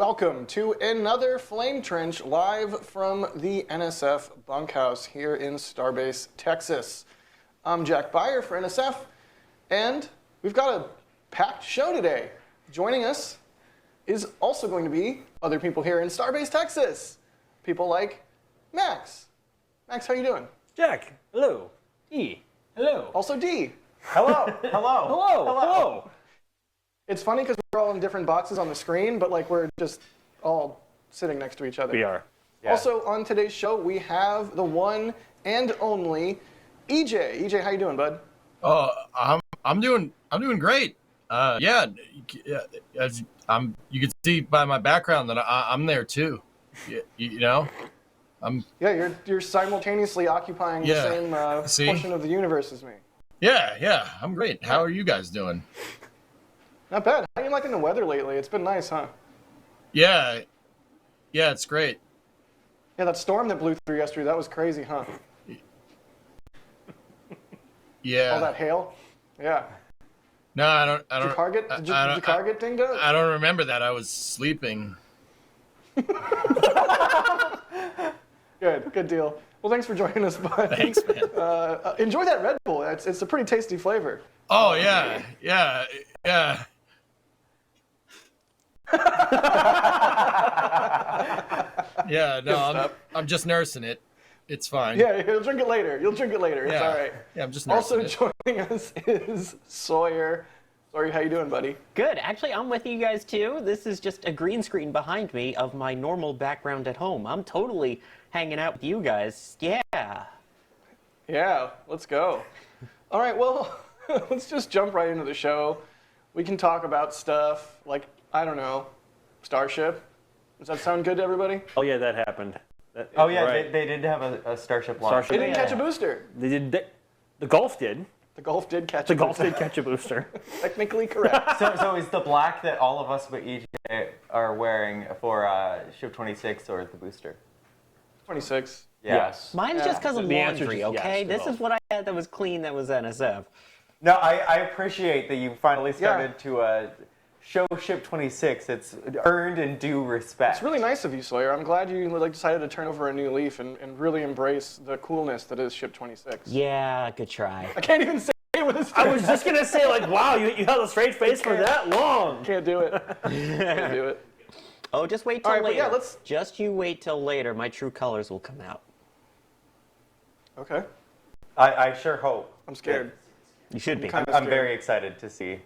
welcome to another Flame Trench live from the NSF bunkhouse here in Starbase, Texas. I'm Jack Beyer for NSF, and we've got a packed show today. Joining us is also going to be other people here in Starbase, Texas. People like Max. Max, how you doing? Jack, hello. E, hello. Also D. Hello, hello. Hello, hello. It's funny because we're all in different boxes on the screen, but like we're just all sitting next to each other. We are. Yeah. Also on today's show, we have the one and only EJ. EJ, how you doing, bud? I'm doing great. Yeah, as you can see by my background that I'm there too. You know, Yeah, you're simultaneously occupying the same portion of the universe as me. Yeah, I'm great. How are you guys doing? Not bad. How are you liking the weather lately? It's been nice, huh? Yeah, it's great. Yeah, that storm that blew through yesterday, that was crazy, huh? Yeah. All that hail? Yeah. No, I don't. Did your car get dinged up? I don't remember that. I was sleeping. Good deal. Well, thanks for joining us, bud. Thanks, man. Enjoy that Red Bull. It's a pretty tasty flavor. Oh yeah. Yeah. Yeah, no, I'm just nursing it. It's fine. Yeah, you'll drink it later. It's Yeah. all right. Yeah, I'm just nursing Also it. joining us is Sawyer. Sawyer, how you doing, buddy? Good. Actually, I'm with you guys too. This is just a green screen behind me of my normal background at home. I'm totally hanging out with you guys. Yeah. Yeah, let's go. All right, well, let's just jump right into the show. We can talk about stuff like, I don't know, Starship. Does that sound good to everybody? Oh yeah, that happened. Oh yeah, right. they did have a Starship launch. They didn't catch a booster. They did. The Golf did. The Golf did catch The a Golf booster. did catch a booster. Technically correct. So is the black that all of us but EJ are wearing for Ship 26 or the booster? 26. Yeah. Yes. Mine's just because of The answer is laundry, just okay? yes to This both. is what I had that was clean that was NSF. No, I appreciate that you finally started to show Ship 26 its earned and due respect. It's really nice of you, Sawyer. I'm glad you decided to turn over a new leaf and really embrace the coolness that is Ship 26. Yeah, good try. I can't even say it with a I straight was just gonna say, like, wow, you held a straight face for that long. Can't do it. Can't do it. Oh, just wait till All right, but later. yeah, let's- Just you wait till later. My true colors will come out. Okay. I sure hope. I'm scared. You should be. Kinda I'm scared. very excited to see.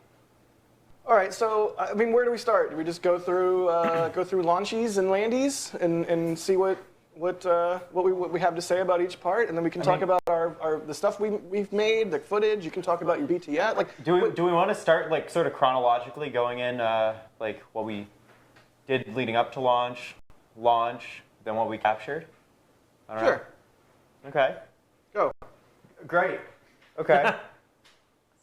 All right, so I mean, where do we start? Do we just go through launchies and landies and see what we have to say about each part, and then we can talk about the stuff we've made, the footage. You can talk about your BTS. Like, Do we want to start like sort of chronologically going in like what we did leading up to launch, then what we captured? I don't know. Sure. Okay. Go. Great. Okay.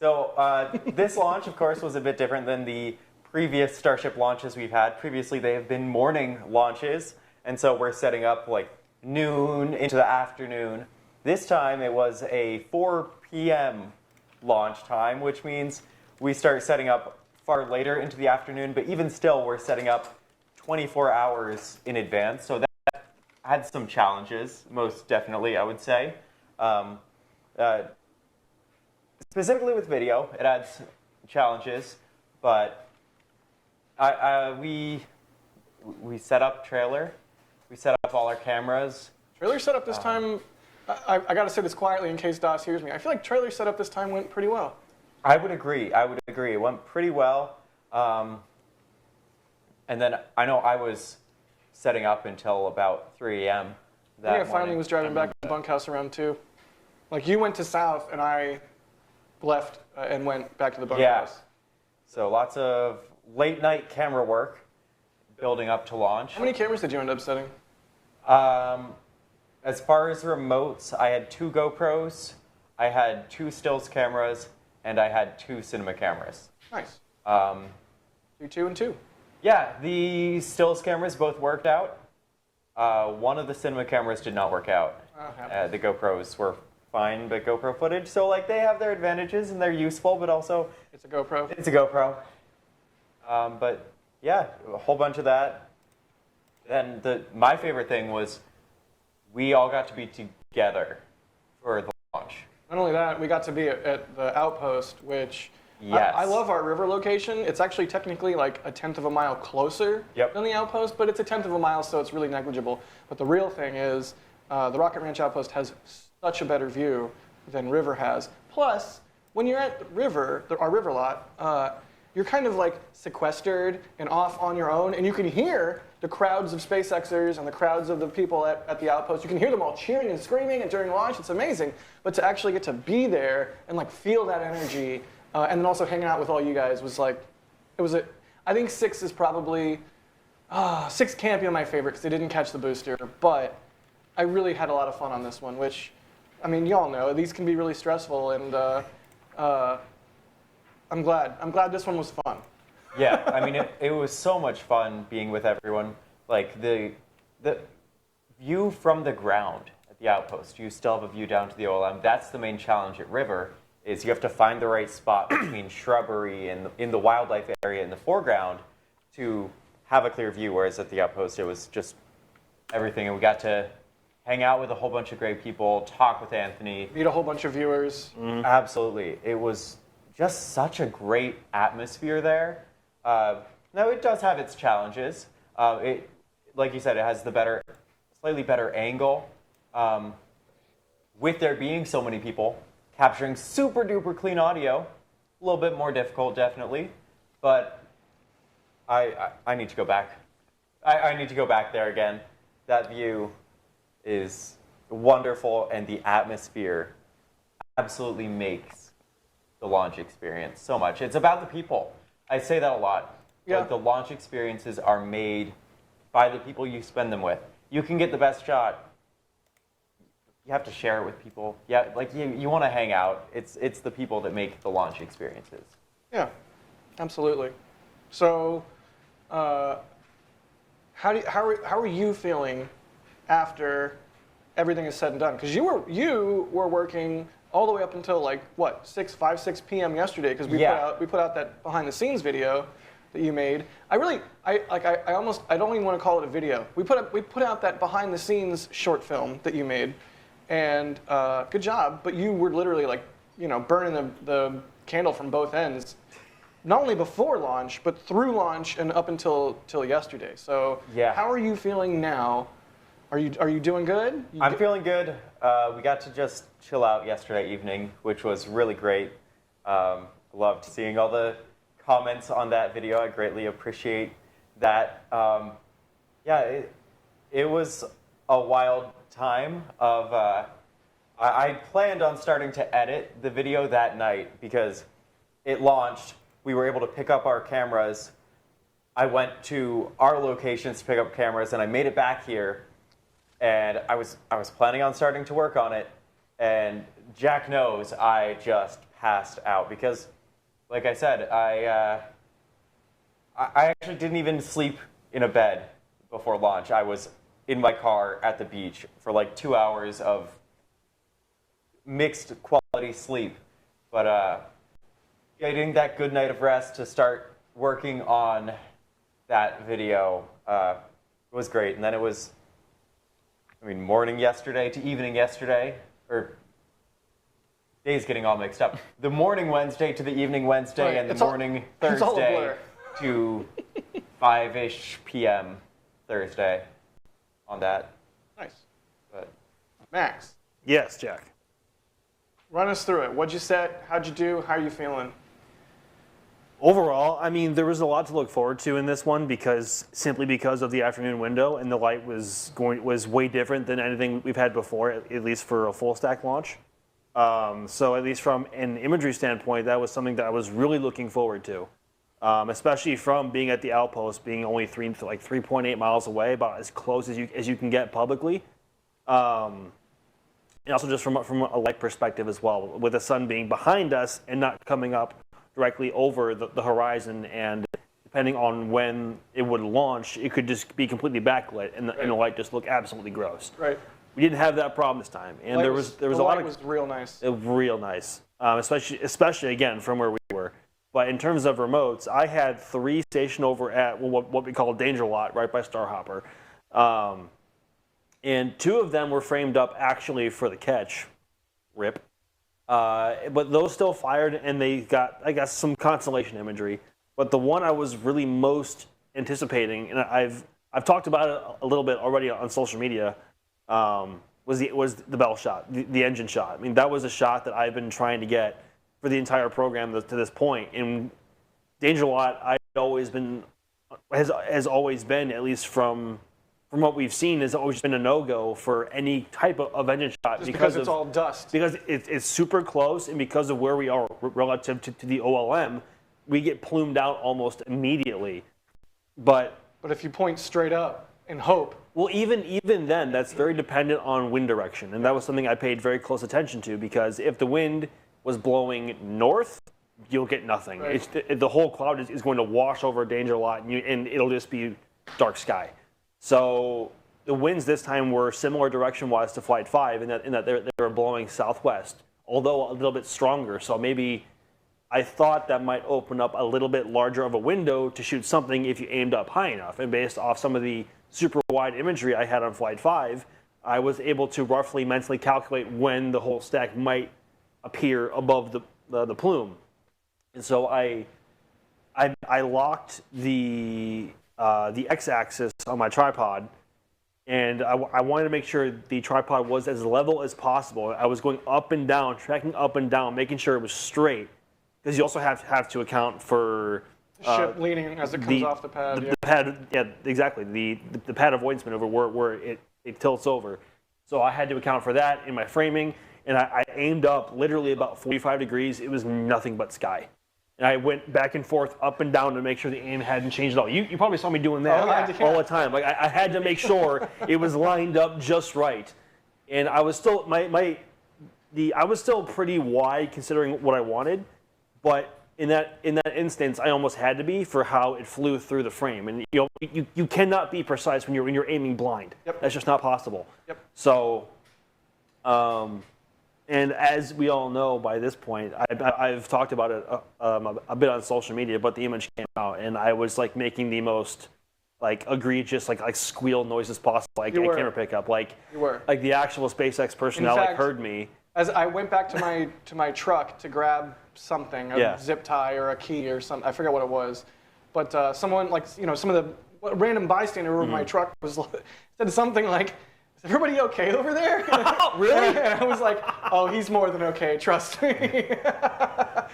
So this launch, of course, was a bit different than the previous Starship launches we've had. Previously, they have been morning launches, and so we're setting up like noon into the afternoon. This time, it was a 4 p.m. launch time, which means we start setting up far later into the afternoon, but even still, we're setting up 24 hours in advance, so that had some challenges, most definitely, I would say. Specifically with video, it adds challenges, but we set up trailer, we set up all our cameras. Trailer setup this time. I got to say this quietly in case DOS hears me. I feel like trailer setup this time went pretty well. I would agree. It went pretty well. And then I know I was setting up until about 3 a.m. that I finally morning. was driving back to the bunkhouse around 2. Like, you went to south, and I left and went back to the bunkhouse. So lots of late night camera work building up to launch. How many cameras did you end up setting? As far as remotes, I had 2 GoPros, I had 2 stills cameras, and I had 2 cinema cameras. Nice. Um, 2 and 2. yeah, the stills cameras both worked out. One of the cinema cameras did not work out. The GoPros were fine, but GoPro footage, so like they have their advantages and they're useful, but also It's a GoPro. it's a GoPro. But yeah, a whole bunch of that. And my favorite thing was we all got to be together for the launch. Not only that, we got to be at the outpost, which Yes. I love our river location. It's actually technically like a 1/10 of a mile closer than the outpost, but it's a 1/10 of a mile, so it's really negligible. But the real thing is the Rocket Ranch outpost has such a better view than River has. Plus, when you're at River, our river lot, you're kind of like sequestered and off on your own, and you can hear the crowds of SpaceXers and the crowds of the people at the outpost. You can hear them all cheering and screaming and during launch. It's amazing. But to actually get to be there and like feel that energy, and then also hanging out with all you guys was like, I think 6 is probably, 6 can't be my favorite because they didn't catch the booster, but I really had a lot of fun on this one, which, I mean, y'all know, these can be really stressful, and I'm glad this one was fun. Yeah, I mean, it was so much fun being with everyone. Like, the view from the ground at the outpost, you still have a view down to the OLM. That's the main challenge at River, is you have to find the right spot between shrubbery and in the wildlife area in the foreground to have a clear view, whereas at the outpost it was just everything. And we got to hang out with a whole bunch of great people, talk with Anthony. Meet a whole bunch of viewers. Absolutely. It was just such a great atmosphere there. Now, it does have its challenges. Like you said, it has the slightly better angle. With there being so many people, capturing super duper clean audio, a little bit more difficult, definitely. But I need to go back. I need to go back there again. That view is wonderful, and the atmosphere absolutely makes the launch experience so much. It's about the people. I say that a lot. Yeah. Like, the launch experiences are made by the people you spend them with. You can get the best shot. You have to share it with people. Yeah, like you want to hang out. It's the people that make the launch experiences. Yeah, absolutely. So, how are you feeling after everything is said and done? Because you were working all the way up until like what 6 p.m. yesterday, because we put out that behind the scenes video that you made. I don't even want to call it a video. We put out that behind the scenes short film that you made, and good job. But you were literally like, burning the candle from both ends, not only before launch but through launch and up until yesterday. So how are you feeling now? Are you doing good? I'm feeling good. We got to just chill out yesterday evening, which was really great. Loved seeing all the comments on that video. I greatly appreciate that. It was a wild time of. I planned on starting to edit the video that night because it launched. We were able to pick up our cameras. I went to our locations to pick up cameras, and I made it back here. And I was planning on starting to work on it, and Jack knows I just passed out because, like I said, I actually didn't even sleep in a bed before launch. I was in my car at the beach for like 2 hours of mixed quality sleep, but getting that good night of rest to start working on that video was great. And then it was, morning yesterday to evening yesterday, or days getting all mixed up. The morning Wednesday to the evening Wednesday, right. And the morning Thursday to 5-ish p.m. Thursday on that. Nice. But Max, Yes, Jack. run us through it. What'd you set? How'd you do? How are you feeling? Overall, there was a lot to look forward to in this one simply because of the afternoon window, and the light was way different than anything we've had before, at least for a full stack launch. So at least from an imagery standpoint, that was something that I was really looking forward to, especially from being at the outpost, being only 3.8 miles away, about as close as you can get publicly. And also just from a light perspective as well, with the sun being behind us and not coming up directly over the horizon, and depending on when it would launch, it could just be completely backlit, and the light just looked absolutely gross. Right. We didn't have that problem this time, and there was a lot of. Was real nice. Real nice, especially again from where we were. But in terms of remotes, I had 3 stationed over at what we call Danger Lot, right by Starhopper. And 2 of them were framed up actually for the catch. Rip. But those still fired, and they got, I guess, some constellation imagery. But the one I was really most anticipating, and I've talked about it a little bit already on social media, was the bell shot, the engine shot. I mean, that was a shot that I've been trying to get for the entire program to this point. And Danger Lot, has always been, at least from what we've seen, has always been a no-go for any type of engine shot. Just because it's all dust. Because it's super close, and because of where we are relative to the OLM, we get plumed out almost immediately. But if you point straight up and hope. Well, even then, that's very dependent on wind direction, and that was something I paid very close attention to, because if the wind was blowing north, you'll get nothing. Right. The whole cloud is going to wash over Danger Lot, and it'll just be dark sky. So the winds this time were similar direction-wise to Flight 5, in that they were blowing southwest, although a little bit stronger. So maybe I thought that might open up a little bit larger of a window to shoot something if you aimed up high enough. And based off some of the super wide imagery I had on Flight 5, I was able to roughly mentally calculate when the whole stack might appear above the plume. And so I locked the x-axis on my tripod, and I wanted to make sure the tripod was as level as possible. I was going up and down, tracking up and down, making sure it was straight, because you also have to account for the ship leaning as it comes off the pad. The pad, yeah, exactly. The pad avoidance maneuver where it tilts over. So I had to account for that in my framing, and I aimed up literally about 45 degrees. It was nothing but sky. And I went back and forth, up and down, to make sure the aim hadn't changed at all. You probably saw me doing that all the time. Like I had to make sure it was lined up just right. And I was still I was still pretty wide considering what I wanted, but in that instance, I almost had to be for how it flew through the frame. And you cannot be precise when you're aiming blind. Yep. That's just not possible. Yep. So. And as we all know by this point, I've talked about it a bit on social media, but the image came out, and I was like making the most like egregious like squeal noises possible, like a camera pickup, like the actual SpaceX personnel heard me. As I went back to my truck to grab something, a zip tie or a key or something, I forget what it was, but someone some of the random bystander over my truck said something like, "Is everybody okay over there?" Really? And I was like, "Oh, he's more than okay, trust me."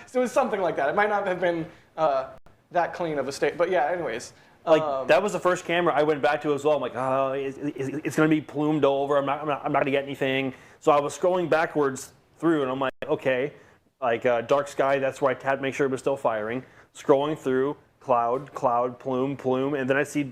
So it was something like that. It might not have been that clean of a state, but yeah. Anyways, that was the first camera I went back to as well. I'm like, oh, it's going to be plumed over. I'm not going to get anything. So I was scrolling backwards through, and I'm like, okay, dark sky. That's where I had to make sure it was still firing. Scrolling through, cloud, plume, and then I see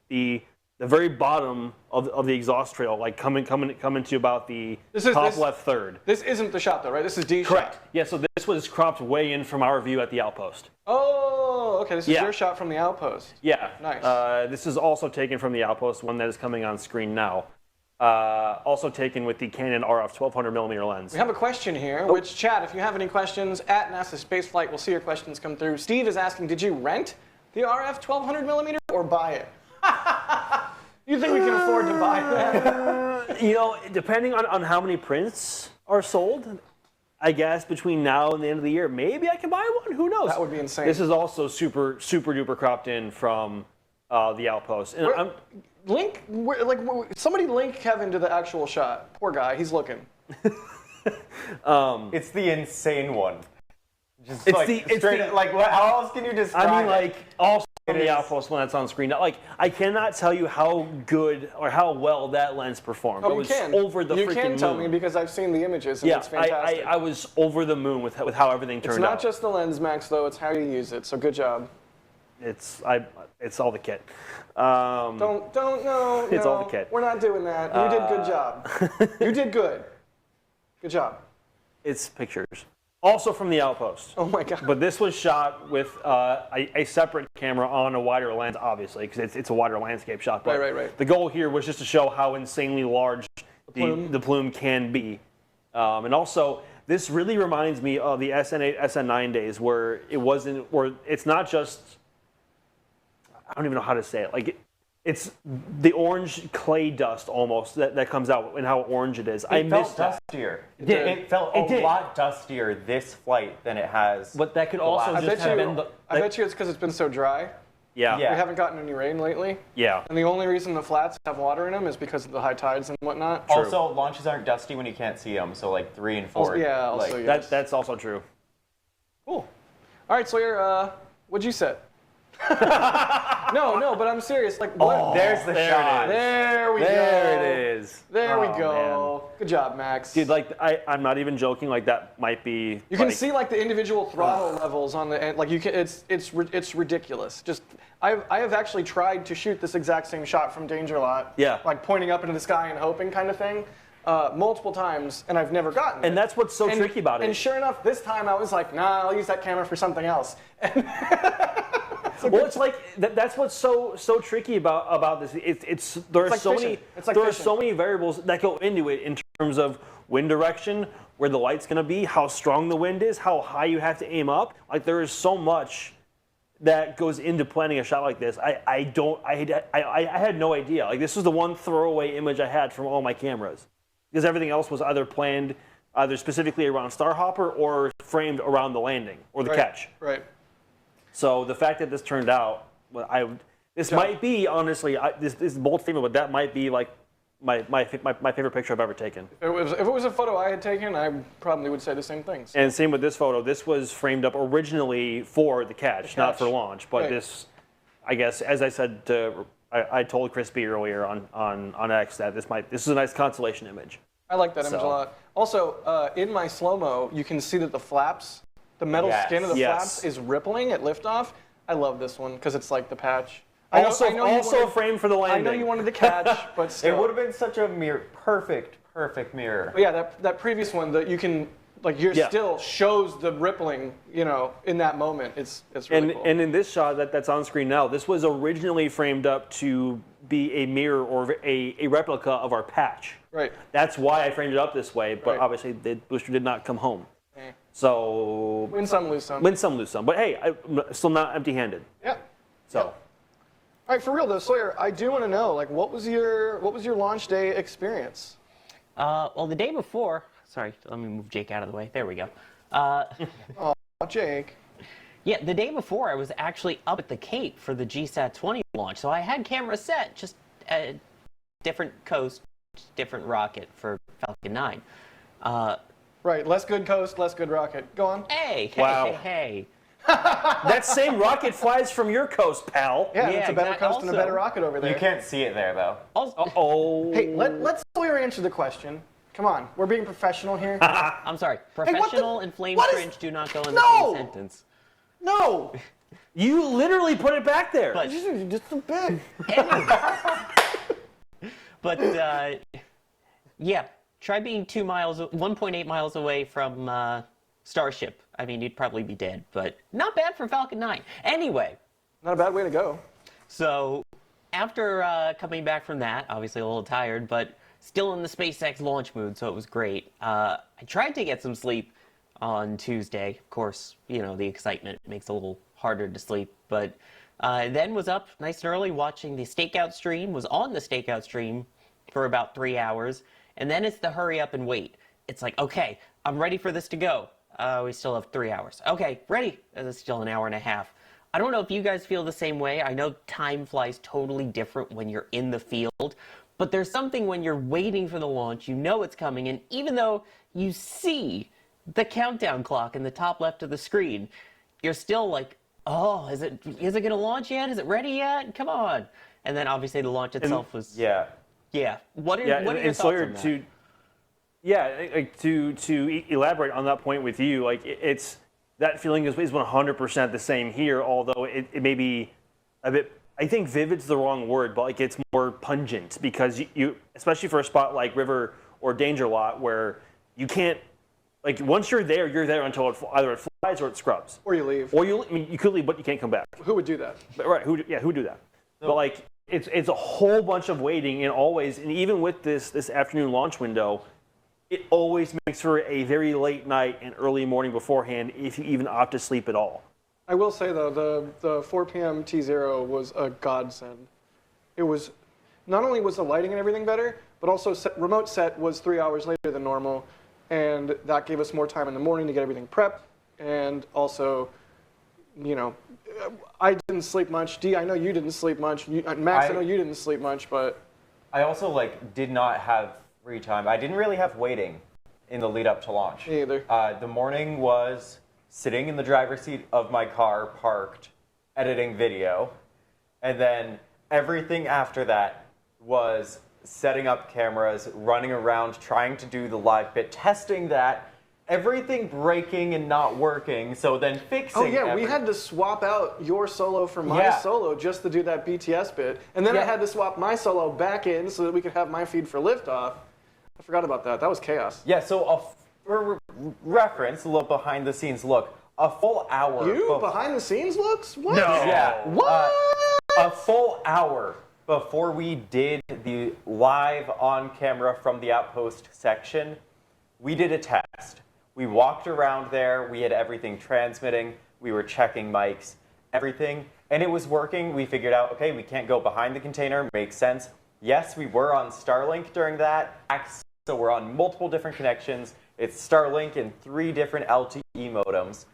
the very bottom of the exhaust trail, like coming to about the top left third. This isn't the shot though, right? This is D Correct. shot. Yeah, so this was cropped way in from our view at the outpost. Oh, okay. This is your shot from the outpost. Yeah. Nice. This is also taken from the outpost, one that is coming on screen now. Also taken with the Canon RF 1200mm lens. We have a question here, which, chat, if you have any questions, at NASA Spaceflight, we'll see your questions come through. Steve is asking, did you rent the RF 1200mm or buy it? You think we can afford to buy that? Depending on how many prints are sold, I guess between now and the end of the year, maybe I can buy one. Who knows? That would be insane. This is also super duper cropped in from the outpost. And somebody link Kevin to the actual shot. Poor guy, he's looking. It's the insane one. Just how else can you describe it? Also from the outpost when that's on screen. Like, I cannot tell you how good or how well that lens performed. Oh, it was over the freaking moon. You can tell me because I've seen the images and it's fantastic. I was over the moon with how everything turned out. It's not just the lens, Max, though. It's how you use it. So good job. It's all the kit. No. It's all the kit. We're not doing that. You did good job. You did good. Good job. It's pictures. Also from the outpost. Oh my God. But this was shot with a separate camera on a wider lens, obviously, because it's a wider landscape shot. But right. The goal here was just to show how insanely large the plume can be. And also, this really reminds me of the SN8, SN9 days where it's not just, I don't even know how to say it. it's the orange clay dust almost that comes out and how orange it is. I It felt missed that. dustier. did. It felt It a did. lot dustier this flight than it has. But that could also last- just have been the. I bet you it's because it's been so dry. Yeah. Yeah. We haven't gotten any rain lately. Yeah. And the only reason the flats have water in them is because of the high tides and whatnot. Also, launches aren't dusty when you can't see them. So like 3 and 4. yeah, also, like, yeah. That's also true. Cool. All right, Sawyer, what'd you set? No, but I'm serious. Like, what? There's the There it shot. is. There we go. There it is. There we Oh, go. Good job, Max. Dude, like I'm not even joking. Like that might be. You can like- see like the individual throttle levels on the end. Like you can, it's ridiculous. Just I have actually tried to shoot this exact same shot from Danger Lot. Yeah. Like pointing up into the sky and hoping kind of thing, multiple times, and I've never gotten it. And that's what's so tricky about it. And sure enough, this time I was like, nah, I'll use that camera for something else. Well, it's like that's what's so tricky about this. There are like so fishing. many It's like there are fishing. so many variables that go into it in terms of wind direction, where the light's going to be, how strong the wind is, how high you have to aim up. Like there is so much that goes into planning a shot like this. I had no idea. Like this was the one throwaway image I had from all my cameras, because everything else was either planned either specifically around Starhopper or framed around the landing or the catch. Right. So the fact that this turned out, well, this might be honestly, this is a bold statement, but that might be like my favorite picture I've ever taken. If it was a photo I had taken, I probably would say the same things. And same with this photo. This was framed up originally for the catch, not for launch. But Right. this, I guess, as I said, I told Crispy earlier on X that this is a nice consolation image. I like that image a So- lot. Also, in my slow-mo, you can see that the flaps, the metal Yes. skin of the Yes. flaps is rippling at liftoff. I love this one because it's like the patch. Also, you also wanted- framed for the I landing. know you wanted the catch, but still. It would have been such a perfect mirror. But yeah, that previous one that you can like Yeah. still shows the rippling, in that moment. It's really cool. And in this shot that's on screen now, this was originally framed up to be a mirror or a replica of our patch. Right. That's why I framed it up this way, but Right. obviously the booster did not come home. Eh. So Win some, lose some. win some, lose some. But hey, I'm still not empty-handed. Yeah. So All right, for real though, Sawyer, I do want to know, like, what was your launch day experience? Well, the day before, sorry, let me move Jake out of the way. There we go. Oh, Jake. Yeah, the day before, I was actually up at the Cape for the GSAT 20 launch, so I had camera set, just a different coast, different rocket for Falcon 9. Right, less good coast, less good rocket. Go on. Hey, Wow. hey. that same rocket flies from your coast, pal. Yeah, Yeah, it's a better exact- coast and a also- better rocket over there. You can't see it there though. Also, Oh. Hey, let's Sawyer answer the question. Come on, we're being professional here. I'm sorry, what the- professional and flame what is- fringe do not go in the No! same sentence. No! You literally put it back there. But Just a bit. But yeah, try being 1.8 miles away from Starship. I mean, you'd probably be dead, but not bad for Falcon 9. Anyway, Not a bad way to go. so after coming back from that, obviously a little tired, but still in the SpaceX launch mood, so it was great. I tried to get some sleep on Tuesday. Of course, the excitement makes it a little harder to sleep, but then was up nice and early watching the stakeout stream, was on the stakeout stream for about 3 hours, and then it's the hurry up and wait. It's like, okay, I'm ready for this to go. We still have 3 hours. Okay, ready. It's still an hour and a half. I don't know if you guys feel the same way. I know time flies totally different when you're in the field, but there's something when you're waiting for the launch, you know it's coming, and even though you see the countdown clock in the top left of the screen, you're still like, oh, is it going to launch yet? Is it ready yet? Come on. And then obviously the launch itself was, Yeah. yeah. What are Yeah, your and thoughts Sawyer, on that? to elaborate on that point with you, like it's that feeling is 100% the same here. Although it may be a bit, I think vivid's the wrong word, but like it's more pungent because you especially for a spot like River or Danger Lot where you can't, like once you're there until either it flies or it scrubs. Or you leave. Or you could leave, but you can't come back. Who would do that? But, right? Who do that? But like it's a whole bunch of waiting, and even with this afternoon launch window, it always makes for a very late night and early morning beforehand if you even opt to sleep at all. I will say though, the 4 p.m. T0 was a godsend. it was, not only was the lighting and everything better, but also remote set was 3 hours later than normal, and that gave us more time in the morning to get everything prepped, and also, you know, I didn't sleep much. Dee, I know you didn't sleep much. Max, I know you didn't sleep much, but I also like did not have free time. I didn't really have waiting in the lead up to launch. me either. The morning was sitting in the driver's seat of my car, parked, editing video, and then everything after that was setting up cameras, running around, trying to do the live bit, testing that, everything breaking and not working, so then fixing Oh yeah, we had to swap out your solo for my solo just to do that BTS bit, and then I had to swap my solo back in so that we could have my feed for liftoff. I forgot about that. That was chaos. Yeah, so for reference, a little behind the scenes look, a full hour. Behind the scenes looks? What? No. Yeah. What? A full hour before we did the live on camera from the outpost section, we did a test. We walked around there, we had everything transmitting, we were checking mics, everything, and it was working. We figured out, okay, we can't go behind the container, makes sense. Yes, we were on Starlink during that, so we're on multiple different connections. It's Starlink and 3 different LTE modems.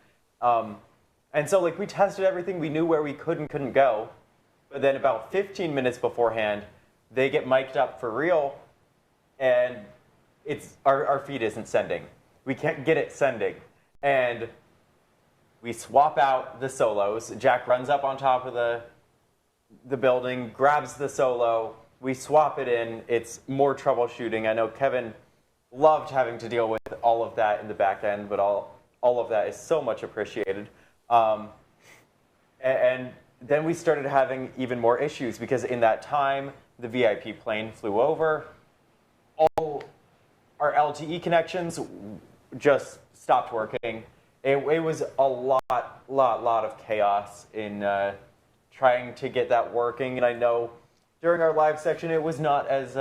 And so like we tested everything, we knew where we could and couldn't go, but then about 15 minutes beforehand, they get mic'd up for real, and it's our feed isn't sending. We can't get it sending. And we swap out the solos. Jack runs up on top of the building, grabs the solo. We swap it in. It's more troubleshooting. I know Kevin loved having to deal with all of that in the back end, but all of that is so much appreciated. And then we started having even more issues because in that time, the VIP plane flew over. All our LTE connections just stopped working. It was a lot of chaos in trying to get that working. And I know during our live section, it was not as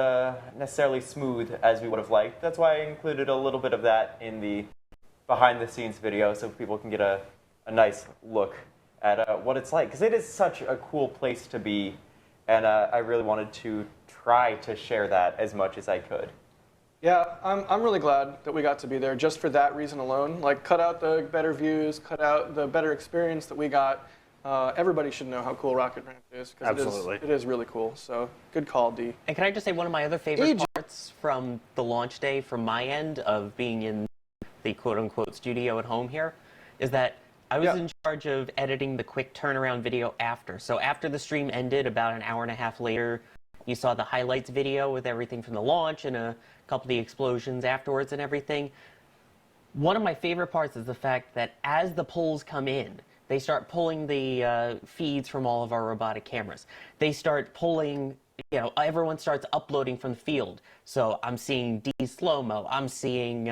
necessarily smooth as we would have liked. That's why I included a little bit of that in the behind the scenes video so people can get a nice look at what it's like. Because it is such a cool place to be. And I really wanted to try to share that as much as I could. Yeah, I'm really glad that we got to be there just for that reason alone. Like, cut out the better views, cut out the better experience that we got. Everybody should know how cool Rocket Ranch is because it is really cool. So, good call, D. And can I just say one of my other favorite parts from the launch day from my end of being in the quote-unquote studio at home here is that I was in charge of editing the quick turnaround video after. So after the stream ended, about an hour and a half later, you saw the highlights video with everything from the launch and a couple of the explosions afterwards and everything. One of my favorite parts is the fact that as the polls come in, they start pulling the feeds from all of our robotic cameras. They start pulling, you know, everyone starts uploading from the field. So I'm seeing D's slow-mo. I'm seeing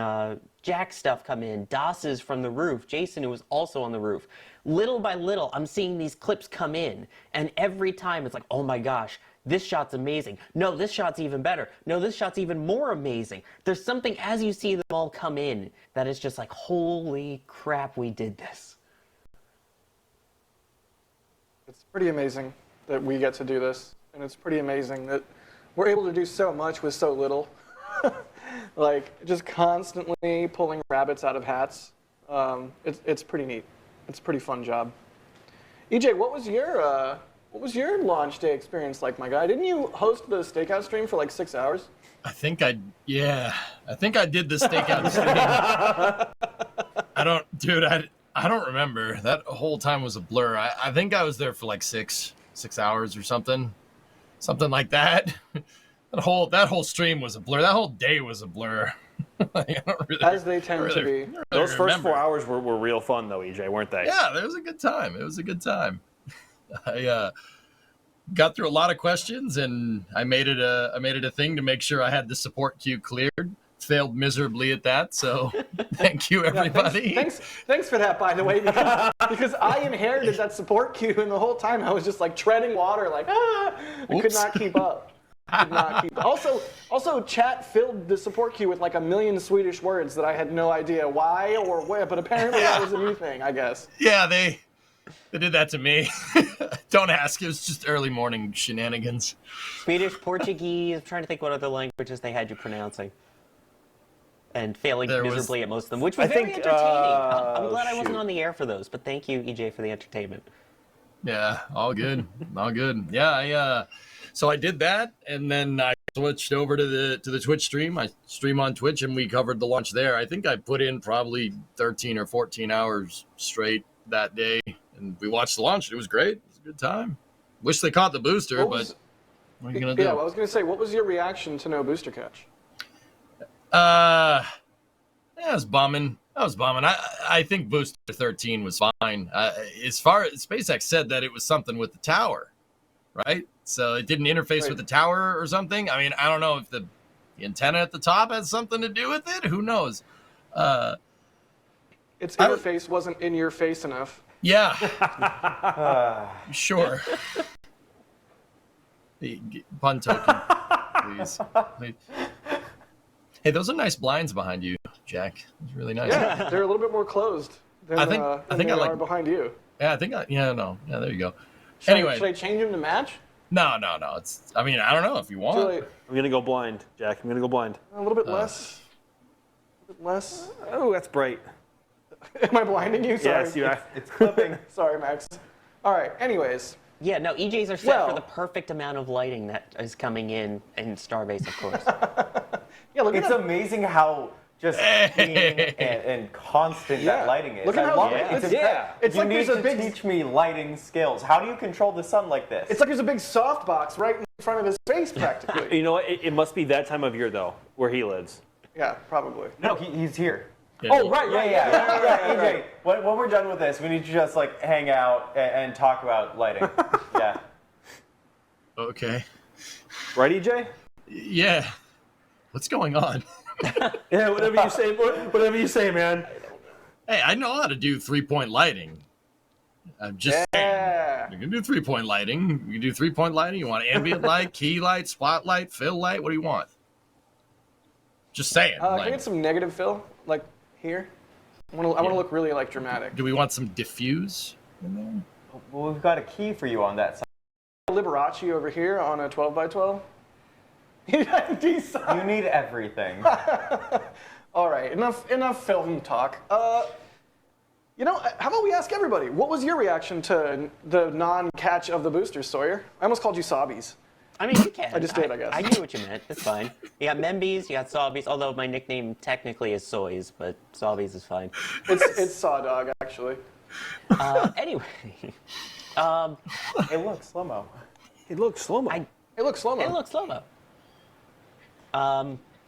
Jack's stuff come in. Das's from the roof. Jason, who was also on the roof. Little by little, I'm seeing these clips come in. And every time it's like, oh my gosh, this shot's amazing. No, this shot's even better. No, this shot's even more amazing. There's something as you see them all come in that is just like, holy crap, we did this. It's pretty amazing that we get to do this. And it's pretty amazing that we're able to do so much with so little. Like, just constantly pulling rabbits out of hats. It's pretty neat. It's a pretty fun job. EJ, what was your launch day experience like, my guy? Didn't you host the stakeout stream for like 6 hours? I think I did the stakeout stream. I don't remember. That whole time was a blur. I think I was there for like six hours or something like that. That whole stream was a blur. That whole day was a blur. Like, as they tend to be. Those first 4 hours were real fun, though, EJ, weren't they? Yeah, it was a good time. I got through a lot of questions, and I made it a thing to make sure I had the support queue cleared. Failed miserably at that, so thank you, everybody. Yeah, thanks for that, by the way, because I inherited that support queue, and the whole time I was just like treading water, like, I could not keep up. Also, chat filled the support queue with like 1 million Swedish words that I had no idea why or where, but apparently that was a new thing, I guess. Yeah, They did that to me. Don't ask. It was just early morning shenanigans. Swedish, Portuguese. I'm trying to think what other languages they had you pronouncing. And failing There was- miserably at most of them, which was I very think, entertaining. I'm glad I wasn't shoot. on the air for those, but thank you, EJ, for the entertainment. Yeah, all good. All good. Yeah, so I did that, and then I switched over to the Twitch stream. I stream on Twitch, and we covered the launch there. I think I put in probably 13 or 14 hours straight that day, and we watched the launch. It was great. It was a good time. Wish they caught the booster, What but was- what are you gonna do? Yeah, well, I was going to say, what was your reaction to no booster catch? Yeah, it was bumming. That was bumming. I think Booster 13 was fine. As far as SpaceX said that it was something with the tower, right? So it didn't interface Right. with the tower or something. I mean, I don't know if the antenna at the top has something to do with it. Who knows? Its interface wasn't in your face enough. Yeah. Sure. Pun token, please. Hey, those are nice blinds behind you, Jack. It's really nice. Yeah, they're a little bit more closed than, I think they I like- are behind you. Yeah, I think no. Yeah, there you go. Should Anyway. I, should I change them to match? No. It's. I mean, I don't know if you want. Too late. I'm going to go blind, Jack. I'm going to go blind. A little bit less. A little bit less. Oh, that's bright. Am I blinding you? Sorry. Yes, you are. It's clipping. Sorry, Max. All right. Anyways, Yeah, no, EJs are set Well- for the perfect amount of lighting that is coming in Starbase, of course. yeah. Look It's at that. amazing how just clean and constant Yeah. that lighting is. Look at I how- love yeah. it. It's, Yeah. It's you like need there's a to big- teach me lighting skills. How do you control the sun like this? It's like there's a big softbox right in front of his face, practically. You know what? It must be that time of year, though, where he lives. Yeah, probably. no, he's here. Yeah, Oh, right, Yeah, right, yeah. EJ, when we're done with this, we need to just like hang out and talk about lighting. Yeah. Okay. Right, EJ? Yeah. What's going on? Yeah, whatever you say. Whatever you say, man. Hey, I know how to do 3-point lighting. I'm just saying. Yeah. You can do 3-point lighting. You can do 3-point lighting. You want ambient light, key light, spotlight, fill light? What do you want? Just saying. Can I like, get some negative fill, like here? I want to look really like dramatic. do we want some diffuse in there? Well, we've got a key for you on that side. Liberace over here on a 12x12. You need everything. All right, enough film talk. You know, how about we ask everybody? What was your reaction to the non-catch of the boosters, Sawyer? I almost called you Sobbies. I mean, you can. I just did, I guess. I knew what you meant. It's fine. You got Membies, you got Sawbies, although my nickname technically is Soys, but Sawbies is fine. It's Saw Dog, actually. Anyway, Hey, look, slow-mo. It looks slow-mo. It looks slow-mo. it looks slow-mo.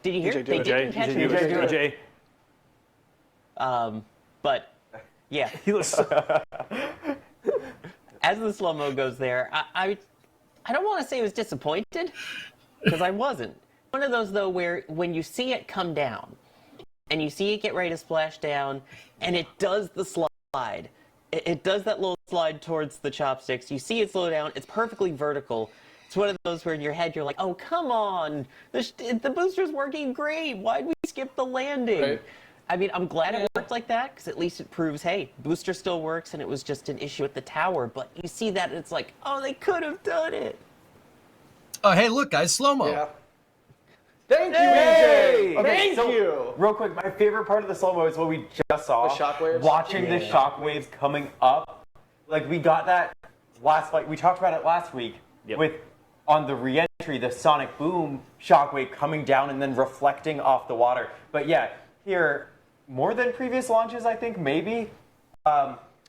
Did you hear? EJ, do They it. didn't catch me. EJ. But, yeah. He looks. As the slow-mo goes there, I don't want to say I was disappointed, because I wasn't. One of those, though, where when you see it come down, and you see it get ready to splash down, and it does the slide. It does that little slide towards the chopsticks. You see it slow down. It's perfectly vertical. It's one of those where in your head you're like, oh, come on. The booster's working great. Why'd we skip the landing? Right. I mean, I'm glad it worked like that, because at least it proves, hey, booster still works, and it was just an issue at the tower. But you see that, and it's like, oh, they could have done it. Oh, hey, look, guys, slow-mo. Yeah. Thank you, Hey! EJ. Okay, Thank so- you. Real quick, my favorite part of the slow-mo is what we just saw. The shockwaves? Watching the shockwaves coming up. Like, we got that we talked about it last week with, on the re-entry, the sonic boom shockwave coming down and then reflecting off the water. But yeah, here, more than previous launches, I think, maybe.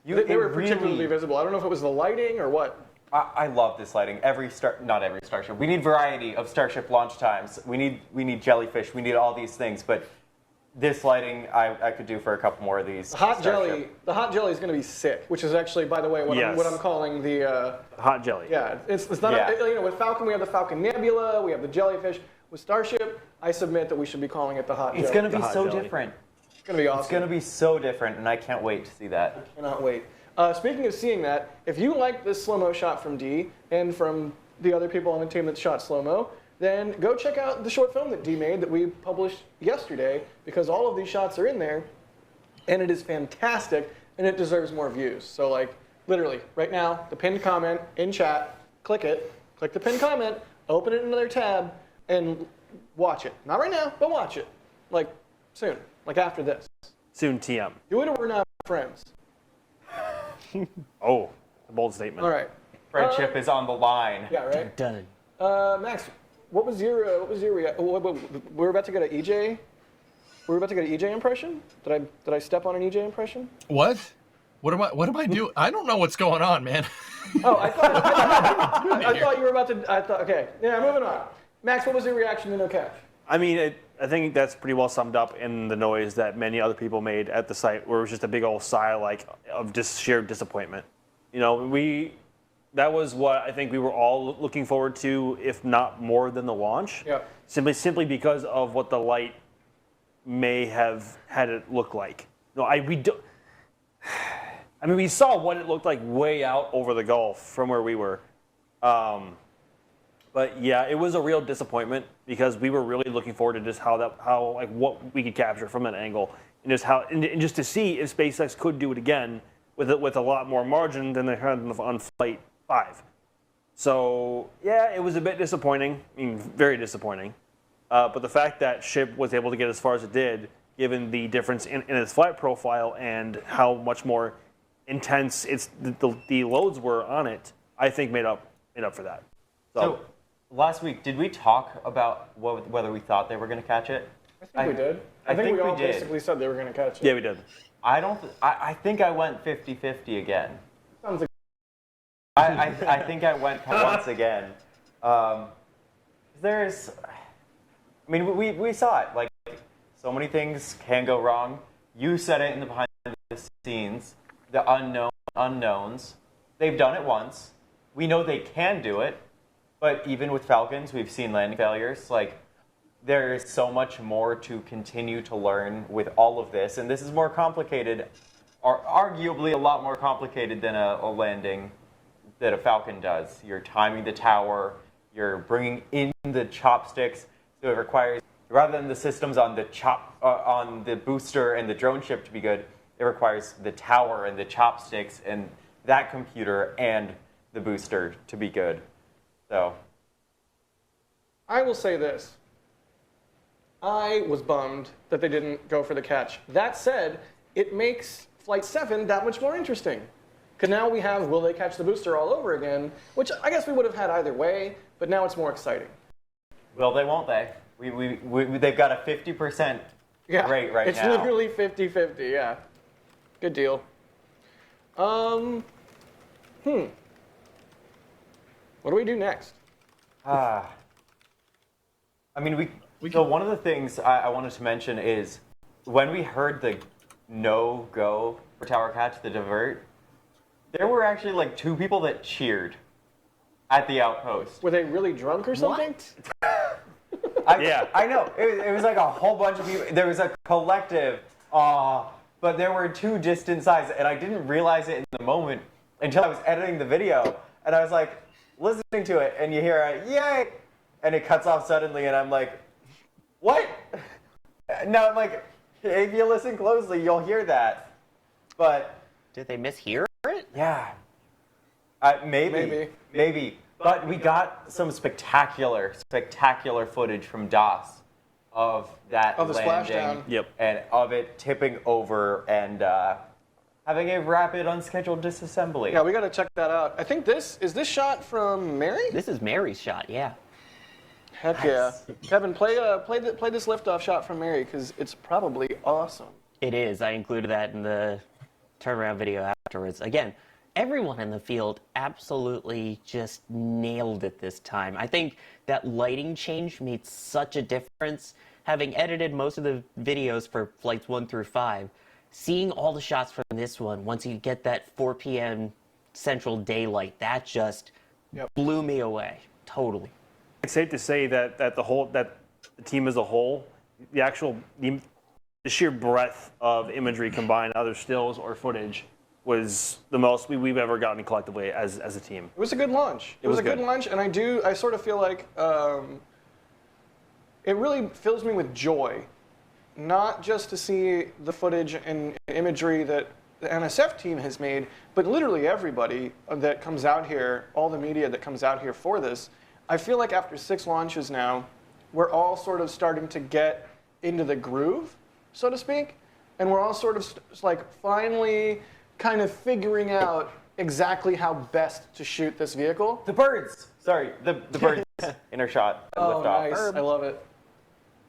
They were particularly visible. I don't know if it was the lighting or what. I love this lighting. Not every Starship. We need variety of Starship launch times. We need jellyfish. We need all these things. But this lighting, I could do for a couple more of these. The hot Starship. jelly is going to be sick, which is actually, by the way, what I'm calling the. Hot jelly. Yeah, it's not. Yeah. You know, with Falcon we have the Falcon Nebula, we have the jellyfish. With Starship, I submit that we should be calling it the hot jelly. It's going to The be hot so jelly. different. It's going to be awesome. It's going to be so different, and I can't wait to see that. Cannot wait. Speaking of seeing that, if you like this slow-mo shot from D and from the other people on the team that shot slow-mo, then go check out the short film that D made that we published yesterday, because all of these shots are in there, and it is fantastic, and it deserves more views. So, like, literally, right now, the pinned comment in chat, click it, click the pinned comment, open it in another tab, and watch it. Not right now, but watch it. Like, soon. Like, after this. Soon TM. Do it or we're not friends. Oh, a bold statement. All right. Friendship is on the line. Yeah, right? Done. Max, what was your we're about to get an EJ? We're about to get an EJ impression? Did I step on an EJ impression? What? What am I doing? I don't know what's going on, man. Oh, I thought you were about to. Okay. Yeah, moving on. Max, what was your reaction to no catch? I mean, I think that's pretty well summed up in the noise that many other people made at the site, where it was just a big old sigh of just sheer disappointment. You know, that was what I think we were all looking forward to, if not more than the launch. Yeah. Simply because of what the light may have had it look like. No, we saw what it looked like way out over the Gulf from where we were. But yeah, it was a real disappointment because we were really looking forward to just what we could capture from that angle, and just to see if SpaceX could do it again with a lot more margin than they had on Flight 5. So yeah, it was a bit disappointing. I mean, very disappointing. But the fact that ship was able to get as far as it did, given the difference in its flight profile and how much more intense the loads were on it, I think made up for that. So last week, did we talk about whether we thought they were going to catch it? I think we did. I think we all basically said they were going to catch it. Yeah, we did. I think I went 50-50 again. Sounds like I think I went once again. We saw it. Like, so many things can go wrong. You said it in the behind the scenes. The unknowns. They've done it once. We know they can do it. But even with Falcons, we've seen landing failures. Like, there is so much more to continue to learn with all of this. And this is more complicated, or arguably a lot more complicated than a landing that a Falcon does. You're timing the tower. You're bringing in the chopsticks. So it requires, rather than the systems on the booster and the drone ship to be good, it requires the tower and the chopsticks and that computer and the booster to be good. So I will say this. I was bummed that they didn't go for the catch. That said, it makes Flight 7 that much more interesting. Because now we have, will they catch the booster all over again? Which I guess we would have had either way, but now it's more exciting. Will they, won't they? They've got a 50% rate right it's now. It's literally 50-50, yeah. Good deal. What do we do next? So one of the things I wanted to mention is when we heard the no-go for Tower Catch, the divert, there were actually like 2 people that cheered at the outpost. Were they really drunk or something? Yeah. I know. It was like a whole bunch of people. There was a collective, but there were 2 distant sides, and I didn't realize it in the moment until I was editing the video, and I was like, listening to it, and you hear a yay, and it cuts off suddenly, and I'm like, what? Now I'm like, if you listen closely, you'll hear that. But Did they mishear it? yeah, maybe. But we got some spectacular footage from DOS of that Of the landing, splashdown. Yep. and of it tipping over and having a rapid unscheduled disassembly. Yeah, we got to check that out. I think is this shot from Mary? This is Mary's shot, yeah. Heck yeah. Kevin, play this liftoff shot from Mary, because it's probably awesome. It is. I included that in the turnaround video afterwards. Again, everyone in the field absolutely just nailed it this time. I think that lighting change made such a difference. Having edited most of the videos for flights 1 through 5, seeing all the shots from this one, once you get that 4 p.m. central daylight, that just blew me away. Totally. It's safe to say that the team as a whole, the sheer breadth of imagery combined, either stills or footage, was the most we've ever gotten collectively as a team. It was a good launch. It was a good launch, and I sort of feel like it really fills me with joy, not just to see the footage and imagery that the NSF team has made, but literally everybody that comes out here, all the media that comes out here for this, I feel like after 6 launches now, we're all sort of starting to get into the groove, so to speak, and we're all sort of like finally kind of figuring out exactly how best to shoot this vehicle. The birds. Sorry, the birds in our shot. Oh, lift off. nice. I love it.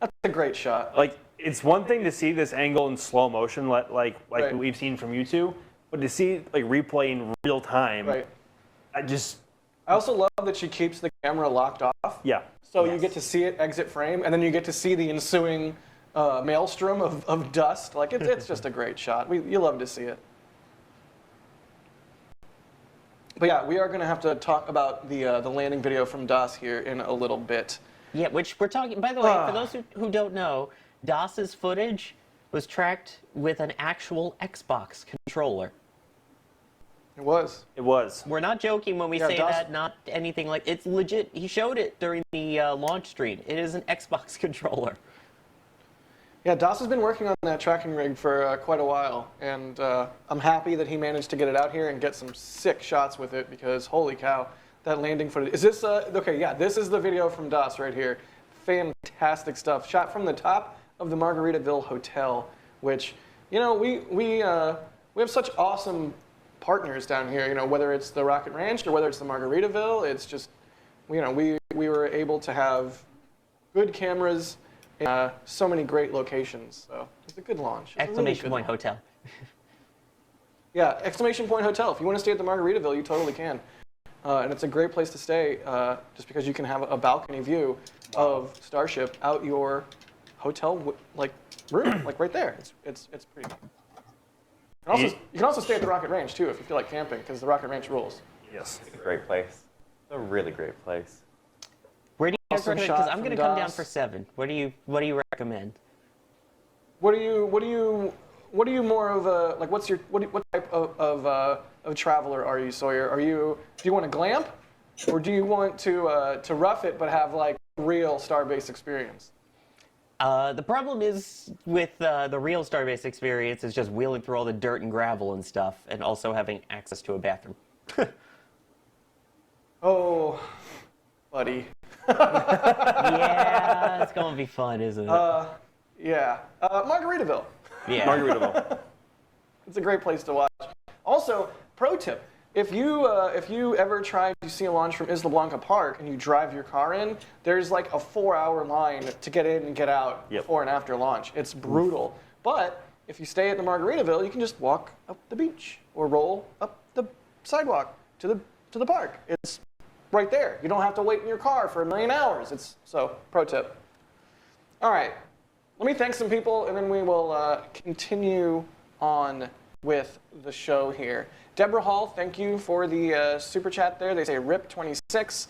That's a great shot. Like, it's one thing to see this angle in slow motion, like Right. we've seen from you two, but to see it, like replay in real time, Right. I just, I also love that she keeps the camera locked off. yeah. So you get to see it exit frame, and then you get to see the ensuing maelstrom of dust. Like, it's just a great shot. You love to see it. But yeah, we are going to have to talk about the landing video from DOS here in a little bit. Yeah, which we're talking. By the way, for those who don't know, DOS's footage was tracked with an actual Xbox controller. It was. It was. We're not joking when we Yeah, say DOS that. Not anything like it's legit. He showed it during the launch stream. It is an Xbox controller. Yeah, DOS has been working on that tracking rig for quite a while, and I'm happy that he managed to get it out here and get some sick shots with it, because holy cow, that landing footage. Is this, okay, yeah, this is the video from DOS right here. Fantastic stuff. Shot from the top of the Margaritaville Hotel, which, you know, we have such awesome partners down here, you know, whether it's the Rocket Ranch or whether it's the Margaritaville, it's just, you know, we were able to have good cameras in so many great locations. So it's a good launch. It's a really Exclamation good point launch. hotel. Yeah, exclamation point hotel. If you want to stay at the Margaritaville, you totally can. And it's a great place to stay just because you can have a balcony view of Starship out your hotel like room, like right there. It's pretty. You can also stay at the Rocket Ranch too if you feel like camping, because the Rocket Ranch rules. Yes. It's a great place. It's a really great place. Where do you guys Awesome recommend? shot Because I'm from going to come down DOS. for 7. What do you recommend? What are you more of a like? What type of traveler are you, Sawyer? Do you want to glamp, or do you want to rough it but have like real Starbase experience? The problem is with the real Starbase experience is just wheeling through all the dirt and gravel and stuff, and also having access to a bathroom. Oh, buddy. Yeah, it's going to be fun, isn't it? Yeah. Margaritaville. Yeah. Margaritaville. It's a great place to watch. Also, pro tip: if you ever try to see a launch from Isla Blanca Park and you drive your car in, there's like a 4-hour line to get in and get out before and after launch. It's brutal. But if you stay at the Margaritaville, you can just walk up the beach or roll up the sidewalk to the park. It's right there. You don't have to wait in your car for a million hours. So pro tip. All right. Let me thank some people, and then we will continue on with the show here. Deborah Hall, thank you for the super chat there. They say RIP26.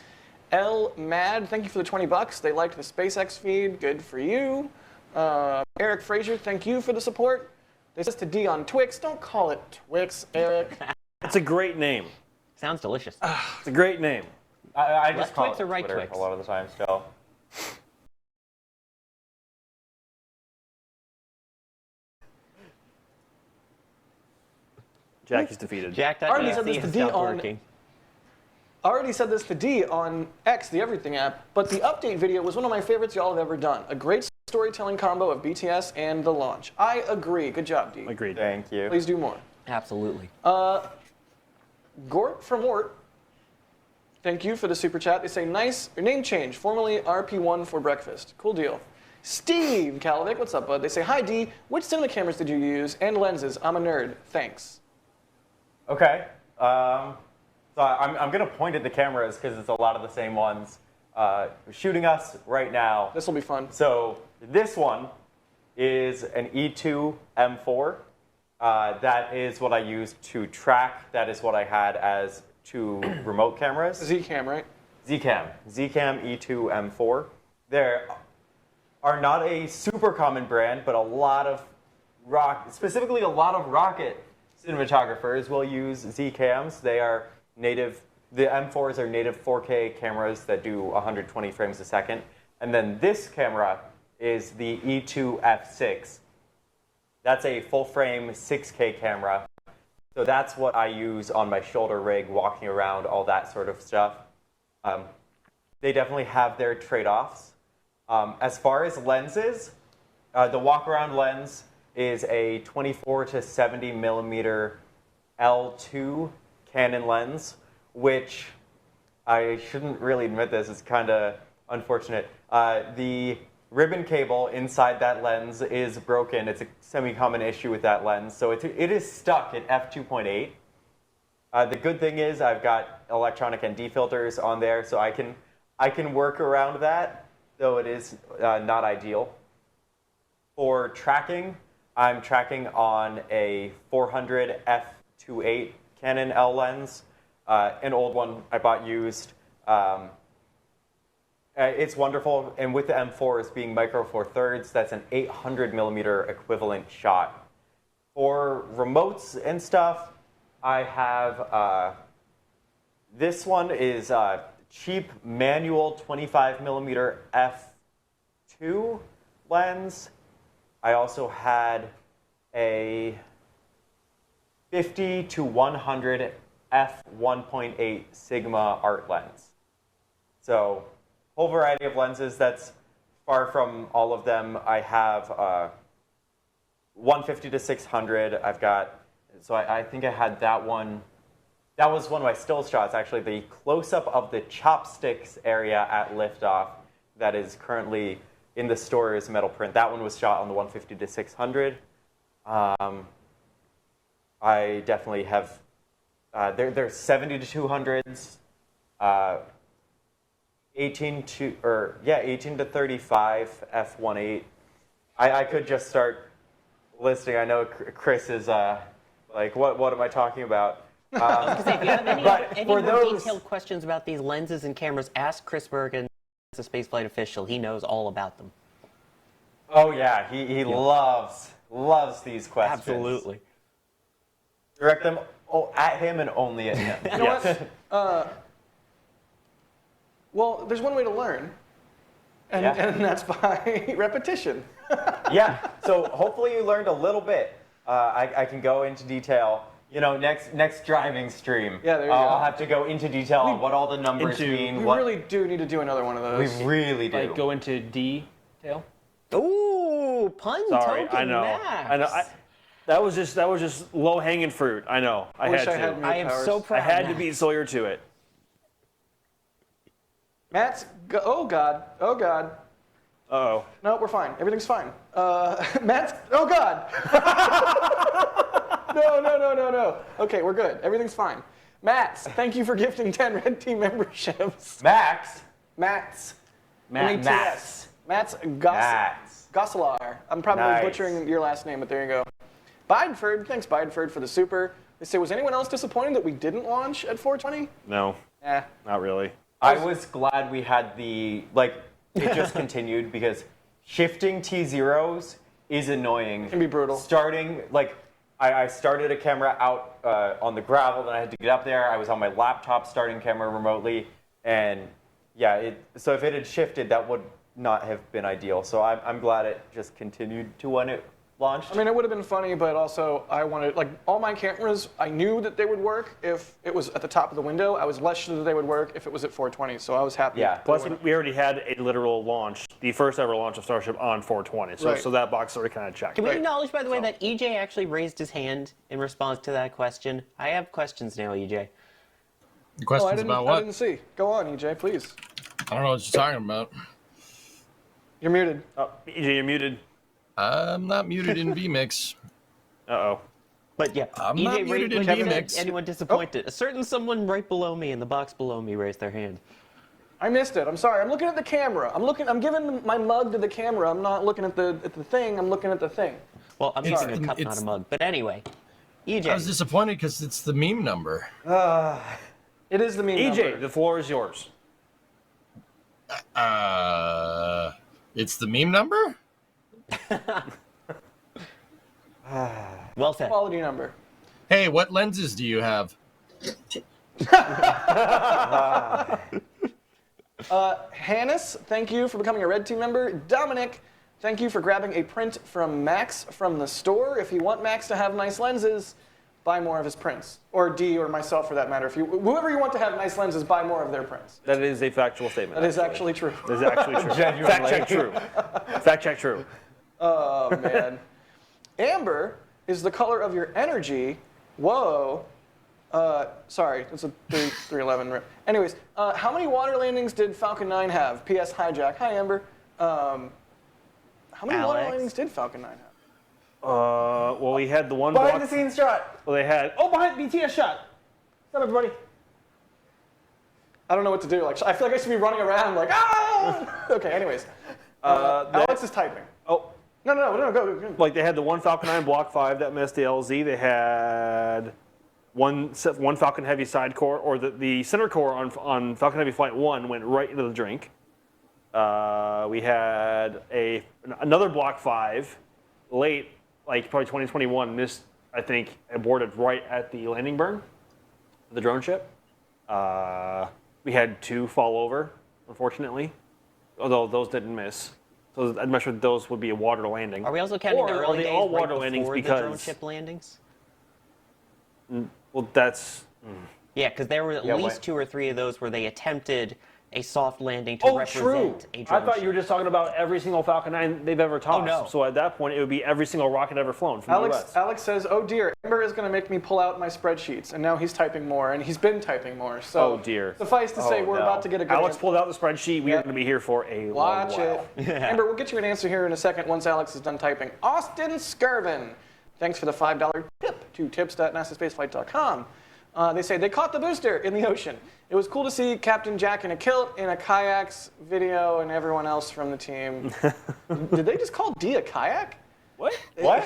L Mad, thank you for the $20. They liked the SpaceX feed. Good for you. Eric Frazier, thank you for the support. They says to D on Twix. Don't call it Twix, Eric. It's a great name. Sounds delicious. It's a great name. I Left just call Twix it or right Twitter Twix? a lot of the time still. Jack is defeated. Already said this Jack.exe to has D stopped on- working. I already said this to D on X, the Everything app, but the update video was one of my favorites y'all have ever done. A great storytelling combo of BTS and the launch. I agree. Good job, D. Agreed. Thank you. Please do more. Absolutely. Gort from Wort, thank you for the super chat. They say, nice name change, formerly RP1 for breakfast. Cool deal. Steve Kalovic, what's up, bud? They say, hi, D. Which cinema cameras did you use and lenses? I'm a nerd. Thanks. Okay. So I'm going to point at the cameras because it's a lot of the same ones shooting us right now. This will be fun. So this one is an E2 M4. That is what I used to track. That is what I had as 2 remote cameras. Z-Cam, right? Zcam E2 M4. There are not a super common brand, but a lot of specifically a lot of rocket cinematographers will use Zcams. They are native. The M4s are native 4K cameras that do 120 frames a second. And then this camera is the E2 F6. That's a full frame 6K camera. So that's what I use on my shoulder rig, walking around, all that sort of stuff. They definitely have their trade-offs. As far as lenses, the walk-around lens is a 24 to 70 millimeter L2 Canon lens, which I shouldn't really admit this, it's kind of unfortunate. The ribbon cable inside that lens is broken. It's a semi-common issue with that lens, so it is stuck at f2.8. The good thing is I've got electronic ND filters on there, so I can work around that, though it is not ideal. For tracking, I'm tracking on a 400 f2.8 Canon L lens, an old one I bought used. It's wonderful, and with the M4s being micro four thirds, that's an 800 millimeter equivalent shot. For remotes and stuff, I have this one is cheap manual 25 millimeter f2 lens. I also had a 50 to 100 f1.8 Sigma art lens. So, whole variety of lenses. That's far from all of them. I have 150 to 600. I've got, so I think I had that one. That was one of my still shots, actually, the close-up of the chopsticks area at liftoff that is currently in the store is metal print. That one was shot on the 150 to 600. I definitely have, there's 70 to 200s, 18 to 35 f1.8. I could just start listing. I know Chris is like, what am I talking about? I was gonna say, if you have any for more those detailed questions about these lenses and cameras, ask Chris Bergen, the spaceflight official. He knows all about them. Oh yeah, he loves these questions. Absolutely. Direct them at him and only at him. You know what? Well, there's one way to learn, and, Yeah. and that's by repetition. Yeah, so hopefully you learned a little bit. I can go into detail. You know, next driving stream. Yeah, there you go. I'll have to go into detail on what all the numbers mean. We what really do need to do another one of those. we really do. Like go into detail. Ooh, pun Sorry, token I know. Max. I know. That was just low hanging fruit. I know. I Wish had I to. had more I am powers. so proud. I had to Max. beat Sawyer to it. Matt's. Oh God. Oh God. Uh-oh. No, we're fine. Everything's fine. Matt's. Oh God. No. Okay, we're good. Everything's fine. Matt's. Thank you for gifting 10 Red Team memberships. Max. Matt's. Matt. Matt's. Matt's Max. Gosselar. I'm probably Nice. butchering your last name, but there you go. Bideford. Thanks, Bideford, for the super. They say, was anyone else disappointed that we didn't launch at 420? No, Eh. not really. I was glad we had it just continued because shifting T0s is annoying. Can be brutal. Starting, I started a camera out on the gravel, then I had to get up there. I was on my laptop starting camera remotely, and yeah, so if it had shifted, that would not have been ideal. So I'm glad it just continued to when it launched. I mean, it would have been funny, but also I wanted, all my cameras, I knew that they would work if it was at the top of the window. I was less sure that they would work if it was at 420, so I was happy. Yeah. Plus, we already had a literal launch, the first ever launch of Starship on 420. So, Right. so that box already kind of checked. Can we Right. acknowledge, by the way, that EJ actually raised his hand in response to that question? I have questions now, EJ. The Oh, questions about I what? didn't see. Go on, EJ, please. I don't know what you're talking about. You're muted. Oh, EJ, you're muted. I'm not muted in vMix. Uh-oh. But yeah, I'm not EJ muted in raised VMix. anyone disappointed. A certain someone right below me in the box below me raised their hand. I missed it. I'm sorry. I'm looking at the camera. I'm giving my mug to the camera. I'm not looking at the thing. I'm looking at the thing. Well, I'm It's- using a cup, not it's- a mug. But anyway, EJ. I was disappointed because it's the meme number. It is the meme EJ, number. the floor is yours. It's the meme number? Well said. Quality number. Hey, what lenses do you have? Hannes, thank you for becoming a Red Team member. Dominic, thank you for grabbing a print from Max from the store. If you want Max to have nice lenses, buy more of his prints. Or D, or myself for that matter. Whoever you want to have nice lenses, buy more of their prints. That is a factual statement. That is actually true. That is actually true. Genuinely. Fact check true. Fact check true. Oh, man. Amber is the color of your energy. Whoa. Sorry, it's a 311. Anyways, how many water landings did Falcon 9 have? P.S. Hijack. Hi, Amber. How many water Alex? landings did Falcon 9 have? Well, we had the one Behind block. the scenes shot. Well, they had. Oh, behind BTS shot. What's up, everybody? I don't know what to do. Like, I feel like I should be running around like, ah! Okay, anyways. Alex is typing. Oh, No, go. like they had the one Falcon 9 Block 5 that missed the LZ. They had one Falcon Heavy side core, or the center core on Falcon Heavy Flight 1 went right into the drink. We had another Block 5 late, like probably 2021, missed, I think, aborted right at the landing burn of the drone ship. We had 2 fall over, unfortunately, although those didn't miss. So I'm not sure those would be a water landing. Are we also counting the Or are early they days all right water landings before the drone because- ship landings? Well, that's. Yeah, because there were at Yeah, least what- 2 or 3 of those where they attempted a soft landing to represent a I drone thought you were ship. just talking about every single Falcon 9 they've ever tossed. no. So at that point, it would be every single rocket ever flown from the US. Alex says, oh dear, Amber is going to make me pull out my spreadsheets. And now he's typing more, and he's been typing more. So Oh, dear. Suffice to say, Oh, we're no. about to get a good Alex answer. pulled out the spreadsheet. We are Yep. going to be here for a Watch long while. it. Amber, we'll get you an answer here in a second once Alex is done typing. Austin Skirvin, thanks for the $5 tip to tips.nasaspaceflight.com. They say they caught the booster in the ocean. It was cool to see Captain Jack in a kilt in a kayaks video and everyone else from the team. Did they just call D a kayak? What? What?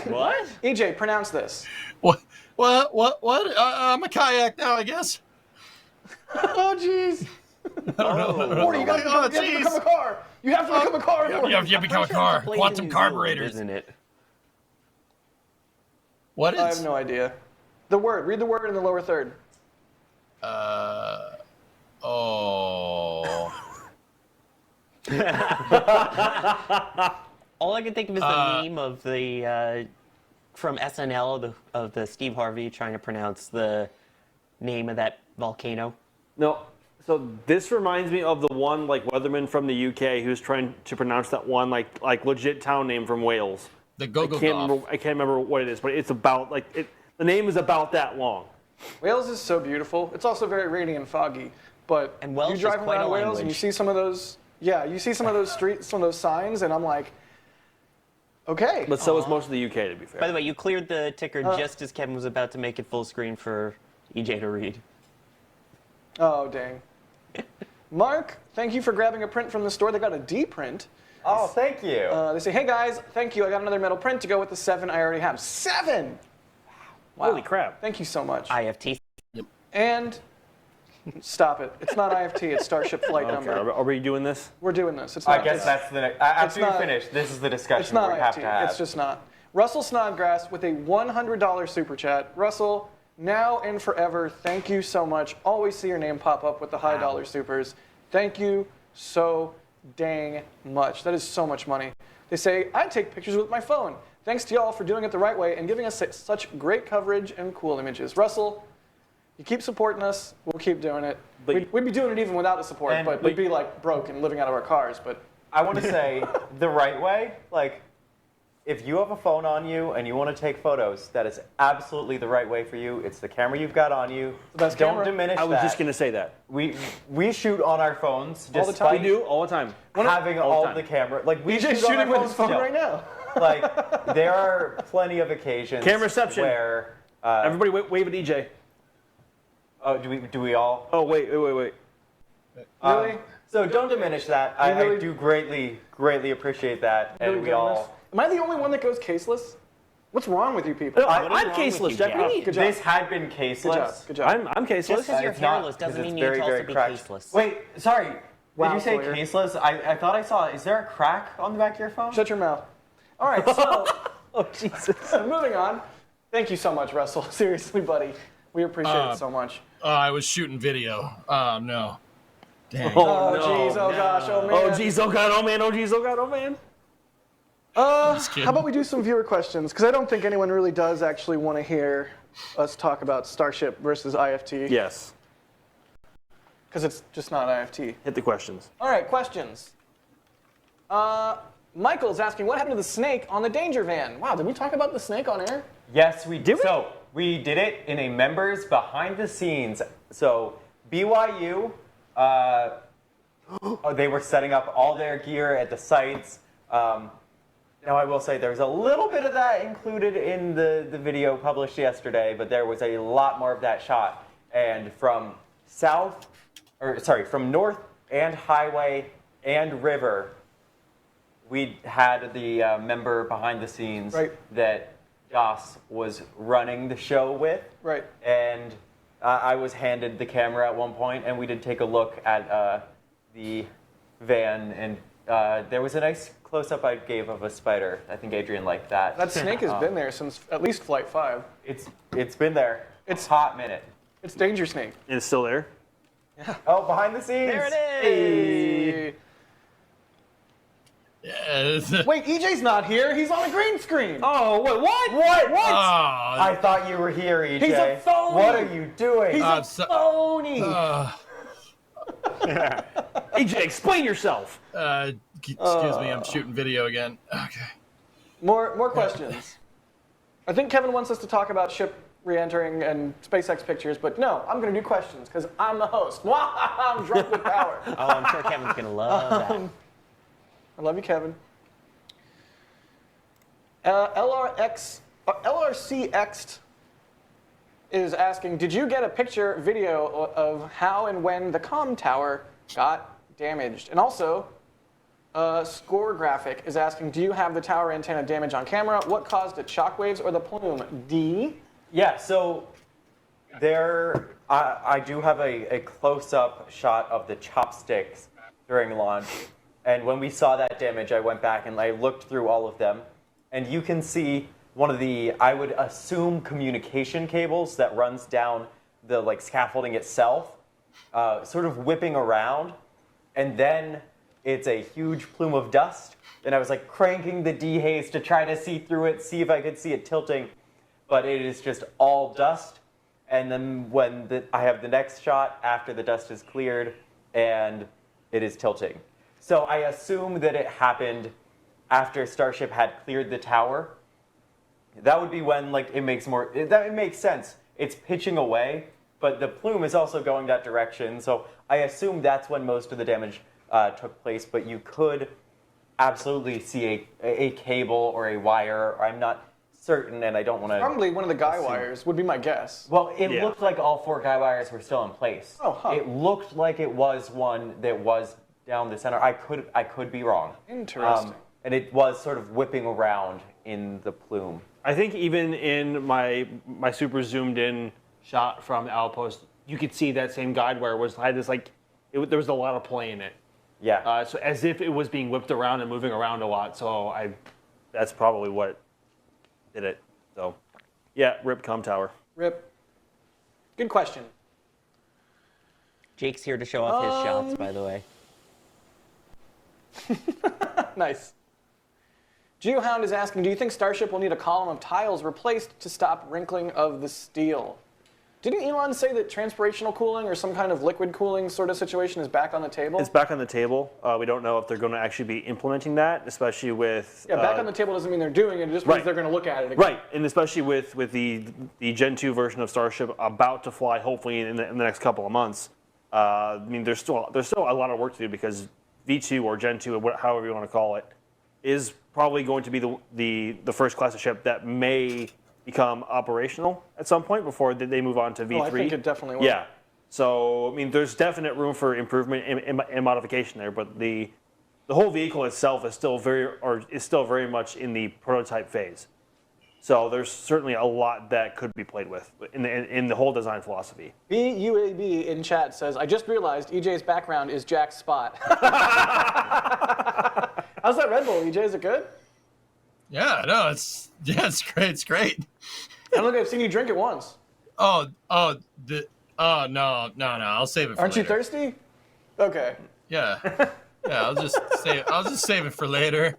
EJ, pronounce this. What? I'm a kayak now, I guess. Oh, jeez. Morty, you have to become a car. You have to become a car. You Morty. have to become a car. Plays Quantum in New Zealand, carburetors. isn't it? What I is? have no idea. The word. Read the word in the lower third. Oh. All I can think of is the meme of the from SNL of the Steve Harvey trying to pronounce the name of that volcano. No. So this reminds me of the one like weatherman from the UK who's trying to pronounce that one like legit town name from Wales. The I go-go can't remember what it is, but it's about like it. The name is about that long. Wales is so beautiful. It's also very rainy and foggy. But And Welsh you is drive quite around a Wales and you language. see some of those. Yeah, you see some of those streets, some of those signs, and I'm like, okay. But so is most of the UK, to be fair. By the way, you cleared the ticker just as Kevin was about to make it full screen for EJ to read. Oh dang. Mark, thank you for grabbing a print from the store. They got a D print. Oh, thank you. They say, hey guys, thank you. I got another metal print to go with the 7 I already have. 7! Wow. Holy crap. Thank you so much. IFT. And stop it. It's not IFT. It's Starship Flight Okay, number. are we doing this? We're doing this. It's not. I guess it's, that's the next. After you not- finish, this is the discussion It's not we have IFT. to have. It's just not. Russell Snodgrass with a $100 super chat. Russell, now and forever, thank you so much. Always see your name pop up with the high dollar supers. Thank you so dang much. That is so much money. They say, I take pictures with my phone. Thanks to y'all for doing it the right way and giving us such great coverage and cool images. Russell, you keep supporting us. We'll keep doing it. But- We'd be doing it even without the support, And- but we'd be like broke and living out of our cars. But I want to say the right way. Like, if you have a phone on you and you want to take photos, that is absolutely the right way for you. It's the camera you've got on you. The best Don't camera. diminish I was that. just going to say that. We shoot on our phones All the time. despite We do all the time. having All the all time. the camera. Like we EJ's shoot on shooting our with phones his phone still. right now. Like there are plenty of occasions Cameraception. where Everybody wave at EJ. oh, do we all? Oh, wait. Really? So don't diminish that. I really- do greatly appreciate that, Really and we doing all. this? Am I the only one that goes caseless? What's wrong with you people? No, What is I'm wrong with caseless, you, Jack. Jack? What do you mean? Good job. This had been caseless. Good job. Good job. I'm caseless. Just because you're It's not, hairless doesn't 'cause mean it's you very, need to also very be cracked. caseless. Wait, sorry. Wow, Did you say Sawyer. caseless? I thought I saw. Is there a crack on the back of your phone? Shut your mouth. All right, so Oh, Jesus. moving on. Thank you so much, Russell. Seriously, buddy. We appreciate it so much. I was shooting video. Oh, no. Dang. Oh, no. jeez. Oh, gosh. Oh, man. Oh, jeez. Oh, God. Oh, man. Oh, jeez. Oh, God. Oh, man. Just kidding. How about we do some viewer questions? Because I don't think anyone really does actually want to hear us talk about Starship versus IFT. Yes. Because it's just not IFT. Hit the questions. All right, questions. Michael's asking, what happened to the snake on the Danger Van? Wow, did we talk about the snake on air? Yes, we Did we? So we did it in a members behind the scenes. So BYU, they were setting up all their gear at the sites. Now I will say there's a little bit of that included in the video published yesterday, but there was a lot more of that shot. And from north and highway and river, we had the member behind the scenes that Joss was running the show with. Right. And I was handed the camera at one point, and we did take a look at the van, and there was a nice close-up I gave of a spider. I think Adrian liked that. That snake has been there since at least Flight 5. It's been there. It's a hot minute. It's Danger Snake. And it's still there? Oh, behind the scenes. There it is. Hey. Yeah. Wait, EJ's not here. He's on a green screen. Oh, what? What? Oh, I thought you were here, EJ. He's a phony. What are you doing? He's a phony. AJ, explain yourself. excuse me, I'm shooting video again. Okay. More questions. I think Kevin wants us to talk about ship re-entering and SpaceX pictures, but no, I'm going to do questions because I'm the host. I'm drunk with power. Oh, I'm sure Kevin's gonna love that. I love you, Kevin. LRCX is asking, did you get a picture video of how and when the comm tower got damaged? And also, Score Graphic is asking, do you have the tower antenna damage on camera? What caused it, shockwaves or the plume? D? Yeah, so I do have a close-up shot of the chopsticks during launch. And when we saw that damage, I went back and I looked through all of them. And you can see one of the, I would assume, communication cables that runs down the scaffolding itself, sort of whipping around. And then it's a huge plume of dust. And I was cranking the dehaze to try to see through it, see if I could see it tilting. But it is just all dust. And then when I have the next shot after the dust is cleared and it is tilting. So I assume that it happened after Starship had cleared the tower. That would be when it makes it makes sense. It's pitching away, but the plume is also going that direction. So I assume that's when most of the damage took place. But you could absolutely see a cable or a wire. I'm not certain, and I don't want to. Probably one of the guy wires would be my guess. Well, it looked like all 4 guy wires were still in place. Oh, huh. It looked like it was one that was down the center. I could be wrong. Interesting. And it was sort of whipping around in the plume. I think even in my super zoomed in shot from the outpost, you could see that same guide wire had this there was a lot of play in it. Yeah. So as if it was being whipped around and moving around a lot. So that's probably what did it. So yeah, rip comm tower. Rip. Good question. Jake's here to show off his shots, by the way. Nice. Geohound is asking, do you think Starship will need a column of tiles replaced to stop wrinkling of the steel? Didn't Elon say that transpirational cooling or some kind of liquid cooling sort of situation is back on the table? It's back on the table. We don't know if they're going to actually be implementing that, especially with... Yeah, back on the table doesn't mean they're doing it. It just means they're going to look at it again. Right, and especially with the Gen 2 version of Starship about to fly, hopefully in the next couple of months. I mean, there's still a lot of work to do because V2 or Gen 2, or however you want to call it, is probably going to be the first class of ship that may become operational at some point before they move on to V3. Oh, I think it definitely will. Yeah. So, I mean, there's definite room for improvement and modification there, but the whole vehicle itself is still very much in the prototype phase. So there's certainly a lot that could be played with in the whole design philosophy. BUAB in chat says, I just realized EJ's background is Jack's spot. How's that Red Bull, EJ? Is it good? Yeah, no, it's great. It's great. I don't think I've seen you drink it once. No. I'll save it for Aren't later. you thirsty? Okay. Yeah. Yeah, I'll just save it for later.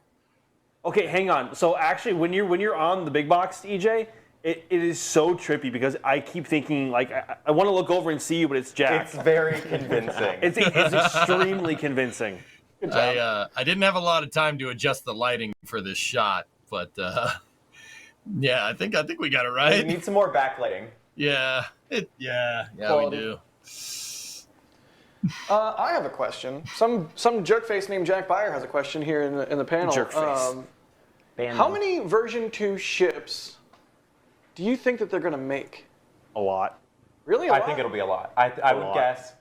Okay, hang on. So actually, when you're on the big box, EJ, It is so trippy because I keep thinking, like, I want to look over and see you, but it's Jack. It's very convincing. It's extremely convincing. I didn't have a lot of time to adjust the lighting for this shot, but yeah, I think we got it You right. need some more backlighting. Yeah, we Quality. do. I have a question. Some jerkface named Jack Byer has a question here in the panel. Jerkface. How many version 2 ships do you think that they're going to make? A lot. Really? I think it'll be a lot. I would lot. guess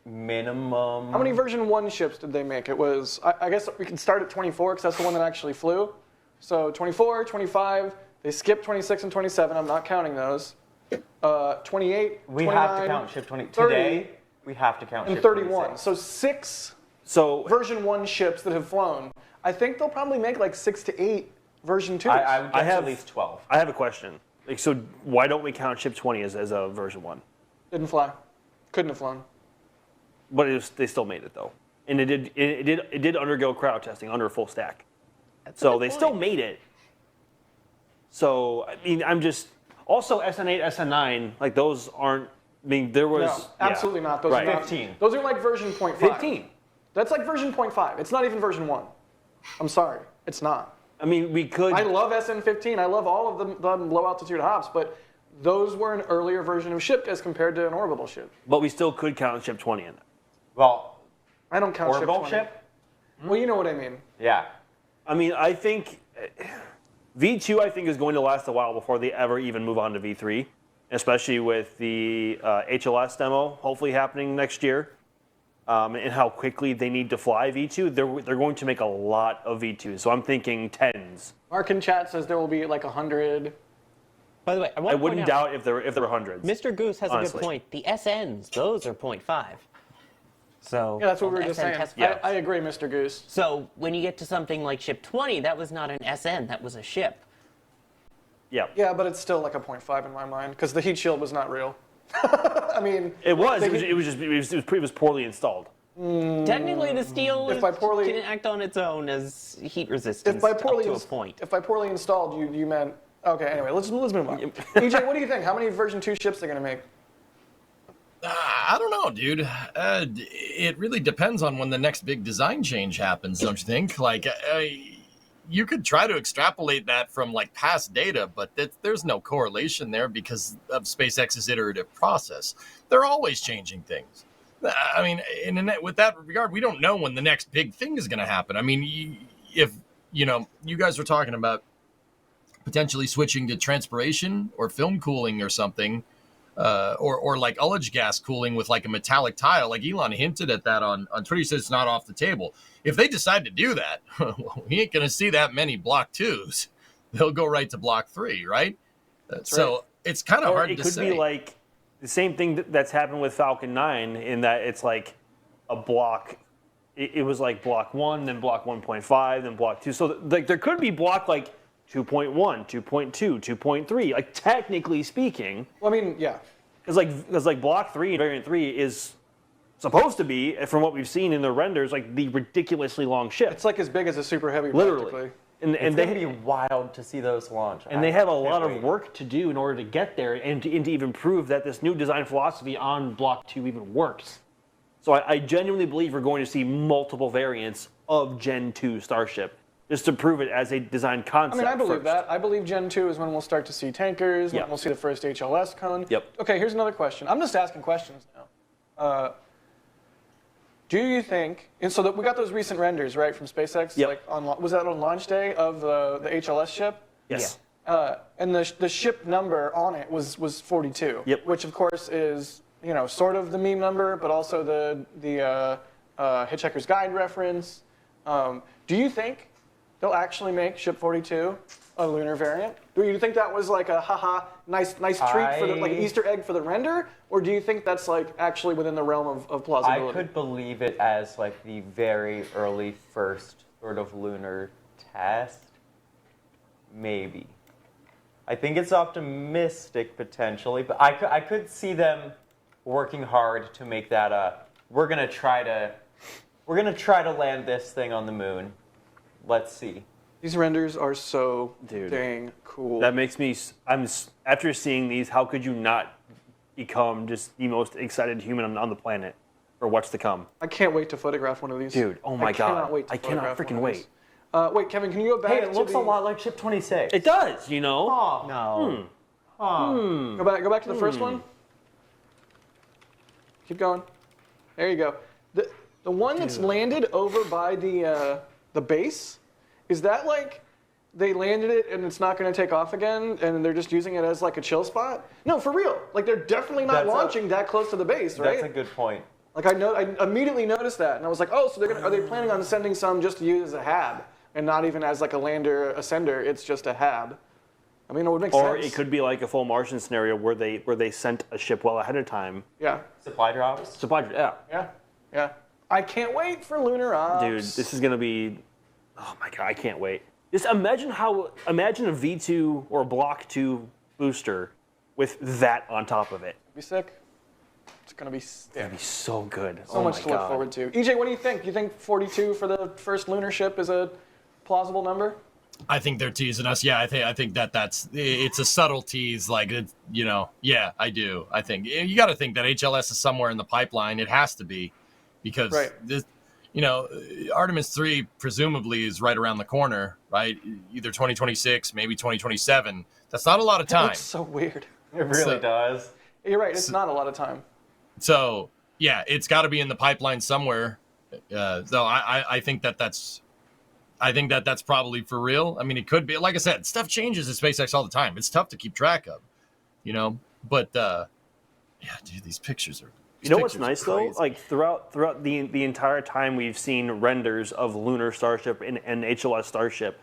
minimum. How many version 1 ships did they make? It was, I guess we can start at 24 because that's the one that actually flew. So 24, 25, they skipped 26 and 27. I'm not counting those. 28, We 29, have to count ship 20. 30, Today, we have to count and ship 31. 26. So 6 So version 1 ships that have flown. I think they'll probably make like 6 to 8 version 2s. I would guess have- at least 12. I have a question. Like, so why don't we count Ship 20 as a version 1? Didn't fly. Couldn't have flown. But they still made it though, and it did undergo crowd testing under a full stack. That's a So good they point. still made it. So I mean, I'm just also SN8, SN9, like those aren't. I mean, there was No, absolutely not. Those Right. are not. 15. Those are like version 0.5. 15. That's like version 0.5. It's not even version 1. I'm sorry. It's not. I mean, we could. I love SN15. I love all of the low altitude hops, but those were an earlier version of ship as compared to an orbital ship. But we still could count Ship 20 in that. Well, I don't count orbital ship 20. ship? Well, you know what I mean. Yeah. I mean, I think V2 I think is going to last a while before they ever even move on to V3, especially with the HLS demo hopefully happening next year, and how quickly they need to fly V2. They're going to make a lot of V2, so I'm thinking tens. Mark in chat says there will be like 100. By the way, I wouldn't doubt if there were hundreds. Mr. Goose has a honestly. good point. The SNs, those are 0.5. So Yeah, that's what we were the just SN saying. test Yeah. flights. I agree, Mr. Goose. So when you get to something like ship 20, that was not an SN, that was a ship. Yeah. Yeah, but it's still like a 0.5 in my mind because the heat shield was not real. I mean, It was. the It was poorly installed. Technically, the steel If by poorly- can act on its own as heat resistance if by up poorly to a point. if by poorly installed you meant okay. Anyway, let's move on. EJ, what do you think? How many version 2 ships they're gonna make? I don't know, dude. It really depends on when the next big design change happens, don't you think? Like, you could try to extrapolate that from like past data, but there's no correlation there because of SpaceX's iterative process. They're always changing things. I mean, with that regard, we don't know when the next big thing is going to happen. I mean, if you guys were talking about potentially switching to transpiration or film cooling or something. Or like ullage gas cooling with like a metallic tile, like Elon hinted at that on Twitter. He says it's not off the table. If they decide to do that, well, we ain't gonna see that many Block 2s. They'll go right to Block 3, right? So it's kind of Or hard it to could say. be like the same thing that's happened with Falcon 9 in that it's like a block. It was like Block 1, then Block 1.5, then Block 2. So like there could be Block like 2.1, 2.2, 2.3. Like technically speaking. Well, I mean, yeah. Because like Block 3, Variant 3 is supposed to be, from what we've seen in the renders, like the ridiculously long ship. It's like as big as a Super Heavy, Literally. practically. And It's going to be wild to see those launch. And they have a lot of work to do in order to get there and to even prove that this new design philosophy on Block 2 even works. So I genuinely believe we're going to see multiple variants of Gen 2 Starship just to prove it as a design I concept. mean, I believe first. that. I believe Gen 2 is when we'll start to see tankers, Yeah. when we'll see the first HLS cone. Yep. Okay, here's another question. I'm just asking questions now. Do you think, and so we got those recent renders, right, from SpaceX? Yep. Like was that on launch day of the HLS ship? Yes. And the ship number on it was 42. Yep. Which of course is, sort of the meme number, but also the Hitchhiker's Guide reference. Do you think they'll actually make ship 42 a lunar variant? Do you think that was like a haha nice treat for like an Easter egg for the render, or do you think that's like actually within the realm of plausibility? I could believe it as like the very early first sort of lunar test. Maybe. I think it's optimistic potentially, but I could see them working hard to make that we're gonna try to land this thing on the moon. Let's see. These renders are so Dude. dang cool. That makes me. After seeing these, how could you not become just the most excited human on the planet for what's to come? I can't wait to photograph one of these. Dude, oh my I God. cannot wait to I cannot photograph freaking one of wait. these. Wait, Kevin, can you go back Hey, to it looks the, a lot like Ship 26. It does, you know. Aw. No. Go back to the first one. Keep going. There you go. The one that's landed over by the base, is that like they landed it and it's not going to take off again and they're just using it as like a chill spot? No, for real. Like they're definitely not launching that close to the base, right? That's a good point. Like I immediately noticed that and I was like, oh, so are they planning on sending some just to use as a hab and not even as like a lander ascender? It's just a hab. I mean, it would make sense. Or it could be like a full Martian scenario where they sent a ship well ahead of time. Yeah. Supply drops. Yeah. I can't wait for Lunar Ops. Dude, this is gonna be. Oh my God, I can't wait. Just imagine a V2 or a Block 2 booster with that on top of it. Be sick. It's gonna be It'd be so good. so much to look forward to. EJ, what do you think? Do you think 42 for the first lunar ship is a plausible number? I think they're teasing us. Yeah, I think it's a subtle tease. Like, yeah, I do. I think you got to think that HLS is somewhere in the pipeline. It has to be, because this, Artemis 3 presumably is right around the corner, right? Either 2026, maybe 2027. That's not a lot of time. It's so weird. It really does. You're right. It's not a lot of time. So yeah, it's got to be in the pipeline somewhere. So I think that's probably for real. I mean, it could be. Like I said, stuff changes at SpaceX all the time. It's tough to keep track of, But yeah, dude, these pictures are. You know what's nice though? Like throughout the entire time we've seen renders of Lunar Starship and HLS Starship,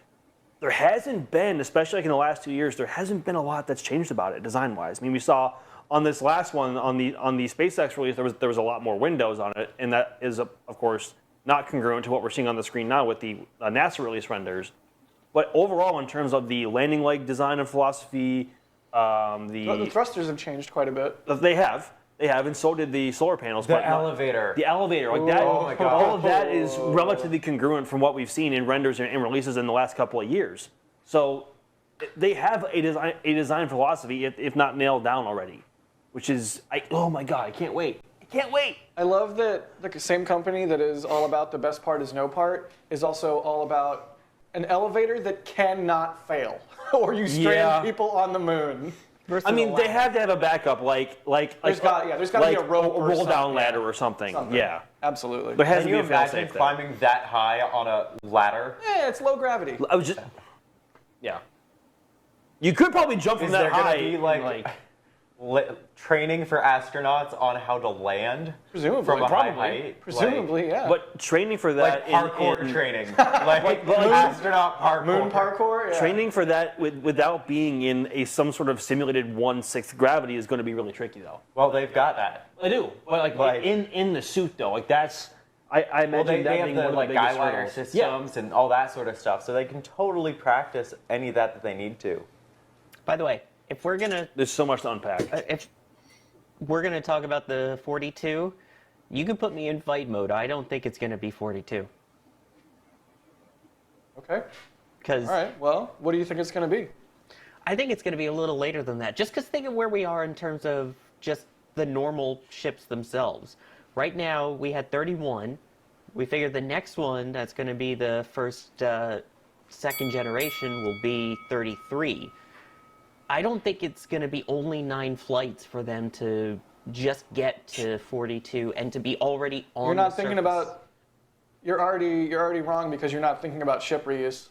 there hasn't been, especially like in the last 2 years, there hasn't been a lot that's changed about it design-wise. I mean, we saw on this last one on the SpaceX release there was a lot more windows on it, and that is of course not congruent to what we're seeing on the screen now with the NASA release renders. But overall, in terms of the landing leg design and philosophy, The thrusters have changed quite a bit. They have, and so did the solar panels. The elevator. The elevator, like that. Oh my God. All of that is relatively congruent from what we've seen in renders and releases in the last couple of years. So they have a design philosophy, if not nailed down already, which is, oh my God, I can't wait. I love that the same company that is all about the best part is no part is also all about an elevator that cannot fail, or you strand people on the moon. I mean, they have to have a backup, There's got to be a rope or roll down something. ladder or something. Yeah, Absolutely. there has Can to you be a fail-safe imagine there. climbing that high on a ladder? Yeah, it's low gravity. I was just, yeah. You could probably jump from Is that there high. going to be like training for astronauts on how to land Presumably, from a probably. high height? Presumably, yeah. But training for that, Like parkour training, like astronaut parkour. Moon parkour. Yeah. training for that without being in some sort of simulated 1/6 gravity is going to be really tricky, though. Well, they've got that. I do, but Like- in the suit though, like that's I imagine Well, they that have being the one of like the biggest guy liner hurdles. systems and all that sort of stuff, so they can totally practice any of that they need to. By the way, if we're gonna There's so much to unpack. if we're gonna talk about the 42, you can put me in fight mode. I don't think it's gonna be 42 Okay. because All right. Well, what do you think it's going to be? I think it's gonna be a little later than that. Just because think of where we are in terms of just the normal ships themselves. Right now we had 31. We figure the next one that's gonna be the first second generation will be 33. I don't think it's going to be only 9 flights for them to just get to 42 and to be already on. You're not the thinking surface. about. You're already wrong because you're not thinking about ship reuse.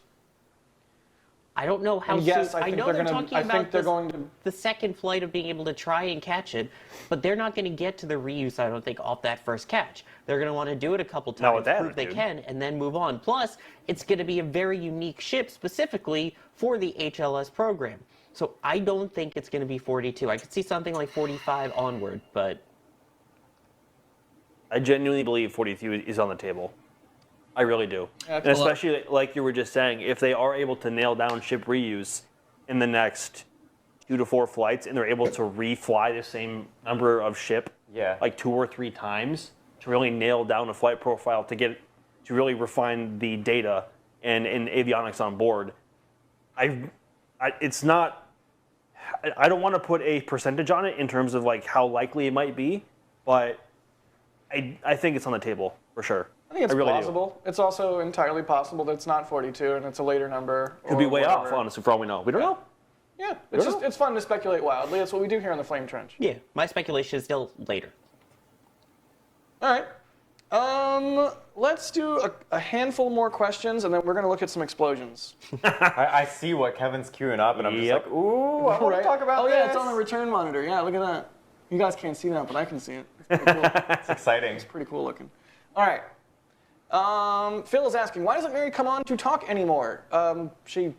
I don't know how And yes, soon. I think know they're they're gonna. talking I about think they're this- going to. the second flight of being able to try and catch it, but they're not going to get to the reuse, I don't think, off that first catch. They're going to want to do it a couple Not times, with that prove they attitude. can, and then move on. Plus, it's going to be a very unique ship specifically for the HLS program. So I don't think it's going to be 42. I could see something like 45 onward, but I genuinely believe 42 is on the table. I really do. Yeah, And especially like you were just saying, if they are able to nail down ship reuse in the next 2 to 4 flights, and they're able to refly the same number of ship, Yeah. like 2 or 3 times, to really nail down a flight profile to really refine the data and avionics on board. It's not. I don't want to put a percentage on it in terms of like how likely it might be, but I think it's on the table for sure. I think it's really plausible. It's also entirely possible that it's not 42 and it's a later number. Could be way off, honestly, for all we know. We don't know. Yeah, it's fun to speculate wildly. That's what we do here on the Flame Trench. Yeah, my speculation is still later. All right. Let's do a handful more questions, and then we're going to look at some explosions. I see what Kevin's queuing up, and I'm just Yep. like, ooh, I want to talk about this. yeah, it's on the return monitor. Yeah, look at that. You guys can't see that, but I can see it. It's pretty cool. It's exciting. Pretty cool looking. All right. Phil is asking, why doesn't Mary come on to talk anymore? She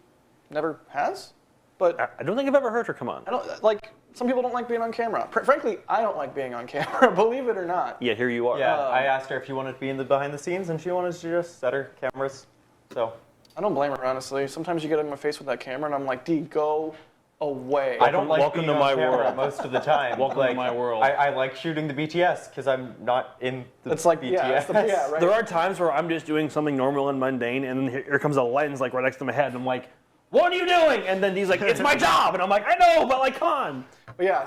never has, but I don't think I've ever heard her come on. I don't like. Some people don't like being on camera. Frankly, I don't like being on camera. Believe it or not. Yeah, here you are. Yeah, I asked her if you wanted to be in the behind the scenes, and she wanted to just set her cameras. So I don't blame her, honestly. Sometimes you get in my face with that camera, and I'm like, Dee, go away. I don't like welcome being to on my camera world. most of the time. Welcome to my world. I like shooting the BTS because I'm not in the It's like, BTS. yeah, right. There are times where I'm just doing something normal and mundane, and then here comes a lens like right next to my head, and I'm like, "What are you doing?" And then he's like, "It's my job," and I'm like, "I know, but like, come on." But yeah,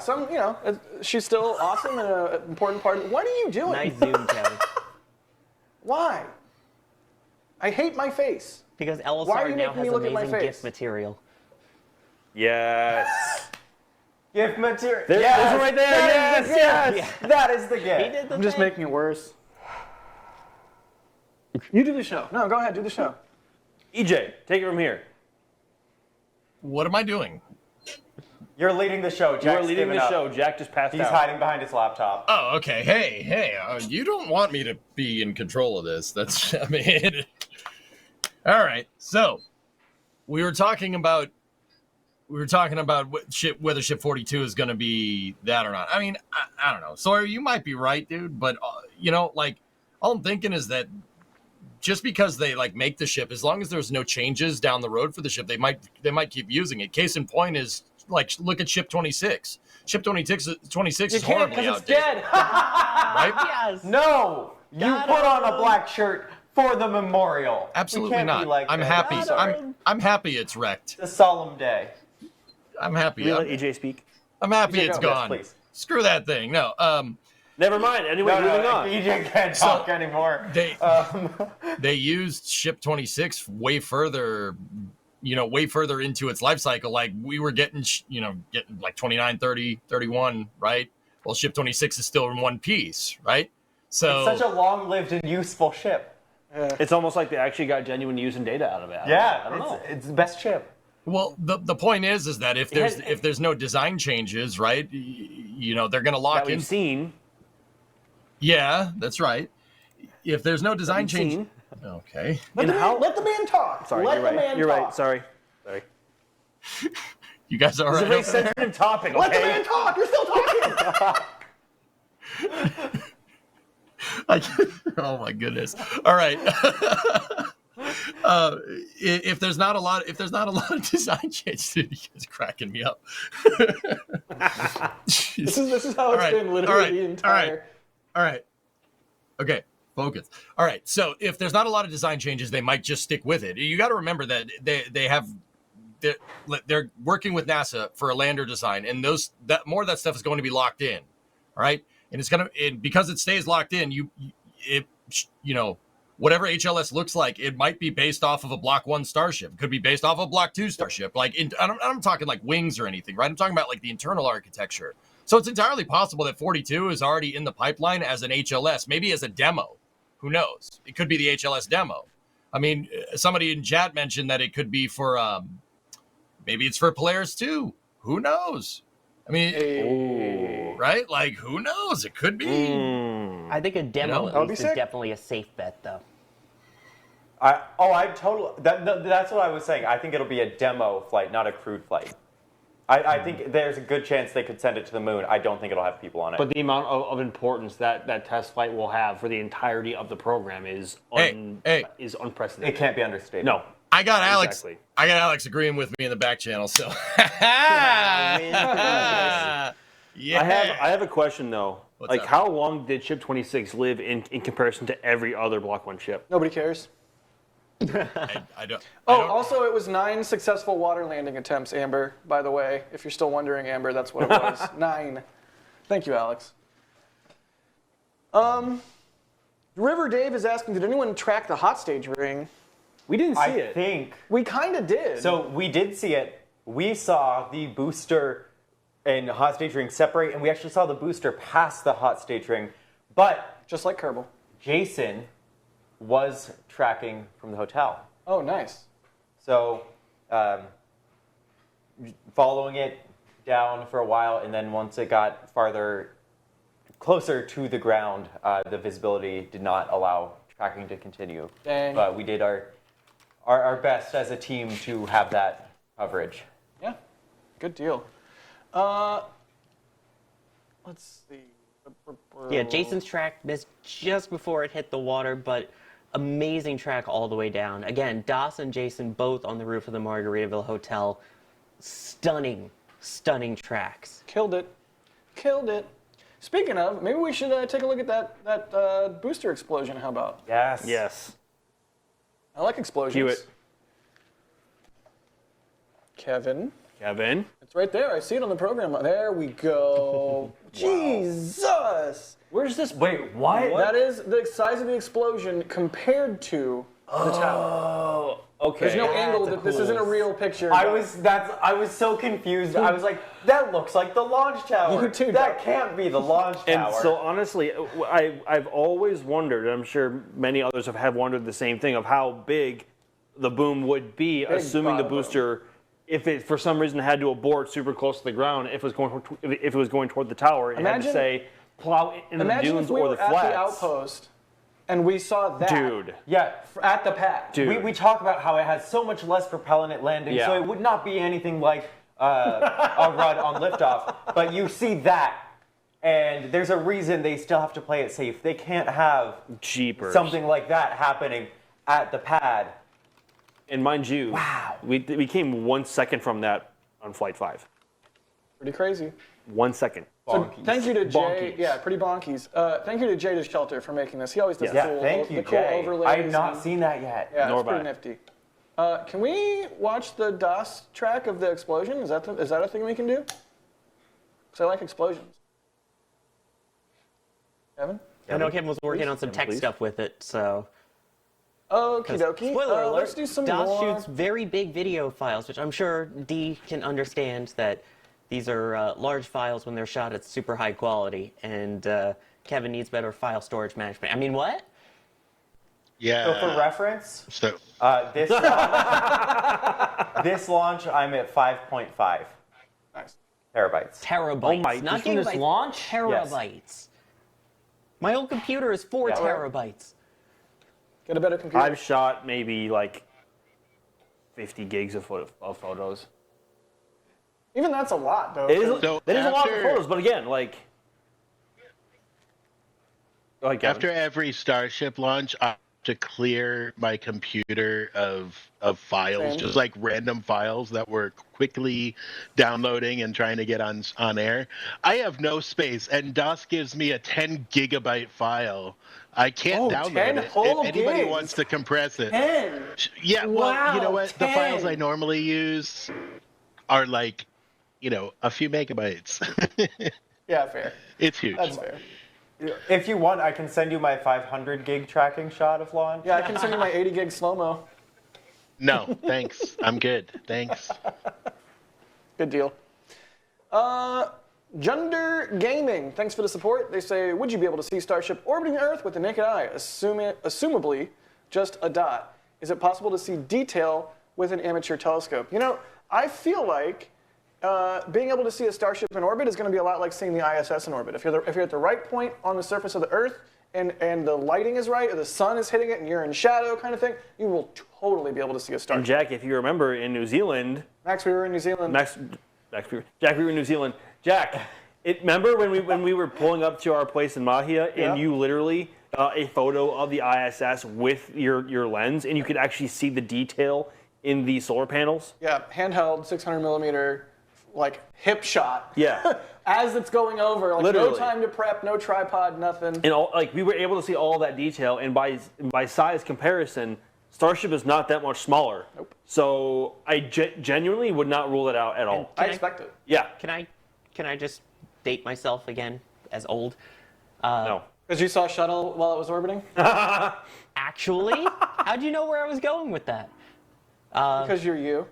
she's still awesome and an important part. What are you doing? Nice zoom, Kevin. Why? I hate my face. Because Why are LSR you now making me has look at my amazing face? gift material. Yes. Gift material. There's one right there. That is the Yes, gift. That is the He gift. did the I'm just thing. making it worse. You do the show. No, go ahead, do the show. EJ, take it from here. What am I doing? You're leading the show. You are Jack's leading giving the up. show. Jack just passed He's out. hiding behind his laptop. Oh, okay. Hey, you don't want me to be in control of this. That's, I mean, all right. So we were talking about whether ship 42 is going to be that or not. I mean, I don't know. Sawyer, you might be right, dude. But like, all I'm thinking is that just because they like make the ship, as long as there's no changes down the road for the ship, they might keep using it. Case in point is like look at ship 26. Ship 26 is horribly outdated, dead. right? Yes. No, you Got put on a him. black shirt for the memorial. Absolutely We can't not. Be like I'm that. happy. Got him. I'm happy it's wrecked. It's a solemn day. I'm happy. Can we let EJ speak? I'm happy it's go. Yes, gone. please. Screw that thing. No. Never mind. Anyway, moving on. EJ can't talk anymore. They used ship 26 way further into its life cycle. Like we were getting like 29, 30, 31, right? Well, ship 26 is still in one piece, right? So It's such a long-lived and useful ship. It's almost like they actually got genuine use and data out of it. Yeah, I don't know. it's the best ship. well, the point is that if there's no design changes, right? They're going to lock That in. we've seen. Yeah, that's right. If there's no design we've change, seen. okay. Let the man talk. Sorry, Let you're the right. man You're talk. right. Sorry. You guys are It's a right. very sensitive topic. Okay. Let the man talk. You're still talking. Oh my goodness! All right. If there's not a lot of design change, dude, you guys are cracking me up. This is how it's been literally the entire. All right. Okay, focus. All right. So if there's not a lot of design changes, they might just stick with it. You got to remember that they're working with NASA for a lander design, and more of that stuff is going to be locked in. All right, and because it stays locked in, whatever HLS looks like, it might be based off of a Block 1 starship. It could be based off of a Block 2 starship. Like, I'm talking like wings or anything, right? I'm talking about like the internal architecture. So it's entirely possible that 42 is already in the pipeline as an HLS, maybe as a demo. Who knows? It could be the HLS demo. I mean, somebody in chat mentioned that it could be for, maybe it's for Polaris 2. Who knows? I mean, right? Like, who knows? It could be. I think a demo That would be is sick. definitely a safe bet, though. That's what I was saying. I think it'll be a demo flight, not a crewed flight. I think there's a good chance they could send it to the moon. I don't think it'll have people on it. But the amount of importance that test flight will have for the entirety of the program is is unprecedented. it can't be understated. No. I got Alex. Exactly. I got Alex agreeing with me in the back channel. So, yeah. I have a question though. What's like, up? how long did Ship 26 live in comparison to every other Block 1 ship? Nobody cares. I don't. Oh, also, it was 9 successful water landing attempts, Amber, by the way. If you're still wondering, Amber, that's what it was. 9. Thank you, Alex. River Dave is asking, did anyone track the hot stage ring? We didn't see I it. think. We kind of did. So we did see it. We saw the booster and hot stage ring separate, and we actually saw the booster pass the hot stage ring. But just like Kerbal. Jason was tracking from the hotel. Oh, nice. So following it down for a while, and then once it got closer to the ground, the visibility did not allow tracking to continue. Dang. But we did our best as a team to have that coverage. Yeah, good deal. Let's see. Yeah, Jason's track missed just before it hit the water, but amazing track all the way down. Again, Das and Jason both on the roof of the Margaritaville Hotel. Stunning, stunning tracks. Killed it. Killed it. Speaking of, maybe we should take a look at that booster explosion. How about? Yes. Yes. I like explosions. Cue it. Kevin. Kevin. It's right there. I see it on the program. There we go. Jesus. Where's this? Wait, what? That is the size of the explosion compared to the tower. Oh, okay. There's no That's angle. the This isn't a coolest. real picture. I was so confused. I was like, that looks like the launch tower. You too, that Doc. can't be the launch And tower. so honestly, I've always wondered, and I'm sure many others have wondered the same thing, of how big the boom would be, assuming the bada boom. booster, if it for some reason had to abort super close to the ground, if it was going toward the tower, it had Imagine- to say plow in the Imagine dunes if we or were the at flats. the outpost and we saw that Dude. yeah, at the pad. Dude. we talk about how it has so much less propellant at landing, Yeah. so it would not be anything like a run on liftoff. But you see that, and there's a reason they still have to play it safe. They can't have Jeepers. something like that happening at the pad. And mind you, Wow. we came 1 second from that on Flight 5. Pretty crazy. 1 second. So Bonkies. thank you to Jay. Bonkies. Yeah, pretty bonkies. Thank you to Jay to Shelter for making this. He always does Yeah, the cool, thank the you, cool Jay. overlays. I have not and- seen that yet. Yeah, Nor it's pretty have I. nifty. Can we watch the DOS track of the explosion? Is that a thing we can do? Because I like explosions. Kevin? I know Kevin was working Please, on some Kevin, tech please. stuff with it, so. Okie dokie. Spoiler alert, Let's do some DOS more. shoots very big video files, which I'm sure D can understand that these are large files when they're shot at super high quality, and Kevin needs better file storage management. I mean, what? Yeah. So for reference, So this launch, this launch, I'm at 5.5 Nice. terabytes. Terabytes. Oh my, not just from this gigabytes, launch? Terabytes. My old computer is 4 Yeah, right. terabytes. Get a better computer. I've shot maybe like 50 gigs of photos. Even that's a lot, though. It is, So that is a lot of after- photos, but again, like. Go ahead, Kevin. after every Starship launch, I have to clear my computer of files, Same. just like random files that were quickly downloading and trying to get on air. I have no space, and DOS gives me a 10 gigabyte file. I can't download 10 it. whole If anybody gigs. wants to compress it, 10. yeah. Well, you know Wow, what? The files 10. I normally use are like, a few megabytes. Yeah, fair. It's huge. That's fair. If you want, I can send you my 500 gig tracking shot of launch. Yeah, I can send you my 80 gig slow-mo. No, thanks. I'm good. Thanks. Good deal. Gender Gaming, thanks for the support. They say, would you be able to see Starship orbiting Earth with the naked eye, assumably just a dot? Is it possible to see detail with an amateur telescope? I feel like being able to see a Starship in orbit is going to be a lot like seeing the ISS in orbit. If you're at the right point on the surface of the Earth and the lighting is right, or the sun is hitting it and you're in shadow kind of thing, you will totally be able to see a And Starship. Jack, if you remember in New Zealand, Max, we were in New Zealand. Jack, we were in New Zealand. Jack, remember when we were pulling up to our place in Mahia, Yeah. and you literally got a photo of the ISS with your lens, and you could actually see the detail in the solar panels? Yeah, handheld 600 millimeter, like hip shot. Yeah. As it's going over, like no Literally. time to prep, no tripod, nothing. And we were able to see all that detail, and by size comparison, Starship is not that much smaller. Nope. So I genuinely would not rule it out at all. I expect it. Yeah. Can I just date myself again as old? No. Because you saw shuttle while it was orbiting? Actually, how'd you know where I was going with that? Because you're you.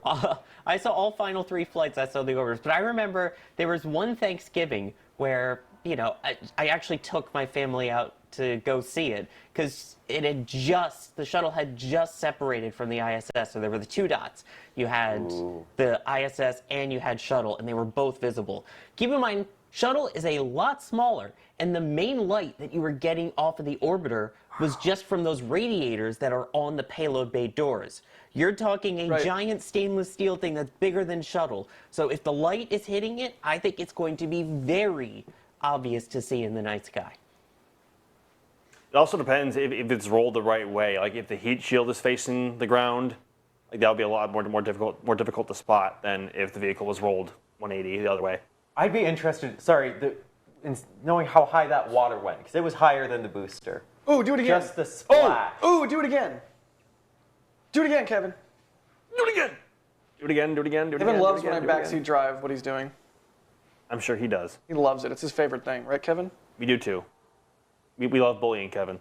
I saw all final 3 flights. I saw the orbiters, but I remember there was one Thanksgiving where I actually took my family out to go see it because the shuttle had just separated from the ISS, so there were the 2 dots. You had the ISS and you had shuttle, and they were both visible. Keep in mind, shuttle is a lot smaller, and the main light that you were getting off of the orbiter was just from those radiators that are on the payload bay doors. You're talking a giant stainless steel thing that's bigger than shuttle. So if the light is hitting it, I think it's going to be very obvious to see in the night sky. It also depends if it's rolled the right way. Like if the heat shield is facing the ground, like that would be a lot more difficult to spot than if the vehicle was rolled 180 the other way. I'd be interested, in knowing how high that water went, because it was higher than the booster. Ooh, do it again. Just the splash. Ooh, do it again. Do it again, Kevin. Do it again. Do it again. Do it again. Do it again. Kevin loves do it when I again, do it again. backseat drive what he's doing. I'm sure he does. He loves it. It's his favorite thing, right, Kevin? We do too. We love bullying Kevin.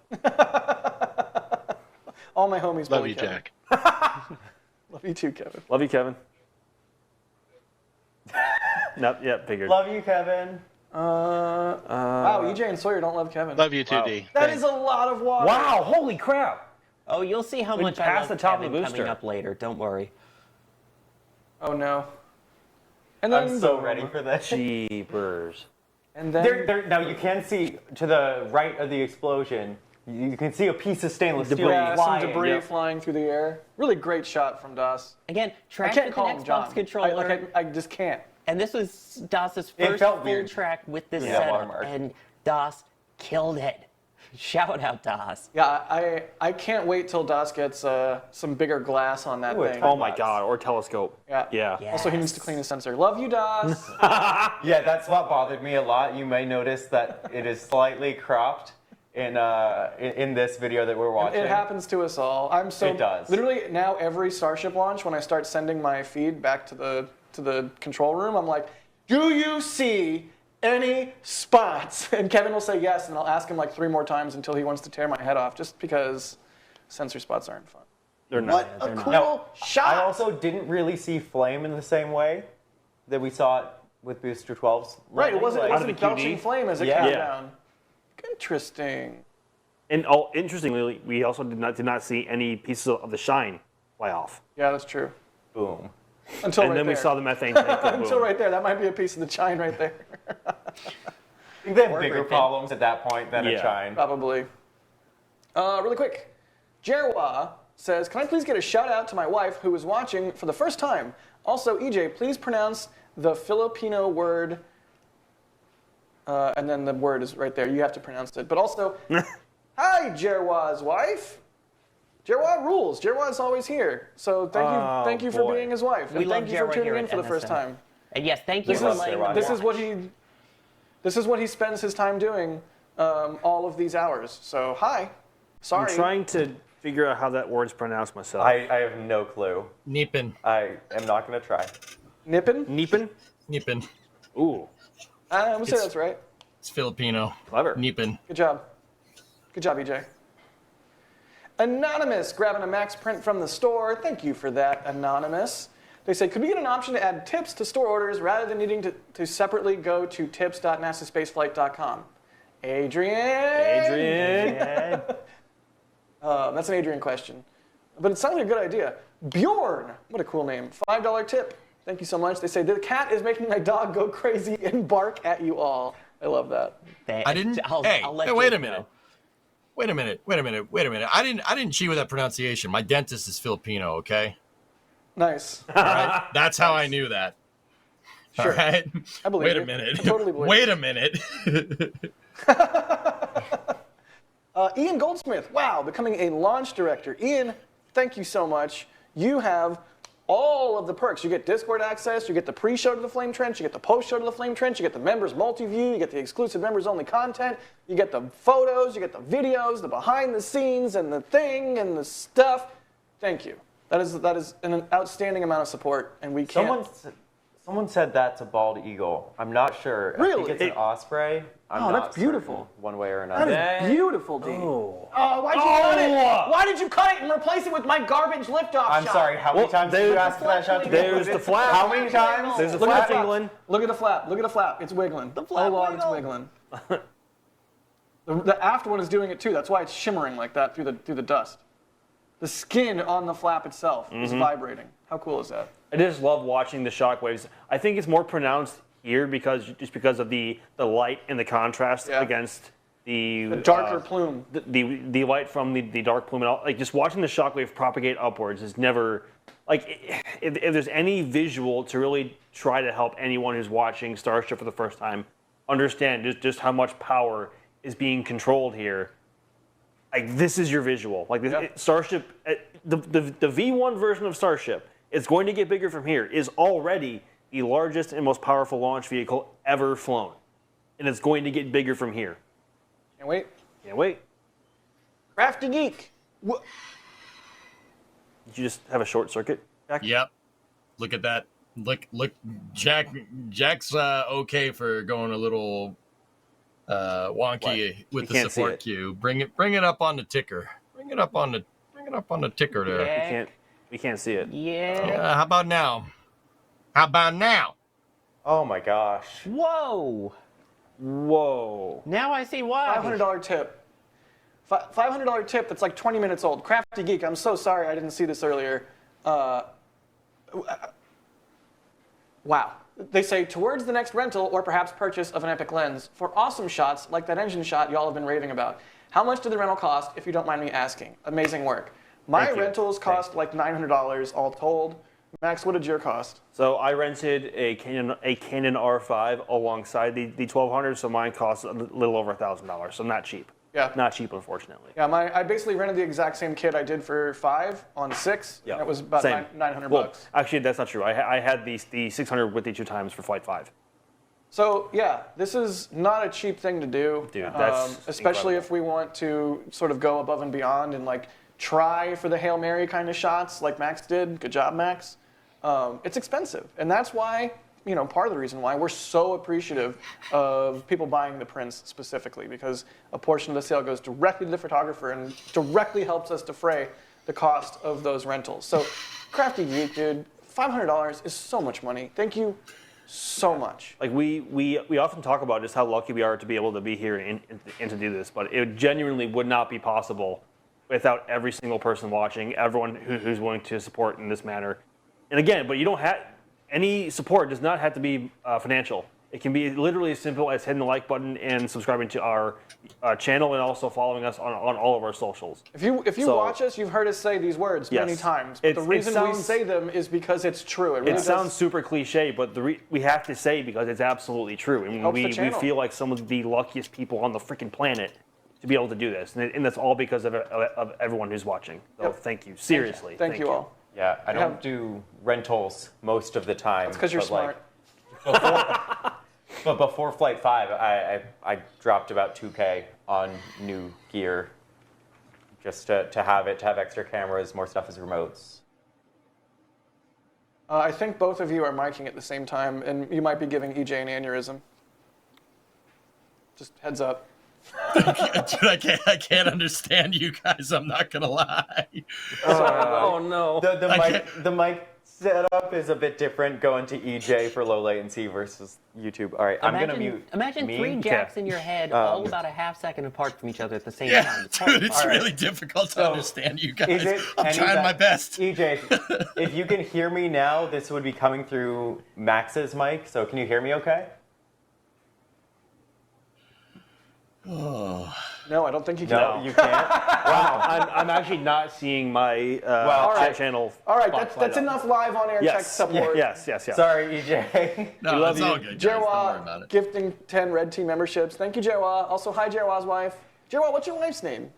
All my homies Love bully you, Kevin. Jack. Love you too, Kevin. Love you, Kevin. Nope. Yep. Figured. Love you, Kevin. Wow, EJ and Sawyer don't love Kevin. Love you too, Wow. D. That is a lot of water. Wow! Holy crap! Oh, you'll see how much I past love the top of Kevin the coming booster. up later. Don't worry. Oh no. And then I'm so ready for this. Jeepers. And then Now you can see to the right of the explosion, you can see a piece of stainless steel yeah, some flying. debris flying through the air. Really great shot from Das. Again, I track can't with call an him Xbox John. controller. I just can't. And this was DOS's It first felt full weird. track with this Yeah, setup, watermark. and DOS killed it. Shout out DOS. Yeah, I can't wait till Das gets some bigger glass on that Ooh, a thing. Oh my God! Or telescope. Yeah. Yeah. Also, he needs to clean his sensor. Love you, Das. Yeah, that's what bothered me a lot. You may notice that it is slightly cropped in this video that we're watching. It happens to us all. I'm so It does. Literally now every Starship launch, when I start sending my feed back to the control room, I'm like, "Do you see any spots?" And Kevin will say yes, and I'll ask him like 3 more times until he wants to tear my head off, just because sensor spots aren't fun. They're not. What a cool Now, shot! I also didn't really see flame in the same way that we saw it with Booster 12's. Right, it wasn't Out of the belching QD? flame as it Yeah. came Yeah. down. Interesting. And interestingly, we also did not see any pieces of the shine fly off. Yeah, that's true. Boom. Until And right then we there. saw the methane tank go Until boom. right there. That might be a piece of the chine right there. I think they have bigger breaking. problems at that point than a Yeah. chine. Probably. Really quick. Jerwa says, "Can I please get a shout out to my wife who is watching for the first time? Also, EJ, please pronounce the Filipino word," and then the word is right there. You have to pronounce it. But also, hi, Jerwa's wife. Jerwa rules. Jerwa is always here. So thank you for boy. being his wife. We and love thank you for Jerwa tuning here in at for the first NSF. time. And yes, thank you This for is letting me this watch. This is what he spends his time doing all of these hours. So hi. Sorry. I'm trying to figure out how that word's pronounced myself. I have no clue. Nipin. I am not going to try. Nippin? Neepin? Nipin. Ooh, We'll say that's right. It's Filipino. clever. Nipin. Good job. Good job, EJ. Anonymous, grabbing a max print from the store. Thank you for that, Anonymous. They say, could we get an option to add tips to store orders rather than needing to separately go to tips.nasaspaceflight.com? Adrian? Adrian. That's an Adrian question. But it sounds like a good idea. Bjorn, what a cool name. $5 tip. Thank you so much. They say, the cat is making my dog go crazy and bark at you all. I love that. I didn't. I'll let hey, you wait a know. minute. Wait a minute. I didn't cheat with that pronunciation. My dentist is Filipino. Okay. Nice. All right. That's how I knew that. Sure. All right. I believe Wait you. a minute. I totally believe Wait a minute. Ian Goldsmith, wow, becoming a launch director. Ian, thank you so much. You have all of the perks. You get Discord access, you get the pre-show to the Flame Trench, you get the post-show to the Flame Trench, you get the members multi-view, you get the exclusive members-only content, you get the photos, you get the videos, the behind-the-scenes, and the thing, and the stuff. Thank you. That is an outstanding amount of support, and we can't. Someone said that's a bald eagle. I'm not sure. I Really? think it's an osprey. I'm Oh, not that's beautiful. certain one way or another. That is beautiful, Dean. Oh, why'd you cut it? Why did you cut it and replace it with my garbage liftoff I'm shot? sorry, how many times did you ask for that shot to be There's the flap. How many times? There's the Look at flap the wiggling. Look at the flap. Look at the flap. It's wiggling. The flap log, it's wiggling. The aft one is doing it too. That's why it's shimmering like that through the dust. The skin on the flap itself is vibrating. How cool is that? I just love watching the shockwaves. I think it's more pronounced here because of the light and the contrast against the Darker plume. the light from the dark plume. And all, like just watching the shockwave propagate upwards is never like if there's any visual to really try to help anyone who's watching Starship for the first time understand just how much power is being controlled here. Like this is your visual. Like Starship, the V1 version of Starship. It's going to get bigger from here, is already the largest and most powerful launch vehicle ever flown. And it's going to get bigger from here. Can't wait. Can't wait. Crafty Geek. Did you just have a short circuit, Jack? Yep. Look at that. Look. Jack's okay for going a little wonky with the can't see support it. queue. Bring it up on the ticker. Bring it up on the ticker there. Yeah. We can't see it. Yeah. How about now? Oh my gosh. Whoa. Whoa. Now I see why. $500 tip. $500 tip that's like 20 minutes old. Crafty Geek, I'm so sorry I didn't see this earlier. Wow. They say, towards the next rental or perhaps purchase of an Epic lens for awesome shots like that engine shot y'all have been raving about. How much did the rental cost, if you don't mind me asking? Amazing work. My Thank you. rentals cost like $900 all told. Max, what did your cost? So I rented a Canon R5 alongside the 1200, so mine cost a little over $1,000. So not cheap. Yeah. Not cheap, unfortunately. Yeah, I basically rented the exact same kit I did for 5 on 6. Yeah. And it was about Same. $900. Well, actually, that's not true. I had the 600 with the 2 times for Flight 5. So yeah, this is not a cheap thing to do. Dude, that's especially incredible. if we want to sort of go above and beyond and like try for the Hail Mary kind of shots like Max did. Good job, Max. It's expensive, and that's why, part of the reason why we're so appreciative of people buying the prints specifically, because a portion of the sale goes directly to the photographer and directly helps us defray the cost of those rentals. So, Crafty Geek, dude, $500 is so much money. Thank you so much. Like we often talk about just how lucky we are to be able to be here and to do this, but it genuinely would not be possible without every single person watching, everyone who's willing to support in this manner. And again, but you don't have any support does not have to be financial. It can be literally as simple as hitting the like button and subscribing to our channel and also following us on all of our socials. If you watch us, you've heard us say these words many Yes. times. But the reason we sounds- say them is because it's true. It really It does. sounds super cliche, but we have to say because it's absolutely true. I mean, Helps the we channel. feel like some of the luckiest people on the freaking planet to be able to do this, and that's all because of everyone who's watching. So Yep. thank you, seriously. Thank you all. Yeah, I don't do rentals most of the time. It's because you're but, smart. But before Flight 5, I dropped about $2K on new gear just to have extra cameras, more stuff as remotes. I think both of you are miking at the same time, and you might be giving EJ an aneurysm. Just heads up. Dude, I can't understand you guys. I'm not gonna lie. Oh no. The mic setup is a bit different going to EJ for low latency versus YouTube. All right, I'm gonna mute. Imagine me. 3 jacks in your head, all about a half second apart from each other at the same time. Dude, it's All right. really difficult to understand you guys. Is it I'm any trying my best. EJ, if you can hear me now, this would be coming through Max's mic. So can you hear me okay? No, I don't think you can. No, you can't. Wow. I'm actually not seeing my Well, all right. channel. All right, box that's light up. enough live on air tech Yes. support. Yes. Sorry, EJ. No, love it's you. all good. Guys. Don't worry about Jerwa it. gifting 10 Red Team memberships. Thank you, Jerwa. Also, hi, Jerwa's wife. Jerwa, what's your wife's name?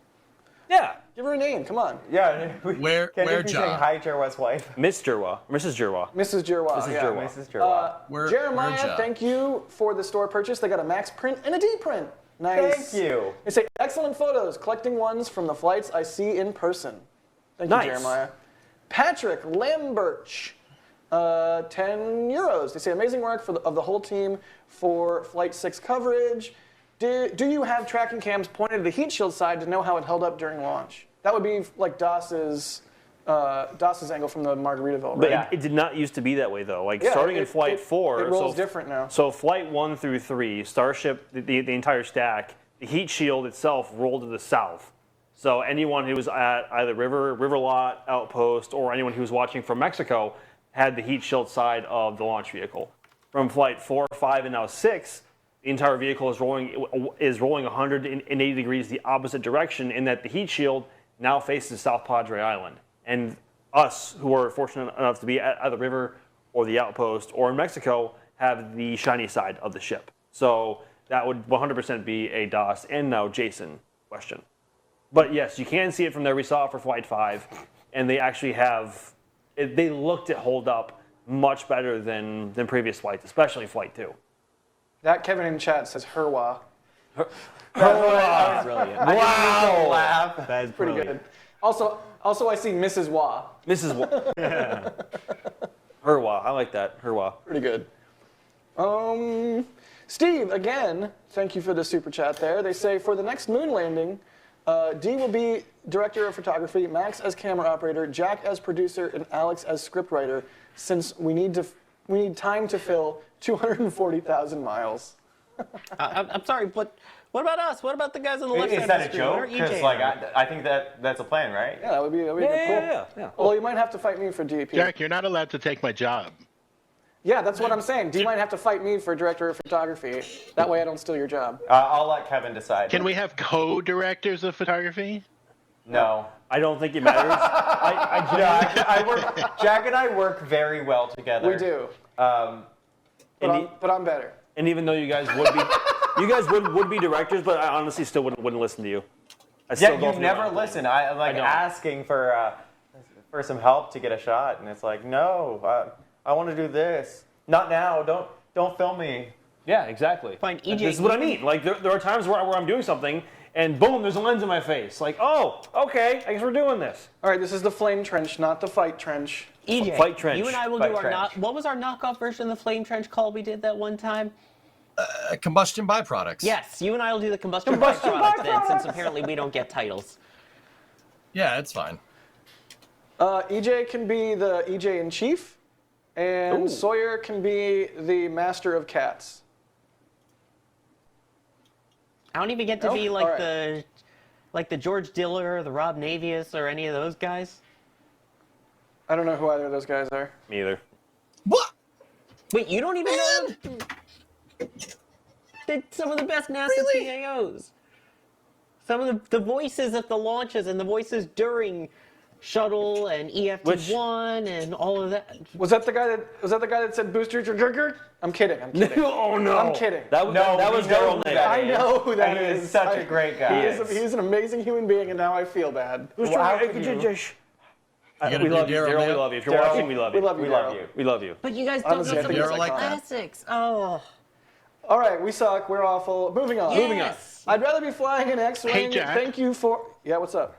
Yeah. Give her a name. Come on. Yeah. Where Can you be Ja? saying hi, Jerwa's wife? Miss Jerwa, Mrs. Jerwa. Mrs. Jerwa. Mrs. yeah. Jerwa. Mrs. Jerwa. Where Jeremiah, Ja? thank you for the store purchase. They got a Max print and a D print. Nice. Thank you. They say, excellent photos, collecting ones from the flights I see in person. Thank Nice. you, Jeremiah. Patrick Lamberch, 10 euros. They say amazing work of the whole team for Flight 6 coverage. Do you have tracking cams pointed at the heat shield side to know how it held up during launch? That would be like DOS's angle from the Margaritaville, right? But Yeah. it did not used to be that way, though. Like, Yeah, starting in Flight 4... It rolls different now. So Flight 1 through 3, Starship, the entire stack, the heat shield itself rolled to the south. So anyone who was at either River Lot, Outpost, or anyone who was watching from Mexico had the heat shield side of the launch vehicle. From Flight 4, 5, and now 6, the entire vehicle is rolling 180 degrees the opposite direction, in that the heat shield now faces South Padre Island. And us, who are fortunate enough to be at the river or the outpost or in Mexico, have the shiny side of the ship. So that would 100% be a DOS and now Jason question. But yes, you can see it from there. We saw it for Flight 5, and they actually they looked at hold up much better than previous flights, especially Flight 2. That Kevin in chat says Herwa. Brilliant. Wow! Laugh. That is Pretty brilliant. good. Also, I see Mrs. Wah. Mrs. Herwa, I like that. Herwa. Pretty good. Steve, again, thank you for the super chat there. They say for the next moon landing, D will be director of photography, Max as camera operator, Jack as producer, and Alex as scriptwriter, since we need time to fill 240,000 miles. I'm sorry, but what about us? What about the guys on the left side Is of that the a screen? What joke? are Because EJ like on? I think that's a plan, right? Yeah, that would be a good pull. Yeah. Although you might have to fight me for DP. Jack, you're not allowed to take my job. Yeah, that's what I'm saying. D might have to fight me for director of photography. That way I don't steal your job. I'll let Kevin decide. Can we have co-directors of photography? No. I don't think it matters. I work. Jack and I work very well together. We do. Um, But I'm better. And even though you guys would be directors, but I honestly still wouldn't listen to you. I'd still yeah, go you for the never wrong listen. thing. I'm like I don't. asking for some help to get a shot, and it's like, no, I want to do this. Not now. Don't film me. Yeah, exactly. Fine, EJ, This is what I mean. Like there are times where I'm doing something, and boom, there's a lens in my face. Like, oh, okay, I guess we're doing this. All right, this is the flame trench, not the fight trench. EJ, Fight trench. you and I will Fight do our trench. what was our knockoff version of the flame trench call we did that one time? Combustion byproducts. Yes, you and I will do the combustion byproduct then, since apparently we don't get titles. Yeah, it's fine. EJ can be the EJ in chief, and Ooh. Sawyer can be the master of cats. I don't even get to Nope. be like All right. the George Diller, the Rob Navius, or any of those guys. I don't know who either of those guys are. Me either. What? Wait, you don't even know them? They're some of the best NASA CAOs. Some of the voices at the launches and the voices during shuttle and EFT1 and all of that. Was that the guy that said booster? I'm kidding. Oh no! I'm kidding. That No, that we was know Daryl who Nate. that I know who that And he is. is such a great guy. He's an amazing human being, and now I feel bad. How could you- gotta We do love you, Daryl Daryl. We Nate? love you. If you're Daryl, watching, we love you. We love you. We love Daryl. you. We love you. But you guys don't Honestly, know I some think of the it's like that. classics. Oh. All right, we suck. We're awful. Moving on. Yes. I'd rather be flying an X-wing. Hey, Jack. Thank you for. Yeah, what's up?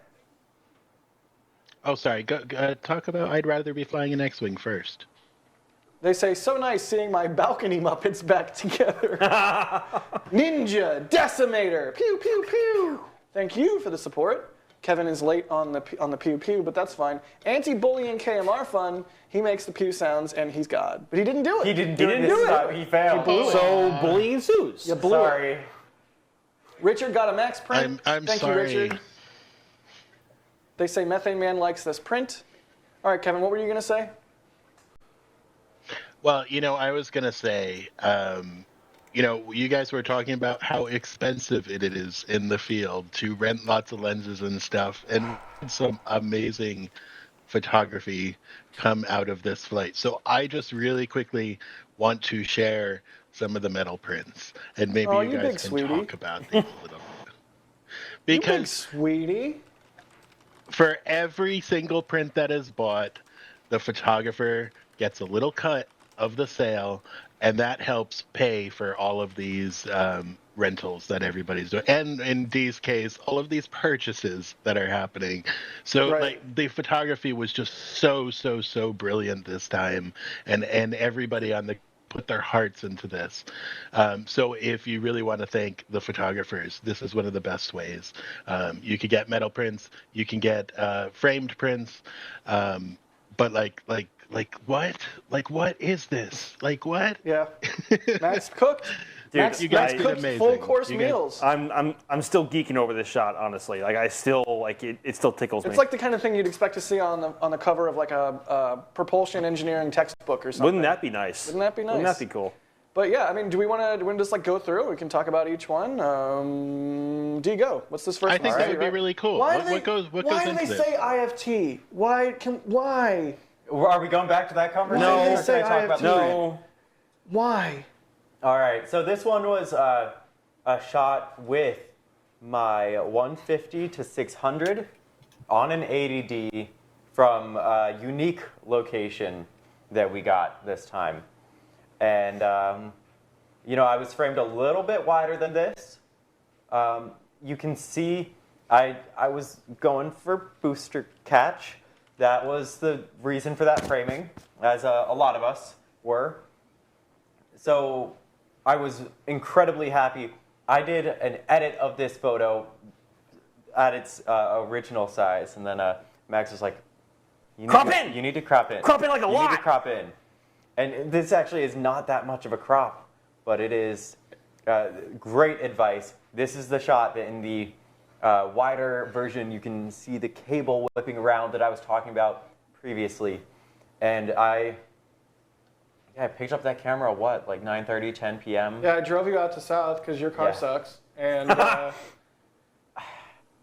Oh, sorry. Go, talk about I'd rather be flying an X-Wing first. They say, so nice seeing my balcony Muppets back together. Ninja, Decimator, pew, pew, pew. Thank you for the support. Kevin is late on the pew, pew, but that's fine. Anti-bullying KMR fun, he makes the pew sounds, and he's God. But he didn't do it. He didn't do it do this it. time. He failed. So bullying ensues. You blew it. Sorry. Richard got a max print. I'm Thank sorry. you, Richard. They say Methane Man likes this print. All right, Kevin, what were you going to say? Well, I was going to say, you guys were talking about how expensive it is in the field to rent lots of lenses and stuff, and some amazing photography come out of this flight. So I just really quickly want to share some of the metal prints, and maybe Oh, you you guys big can sweetie. talk about these a little bit. You big Because sweetie. for every single print that is bought, the photographer gets a little cut of the sale, and that helps pay for all of these rentals that everybody's doing, and in Dee's case, all of these purchases that are happening. So Right. like the photography was just so brilliant this time, and everybody on the put their hearts into this. So if you really want to thank the photographers, this is one of the best ways. You could get metal prints, you can get framed prints, but like what? Like what is this? Like what? Yeah. Max cooked. Dude, Max, you guys Max did cooked amazing. full course You guys- meals. I'm still geeking over this shot, honestly. Like I still like it. It still tickles me. It's like the kind of thing you'd expect to see on the cover of like a propulsion engineering textbook or something. Wouldn't that be nice? Wouldn't that be nice? Wouldn't that be cool? But yeah, I mean, do we want to just like go through? We can talk about each one. Do you go? What's this first? I think one? that would be really cool. Why What goes Why do into they this? say IFT? Why? Are we going back to that conversation? Why do they or say can I talk about IFT? the print? No. Why? All right, so this one was a shot with my 150 to 600 on an 80D from a unique location that we got this time. And, you know, I was framed a little bit wider than this. You can see I was going for booster catch. That was the reason for that framing, as a lot of us were. So I was incredibly happy. I did an edit of this photo at its original size, and then Max was like, "You need Crop to, in! You need to crop in. Crop in like a you lot!" need to crop in." And this actually is not that much of a crop, but it is great advice. This is the shot that in the wider version you can see the cable whipping around that I was talking about previously, and I picked up that camera at what, like 9:30, 10 p.m. Yeah, I drove you out to South because your car Yeah. sucks. And am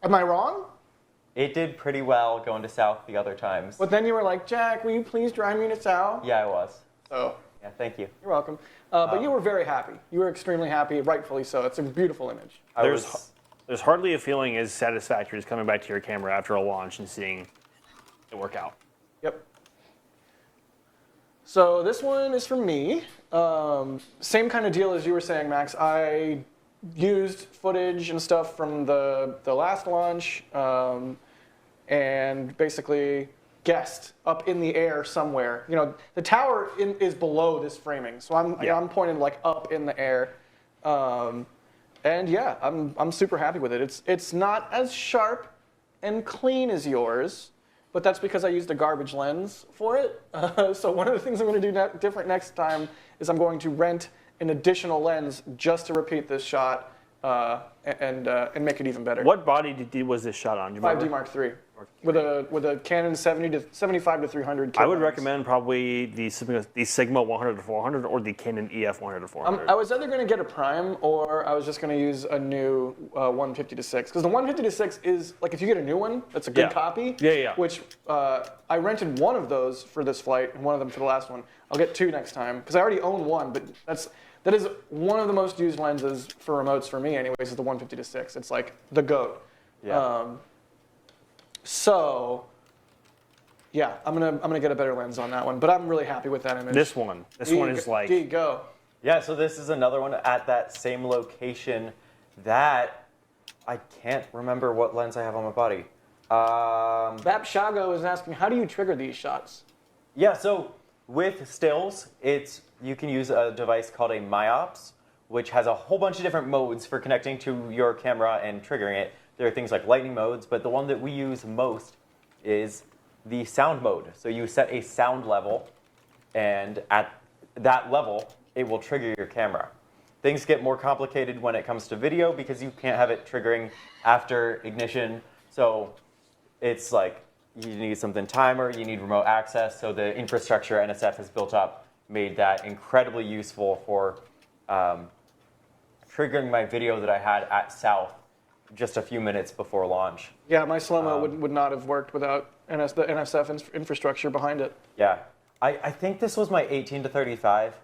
I wrong? It did pretty well going to South the other times. But then you were like, Jack, will you please drive me to South? Yeah, I was. So Yeah, thank you. you're welcome. But you were very happy. You were extremely happy, rightfully so. It's a beautiful image. There's hardly a feeling as satisfactory as coming back to your camera after a launch and seeing it work out. Yep. So this one is for me. Same kind of deal as you were saying, Max. I used footage and stuff from the last launch and basically guessed up in the air somewhere. You know, the tower is below this framing, so I'm pointed like up in the air. And yeah, I'm super happy with it. It's not as sharp and clean as yours, but that's because I used a garbage lens for it. So one of the things I'm going to do different next time is I'm going to rent an additional lens just to repeat this shot and make it even better. What body was this shot on? Do you 5D remember? Mark III with a Canon 75 to 300. kit I would lens. recommend probably the Sigma 100 to 400 or the Canon EF 100 to 400. I was either going to get a prime or I was just going to use a new 150 to 6 because the 150 to 6 is like if you get a new one, that's a good Yeah. copy. Yeah. Which I rented one of those for this flight and one of them for the last one. I'll get two next time because I already own one, but that is one of the most used lenses for remotes for me, anyways. Is the 150 to 6. It's like the goat. Yeah. So, yeah, I'm gonna get a better lens on that one, but I'm really happy with that image. This one is like D, go. Yeah, so this is another one at that same location that I can't remember what lens I have on my body. Bap Shago is asking, how do you trigger these shots? Yeah, so with stills, you can use a device called a Myops, which has a whole bunch of different modes for connecting to your camera and triggering it. There are things like lightning modes, but the one that we use most is the sound mode. So you set a sound level, and at that level, it will trigger your camera. Things get more complicated when it comes to video because you can't have it triggering after ignition. So it's like you need something timer, you need remote access. So the infrastructure NSF has built up made that incredibly useful for triggering my video that I had at South just a few minutes before launch. Yeah, my slow-mo would not have worked without the NSF infrastructure behind it. Yeah, I think this was my 18 to 35.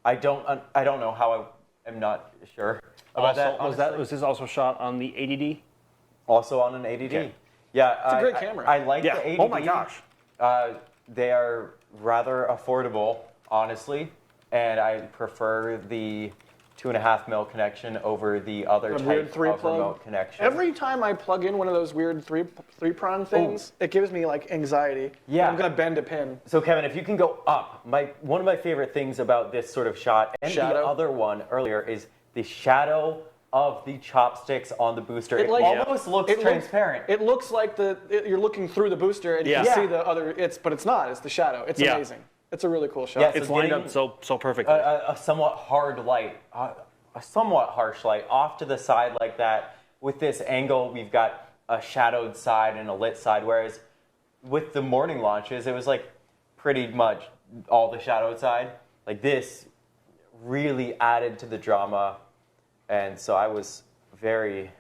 I don't know how I am not sure about that. honestly. Was this also shot on the 80D? Also on an 80D. Okay. Yeah, It's a great camera. I like Yeah. the 80D. Oh my gosh. They are rather affordable, honestly, and I prefer the 2.5 mil connection over the other The weird type three of plug. remote connection. Every time I plug in one of those weird three prong things, it gives me like anxiety. Yeah. I'm gonna bend a pin. So Kevin, if you can go up, one of my favorite things about this sort of shot and Shadow. the other one earlier is the shadow of the chopsticks on the booster. It like- almost looks transparent. It looks like you're looking through the booster and you can Yeah. see the other. But it's not. It's the shadow. It's Yeah. amazing. It's a really cool shot. Yeah, It's So lined getting- up so perfectly. a somewhat hard light, a somewhat harsh light off to the side like that. With this angle, we've got a shadowed side and a lit side, whereas with the morning launches, it was like pretty much all the shadowed side. Like this really added to the drama, and so I was very,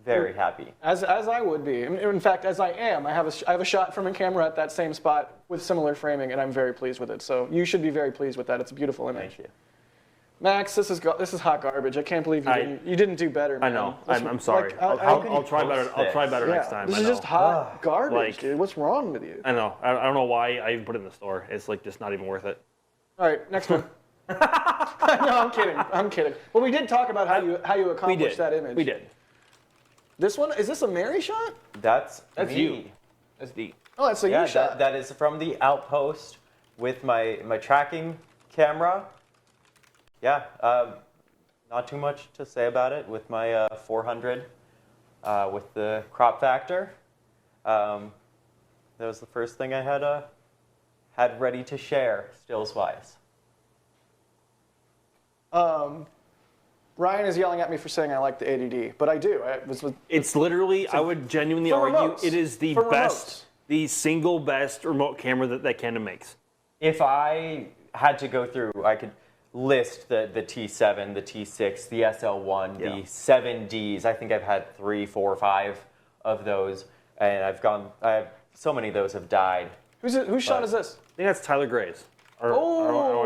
very happy. As I would be. In fact, as I am. I have a shot from a camera at that same spot with similar framing, and I'm very pleased with it. So you should be very pleased with that. It's a beautiful image. Thank you. Max, this is hot garbage. I can't believe you didn't do better, I man. know. This- I'm sorry. like, I'll try better. post I'll try better yeah, next time. This I is know. just hot garbage, Like- dude. What's wrong with you? I know. I don't know why I even put it in the store. It's like just not even worth it. All right, next one. No, I'm kidding. I'm kidding. Well, we did talk about how you We accomplished did. that image. We did. This one, is this a Mary shot? That's That's me. you. That's deep. Oh, that's a Yeah, you shot. that is from the outpost with my tracking camera. Yeah, not too much to say about it with my 400 with the crop factor. That was the first thing I had ready to share, stills-wise. Ryan is yelling at me for saying I like the ADD, but I do. It's literally, I would genuinely For argue, remotes. it is the For best, remotes. the single best remote camera that Canon makes. If I had to go through, I could list the T7, the T6, the SL1, Yeah. the 7Ds. I think I've had 3, 4, 5 of those, and so many of those have died. Whose shot is this? I think that's Tyler Gray's. Our Oh,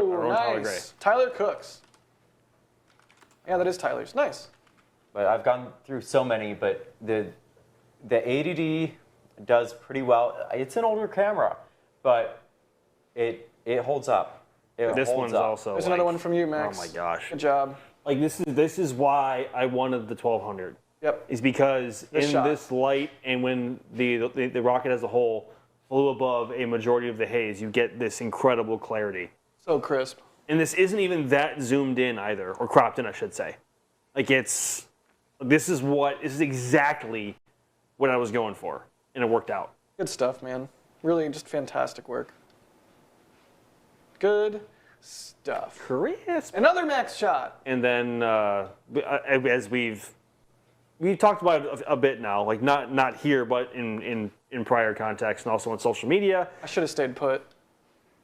own Tyler Gray. nice. Tyler Cooks. Yeah, that is Tyler's. Nice. But I've gone through so many, but the ADD does pretty well. It's an older camera, but it holds up. This one's also. There's like, another one from you, Max. Oh my gosh. Good job. Like this is why I wanted the 1200. Yep. Is because This in shot. this light and when the rocket as a whole flew above a majority of the haze, you get this incredible clarity. So crisp. And this isn't even that zoomed in either, or cropped in, I should say. Like this is exactly what I was going for, and it worked out. Good stuff, man. Really just fantastic work. Good stuff. Crisp. Another Max shot. And then as we've talked about it a bit now, like not here, but in prior context and also on social media. I should have stayed put.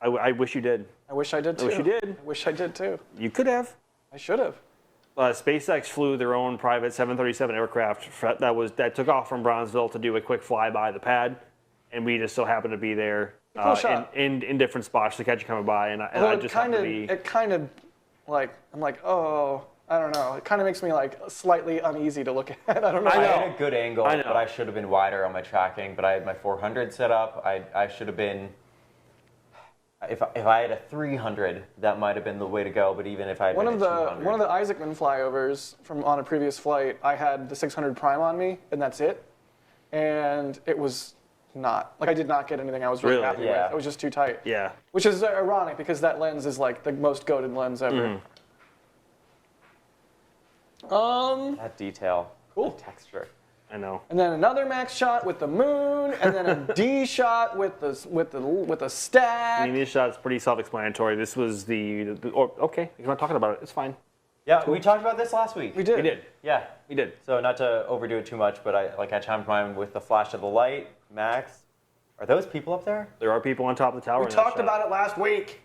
I wish you did. I wish I did too. wish you did. I wish I did too. You could have. I should have. SpaceX flew their own private 737 aircraft that took off from Bronzeville to do a quick flyby of the pad, and we just so happened to be there Cool shot. in different spots to catch you coming by, and Although I just happened to be. it kind of, like, I'm like, oh, I don't know. It kind of makes me like slightly uneasy to look at. I don't know. I know. had a good angle, I know. but I should have been wider on my tracking. But I had my 400 set up. I should have been. If I had a 300, that might have been the way to go. But even if I had One been of a the 200, one of the Isaacman flyovers from on a previous flight, I had the 600 prime on me, and that's it. And it was not like I did not get anything I was really Really? happy Yeah. with. It was just too tight. Yeah. Which is ironic because that lens is like the most goated lens ever. that detail, Cool. the texture. I know. And then another Max shot with the moon, and then a D shot with the stack. I mean, these shots pretty self-explanatory. This was okay. You're not talking about it. It's fine. Yeah, we talked about this last week. We did. We did. Yeah. We did. So not to overdo it too much, but I chimed mine with the flash of the light. Max, are those people up there? There are people on top of the tower. We in that talked shot. about it last week.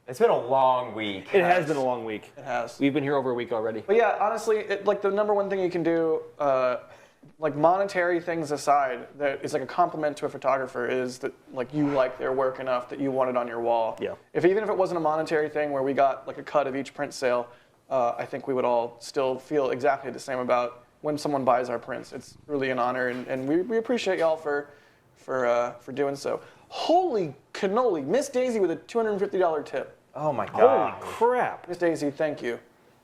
It's been a long week. It has been a long week. It has. We've been here over a week already. But yeah, honestly, like the number one thing you can do, like monetary things aside, that is like a compliment to a photographer is that like you like their work enough that you want it on your wall. Yeah. Even if it wasn't a monetary thing where we got like a cut of each print sale, I think we would all still feel exactly the same about when someone buys our prints. It's really an honor, and we appreciate y'all for doing so. Holy cannoli, Miss Daisy with a $250 tip. Oh my god. Holy crap. Miss Daisy, thank you.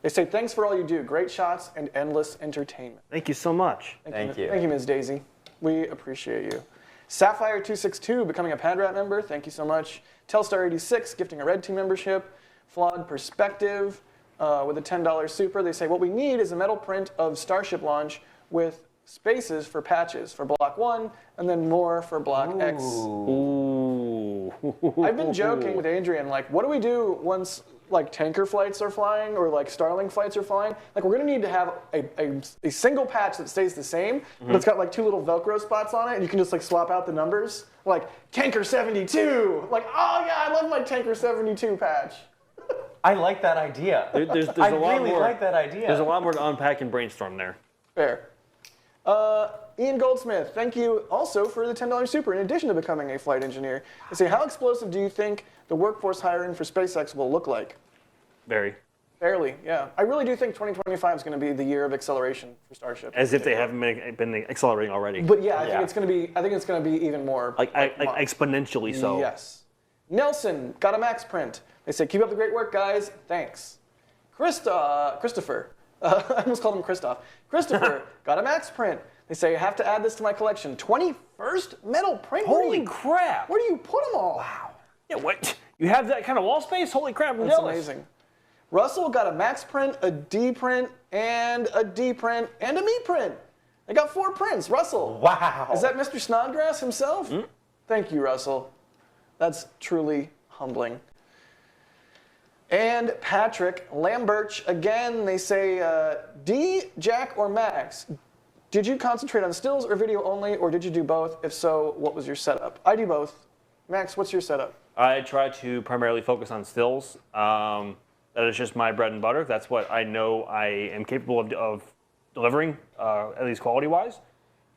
They say, thanks for all you do. Great shots and endless entertainment. Thank you so much. Thank you. Thank you, Ms. Daisy. We appreciate you. Sapphire262 becoming a Padrat member. Thank you so much. Telstar86 gifting a Red Team membership. Flawed Perspective with a $10 super. They say, what we need is a metal print of Starship Launch with spaces for patches for Block 1 and then more for Block X. Ooh. I've been joking with Adrian, like, what do we do once like tanker flights are flying or like Starlink flights are flying? Like, we're gonna need to have a single patch that stays the same, but it's got like 2 little Velcro spots on it, and you can just like swap out the numbers. Like, Tanker 72! Like, oh yeah, I love my Tanker 72 patch. I like that idea. There's I a lot really more. like that idea. There's a lot more to unpack and brainstorm there. Fair. Ian Goldsmith, thank you also for the $10 super in addition to becoming a flight engineer. They say, how explosive do you think the workforce hiring for SpaceX will look like? Very. Fairly, yeah. I really do think 2025 is going to be the year of acceleration for Starship. As if they haven't been accelerating already. But yeah, I Yeah. think it's going to be. I think it's going to be even more. like exponentially so. Yes. Nelson got a max print. They say, keep up the great work, guys. Thanks. Christopher. I almost called him Christoph. Christopher got a max print. They say, I have to add this to my collection. 21st metal print? Holy crap! Where do you put them all? Wow. Yeah, what? You have that kind of wall space? Holy crap! I'm That's jealous. amazing. Russell got a max print, a D print, and a D print, and a me print. They got 4 prints. Russell. Wow. Is that Mr. Snodgrass himself? Thank you, Russell. That's truly humbling. And Patrick Lamberch, again, they say, D, Jack, or Max, did you concentrate on stills or video only, or did you do both? If so, what was your setup? I do both. Max, what's your setup? I try to primarily focus on stills. That is just my bread and butter. That's what I know I am capable of delivering, at least quality-wise.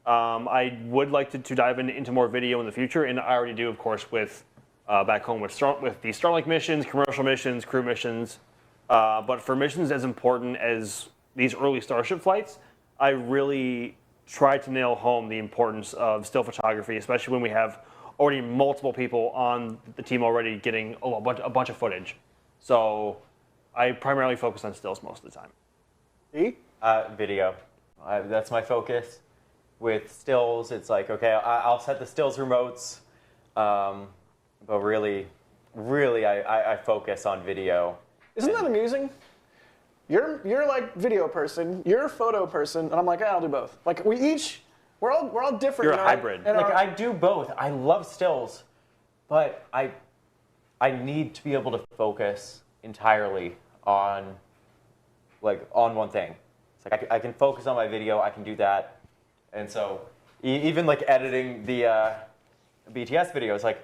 I would like to dive into more video in the future, and I already do, of course, with back home with the Starlink missions, commercial missions, crew missions. But for missions as important as these early Starship flights, I really try to nail home the importance of still photography, especially when we have already multiple people on the team already getting a bunch of footage. So I primarily focus on stills most of the time. D? Video. That's my focus. With stills, it's like, okay, I'll set the stills remotes, but really, I focus on video. Isn't that amusing? You're like video person, you're a photo person, and I'm like, I'll do both. Like we're all different. You're a in our- hybrid. in Like our- I do both. I love stills, but I need to be able to focus entirely on one thing. It's like I can focus on my video. I can do that, and so even like editing the BTS videos, like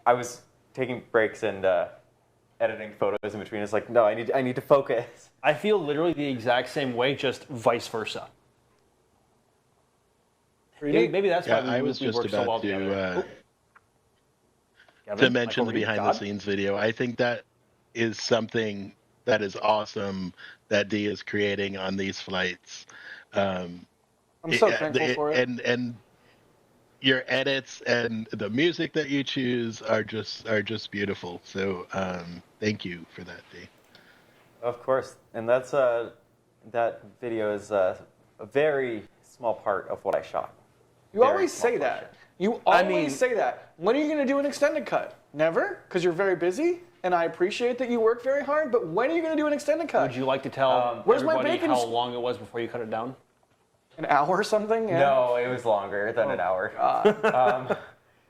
I was taking breaks and editing photos in between. It's like, no, I need to focus. I feel literally the exact same way, just vice versa. Maybe that's why Yeah, I was we just work so well about together. to mention the Michael Reed, behind-the-scenes video. I think that is something that is awesome that D is creating on these flights. I'm so thankful for it. And your edits and the music that you choose are just beautiful. So thank you for that, D. Of course, and that's that video is a very small part of what I shot. You Very always small say portion. that. You I always mean- say that. When are you going to do an extended cut? Never, because you're very busy, and I appreciate that you work very hard. But when are you going to do an extended cut? Would you like to tell Where's my everybody bacon? how long it was before you cut it down? An hour or something? Yeah. No, it was longer than an hour.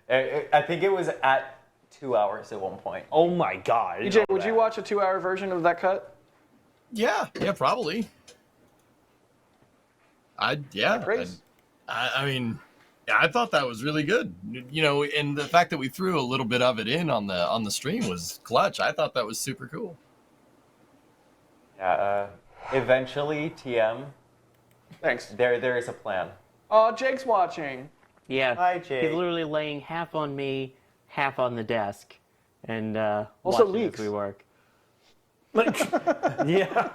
I think it was at 2 hours at one point. Oh my God! I didn't EJ, know would you that. watch a 2-hour version of that cut? Yeah, probably. Praise. I mean, yeah, I thought that was really good. You know, and the fact that we threw a little bit of it in on the stream was clutch. I thought that was super cool. Yeah. Eventually, TM. Thanks. There is a plan. Oh, Jake's watching. Yeah. Hi, Jake. He's literally laying half on me, half on the desk, and Also watching leaks. as we work. Yeah.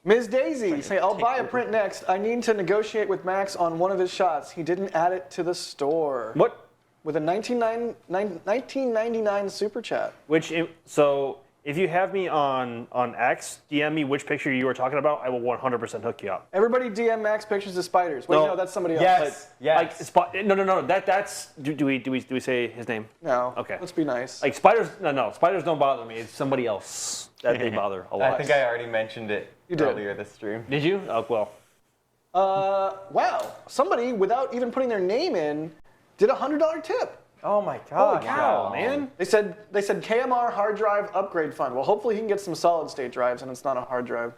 Ms. Daisy, say, I'll buy a print next. I need to negotiate with Max on one of his shots. He didn't add it to the store. What? with a 1999 super chat. So if you have me on X, DM me which picture you were talking about. I will 100% hook you up. Everybody DM Max pictures of spiders. Wait, no, that's somebody else. Yes. No. That's. Do we say his name? No. Okay. Let's be nice. Like spiders. No. Spiders don't bother me. It's somebody else that they bother a lot. I think I already mentioned it did. earlier this stream. Did you? Oh well. Wow. Somebody, without even putting their name in, did a $100 tip. Oh my god. Holy cow, man. They said KMR hard drive upgrade fund. Well, hopefully he can get some solid state drives and it's not a hard drive.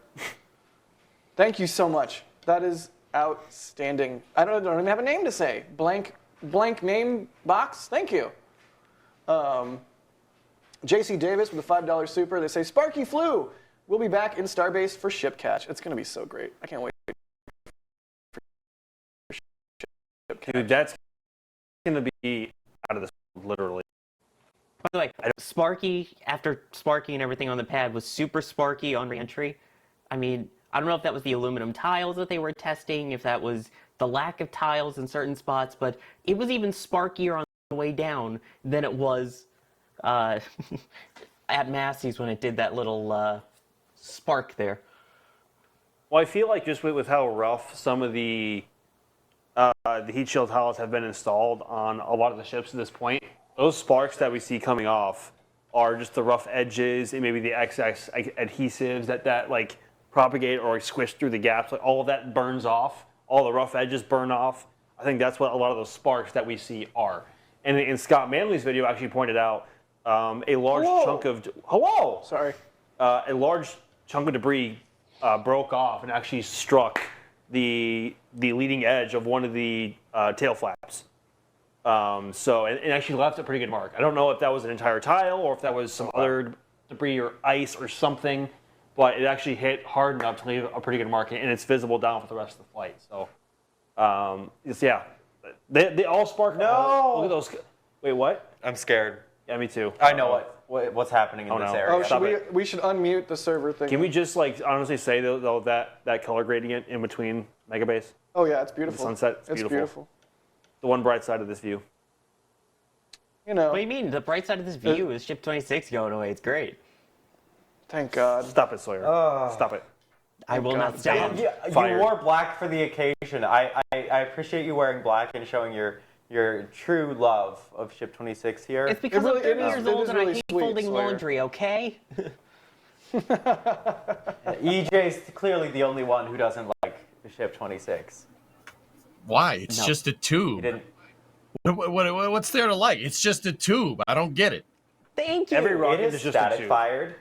Thank you so much. That is outstanding. I don't even have a name to say. Blank name box. Thank you. JC Davis with a $5 super. They say Sparky flew. We'll be back in Starbase for ship catch. It's gonna be so great. I can't wait. Dude, that's gonna be out of this world, literally. By the way, Sparky, after Sparky and everything on the pad, was super Sparky on re-entry. I mean, I don't know if that was the aluminum tiles that they were testing, if that was the lack of tiles in certain spots, but it was even sparkier on the way down than it was at Massey's when it did that little spark there. Well, I feel like just with how rough some of the heat shield tiles have been installed on a lot of the ships at this point, those sparks that we see coming off are just the rough edges and maybe the excess adhesives that like propagate or squish through the gaps. Like all of that burns off. All the rough edges burn off. I think that's what a lot of those sparks that we see are. And in Scott Manley's video actually pointed out a large chunk of a large chunk of debris broke off and actually struck the leading edge of one of the tail flaps. So it actually left a pretty good mark. I don't know if that was an entire tile or if that was some other debris or ice or something, but it actually hit hard enough to leave a pretty good mark, and it's visible down for the rest of the flight. So, they all spark. No! Look at those. Wait, what? I'm scared. Yeah, me too. I know what's happening in this area. Oh, we should unmute the server thing. Can we just honestly say though that color gradient in between Megabase? Oh yeah, it's beautiful. The sunset, it's beautiful. The one bright side of this view. You know. What do you mean? The bright side of this view is Ship 26 going away. It's great. Thank God. Stop it, Sawyer. Stop it. I will not stop. You wore black for the occasion. I appreciate you wearing black and showing your true love of Ship 26 here. It's because I'm 30 years old and I hate sweet, folding Sawyer. laundry, okay? EJ's clearly the only one who doesn't like the Ship 26. Why? It's No. just a He tube. didn't. What's there to like? It's just a tube. I don't get it. Thank you. Every It rocket is is just a static tube. fired.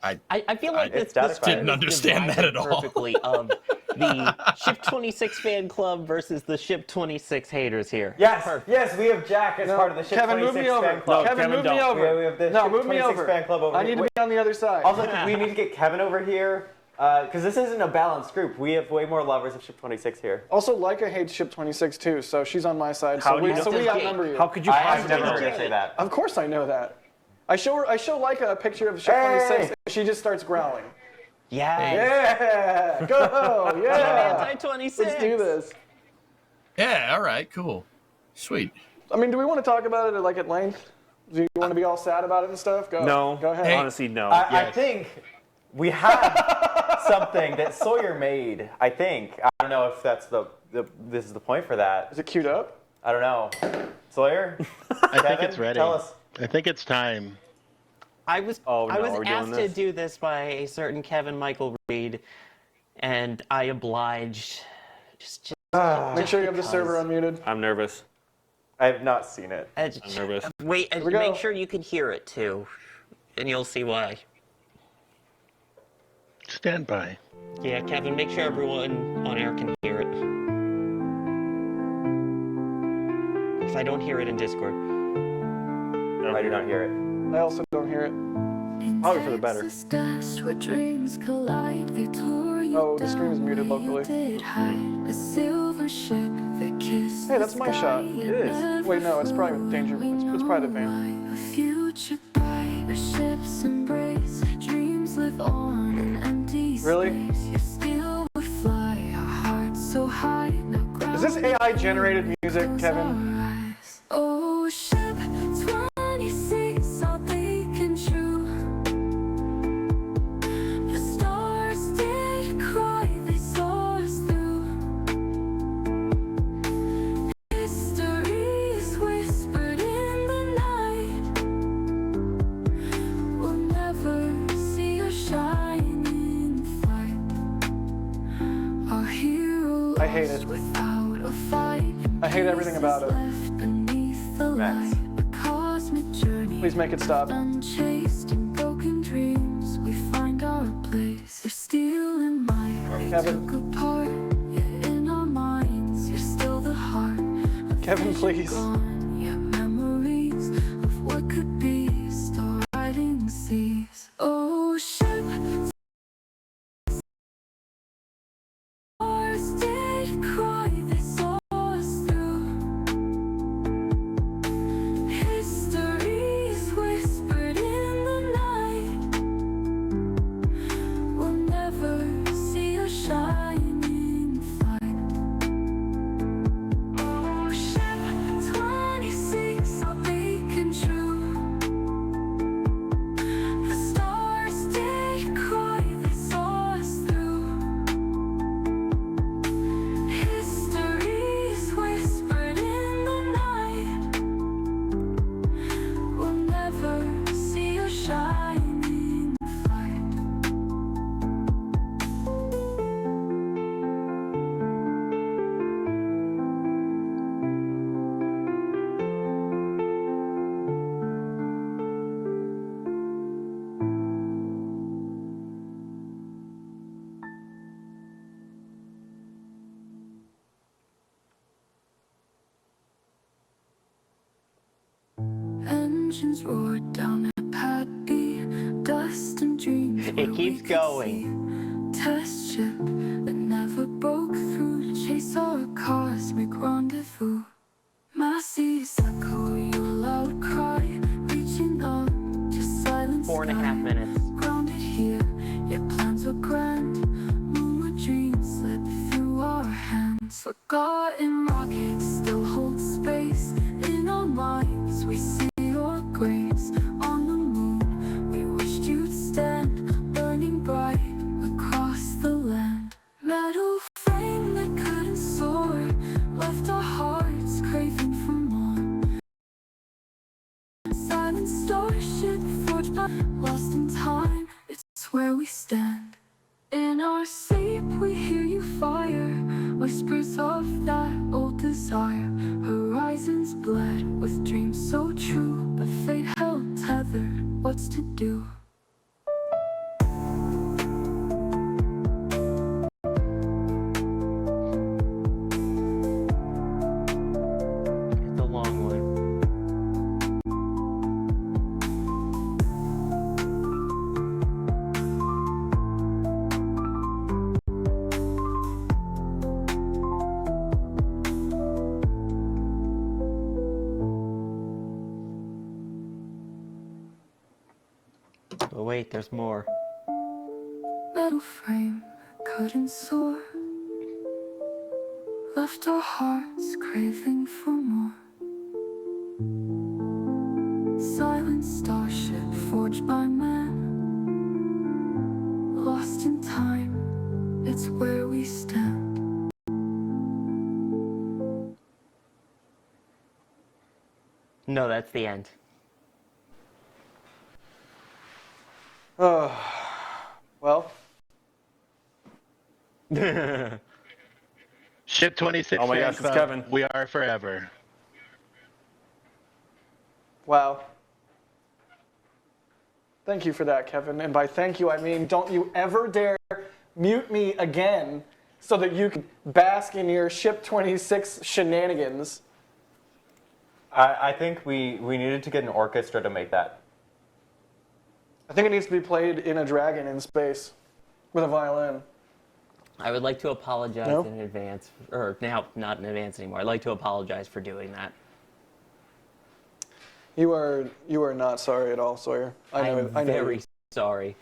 I feel like It's this static stream fire. is Didn't understand that at divided all. perfectly of the Ship 26 fan club versus the Ship 26 haters here. Yes, Perfect. yes, we have Jack as part of the Ship Kevin, 26 move me over. fan club. Kevin, move me don't. over. We have the no, Ship move me 26 over. fan club over I here. need to Wait. be on the other side. Also, we need to get Kevin over here because this isn't a balanced group. We have way more lovers of Ship 26 here. Also, Leica hates Ship 26 too, so she's on my side. How So do you know? we outnumber you. How could you I've possibly never know heard her that? say that. Of course I know that. I show Leica a picture of Ship 26 and she just starts growling. Yes. Yeah, go, yeah. Anti-26. Let's do this. Yeah, all right, cool. Sweet. I mean, do we want to talk about it at length? Do you want to be all sad about it and stuff? Go. No. Go ahead. Hey. Honestly, no. I think we have something that Sawyer made. I think. I don't know if that's this is the point for that. Is it queued up? I don't know. Sawyer? I think it's ready. Tell us. I think it's time. I was Oh, no, I are was we doing asked to this? do this by a certain Kevin Michael Reed, and I obliged. Just Make sure you have the because. server unmuted. I'm nervous. I have not seen it. I'm nervous. Wait, and we go. make sure you can hear it too, and you'll see why. Stand by. Yeah, Kevin, make sure everyone on air can hear it. Because I don't hear it in Discord. I do not hear it. I also don't hear it. Probably for the better. Oh, the stream is muted locally. Hey, that's my shot. It is. Wait, no, it's probably danger. It's private van. Really? Is this AI generated music, Kevin? Oh, ship 26, all big and true. The stars did cry, they saw us through. Histories whispered in the night. We'll never see our shining fight. Our hero I hate it. without a fight. I hate everything about it. Left beneath the Max. light. A cosmic journey. Please make it stop. Unchased and broken dreams, we find our place. You're still in mine. Kevin. Took apart, yet in our minds, you're still the heart. A Kevin, vision please. Gone, yet memories of what could be still riding seas. Oh, ship. Stars did cry, they saw us through. Histories whispered in the night. We'll never see a shining fight. Oh, ship 26, all big and true. The stars did cry, they saw us through. Histories whispered in the night. We'll never see a shining fight. Engines roared down at Pad B, dust and dreams. It where we keeps could going. see. Test ship that never broke through to chase our cosmic rendezvous. Masses echo your loud cry, reaching out to silence. 4.5 minutes. Grounded here, yet plans were grand. Moonlit dreams slip through our hands. Forgotten rockets still hold space in our minds. We see your grace on the moon. We wished you'd stand, burning bright across the land. Metal frame that couldn't soar, left our hearts craving for more. Silent starship forged by lost in time. It's where we stand. In our sleep we hear you fire, whispers of that old desire. Horizons bled with dreams so true, but fate held tethered. What's to do? It's a long one. But wait, there's more. Metal frame couldn't soar, left our hearts craving for more. Silent starship forged by man, lost in time. It's where we stand. No, that's the end. Well, Ship 26. Oh my Fan gosh, it's Club, Kevin. We are forever. wow. Thank you for that, Kevin. And by thank you, I mean don't you ever dare mute me again so that you can bask in your Ship 26 shenanigans. I think we needed to get an orchestra to make that. I think it needs to be played in a dragon in space with a violin. I would like to apologize No? in advance, or now not in advance anymore. I'd like to apologize for doing that. You are not sorry at all, Sawyer. I'm I know. very sorry.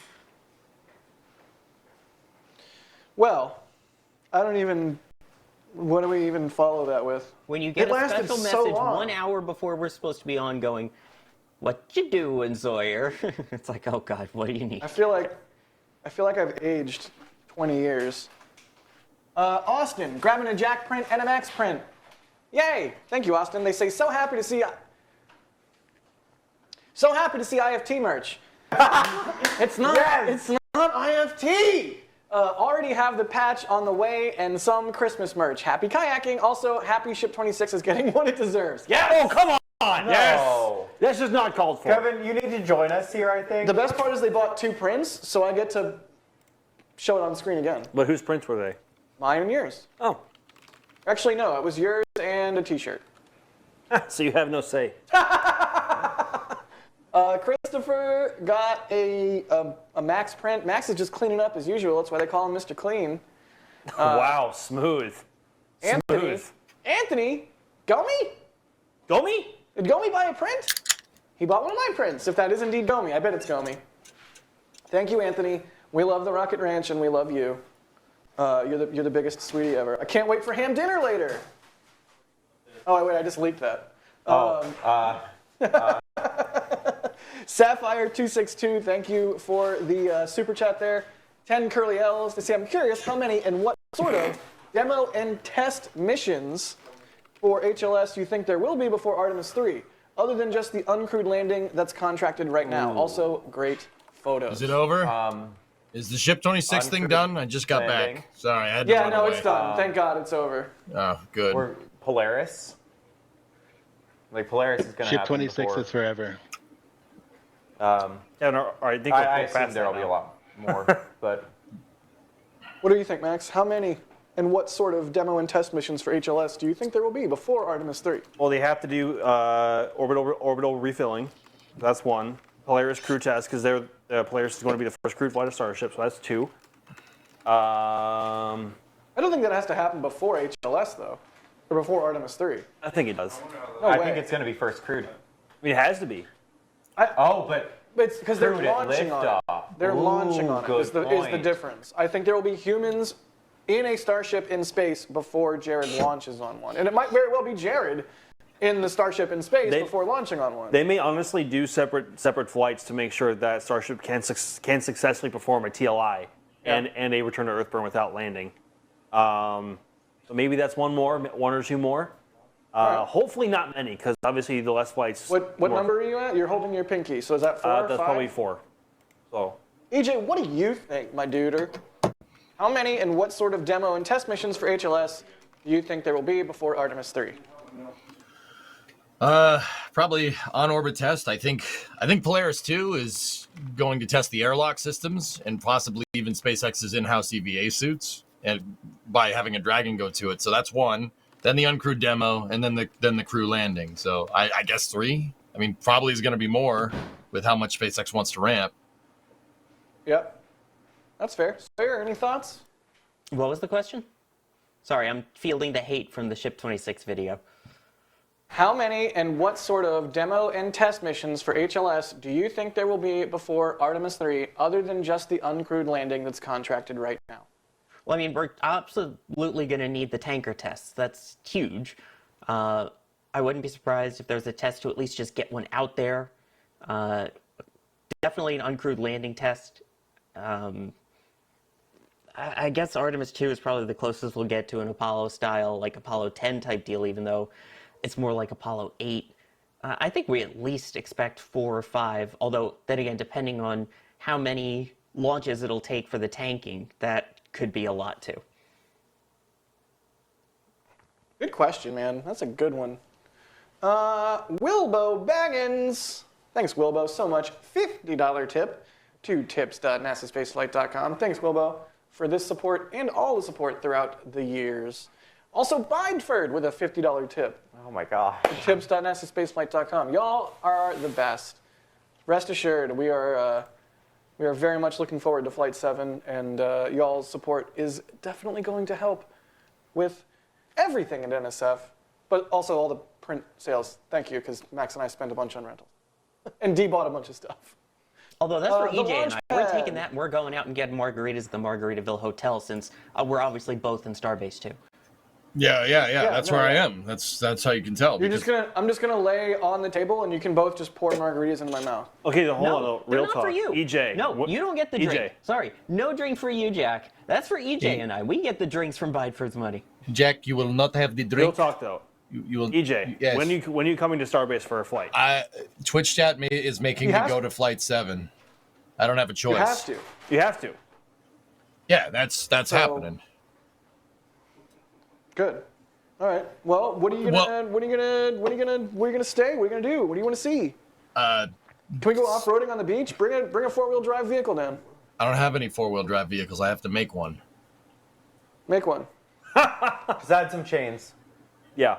Well, I don't even What do we even follow that with? When you get It a lasted special so message long. 1 hour before we're supposed to be on going, what you doing, Sawyer? It's like, oh God, what do you need? I feel like I've aged 20 years. Austin, grabbing a Jack print and a Max print. Yay! Thank you, Austin. They say so happy to see IFT merch. It's not. Yes! It's not IFT. Already have the patch on the way and some Christmas merch. Happy kayaking. Also, happy Ship 26 is getting what it deserves. Yes! Oh, come on! Yes! No. This is not called for. Kevin, you need to join us here, I think. The best part is they bought 2 prints, so I get to show it on screen again. But whose prints were they? Mine and yours. Oh. Actually, no, it was yours and a t-shirt. So you have no say. Christopher got a Max print. Max is just cleaning up as usual. That's why they call him Mr. Clean. Wow, smooth. Anthony, Gomi? Gomi? Did Gomi buy a print? He bought one of my prints, if that is indeed Gomi. I bet it's Gomi. Thank you, Anthony. We love the Rocket Ranch and we love you. You're the biggest sweetie ever. I can't wait for ham dinner later. Oh, wait, I just leaked that. Sapphire262, thank you for the super chat there. 10 curly L's to say, I'm curious how many and what sort of demo and test missions for HLS you think there will be before Artemis 3, other than just the uncrewed landing that's contracted right now. Also, great photos. Is it over? Is the Ship 26 thing done? I just got landing. back. Sorry, I had to Yeah, run no, away. it's done. Thank God it's over. Oh, good. Or Polaris. Like, Polaris is going to Ship happen 26 before. is forever. Yeah, no, I think I we're assume past there'll that be a now. lot more, but What do you think, Max? How many and what sort of demo and test missions for HLS do you think there will be before Artemis 3? Well, they have to do orbital refilling. That's one. Polaris crew test, because Polaris is going to be the first crewed flight of Starship, so that's 2. I don't think that has to happen before HLS, though. Or before Artemis 3. I think it does. No I way. think it's going to be first crewed. I mean, it has to be. Oh, but It's because they're crewed at launching on it. liftoff. They're launching on it, good is the point. difference. I think there will be humans in a Starship in space before Jared launches on one. And it might very well be Jared in the Starship in space before launching on one. They may honestly do separate flights to make sure that Starship can successfully perform a TLI and a return to Earth burn without landing. So maybe that's one or two more. Right. Hopefully not many, because obviously the less flights. What number are you at? You're holding your pinky. So is that 4 or 5? That's probably 4. So. EJ, what do you think, my duder? How many and what sort of demo and test missions for HLS do you think there will be before Artemis 3? Probably on-orbit test. I think Polaris 2 is going to test the airlock systems and possibly even SpaceX's in-house EVA suits, and by having a Dragon go to it. So that's 1. Then the uncrewed demo, and then the crew landing. So I guess 3. I mean, probably is going to be more with how much SpaceX wants to ramp. Yep. That's fair. Sawyer, any thoughts? What was the question? Sorry, I'm fielding the hate from the Ship 26 video. How many and what sort of demo and test missions for HLS do you think there will be before Artemis 3, other than just the uncrewed landing that's contracted right now? Well, I mean, we're absolutely going to need the tanker tests. That's huge. I wouldn't be surprised if there's a test to at least just get one out there. Definitely an uncrewed landing test. I guess Artemis 2 is probably the closest we'll get to an Apollo style, like Apollo 10 type deal, even though it's more like Apollo 8. I think we at least expect 4 or 5, although then again, depending on how many launches it'll take for the tanking, that could be a lot too. Good question, man. That's a good one. Wilbo Baggins. Thanks, Wilbo, so much. $50 tip to tips.nasaspaceflight.com. Thanks, Wilbo, for this support and all the support throughout the years. Also, Bideford with a $50 tip. oh my god. Tips.nasaspaceflight.com. Y'all are the best. Rest assured, we are very much looking forward to Flight 7, and y'all's support is definitely going to help with everything at NSF, but also all the print sales. Thank you, because Max and I spent a bunch on rentals. And D bought a bunch of stuff. Although that's for The EJ and I. We're Launchpad. taking that and we're going out and getting margaritas at the Margaritaville Hotel, since we're obviously both in Starbase too. Yeah, That's no, where I yeah. am. That's how you can tell. You're because- I'm just gonna lay on the table, and you can both just pour margaritas into my mouth. Okay, hold on. No, Real they're not talk. for you. EJ. No, what- you don't get the EJ. drink. Sorry, no drink for you, Jack. That's for EJ E- and I. We get the drinks from Bideford's money. Jack, you will not have the Real drink. talk though. You will. EJ, Yes. when you coming to Starbase for a flight? Twitch chat is making He me has go to. to flight 7. I don't have a choice. You have to. You have to. Yeah, that's So- happening. Good. All right. Well, what are you gonna? What are you gonna? What are you gonna? Where are you gonna stay? What are you gonna do? What do you want to see? Can we go off-roading on the beach? Bring a four-wheel drive vehicle down. I don't have any 4-wheel drive vehicles. I have to make one. Make one. Just add some chains. Yeah.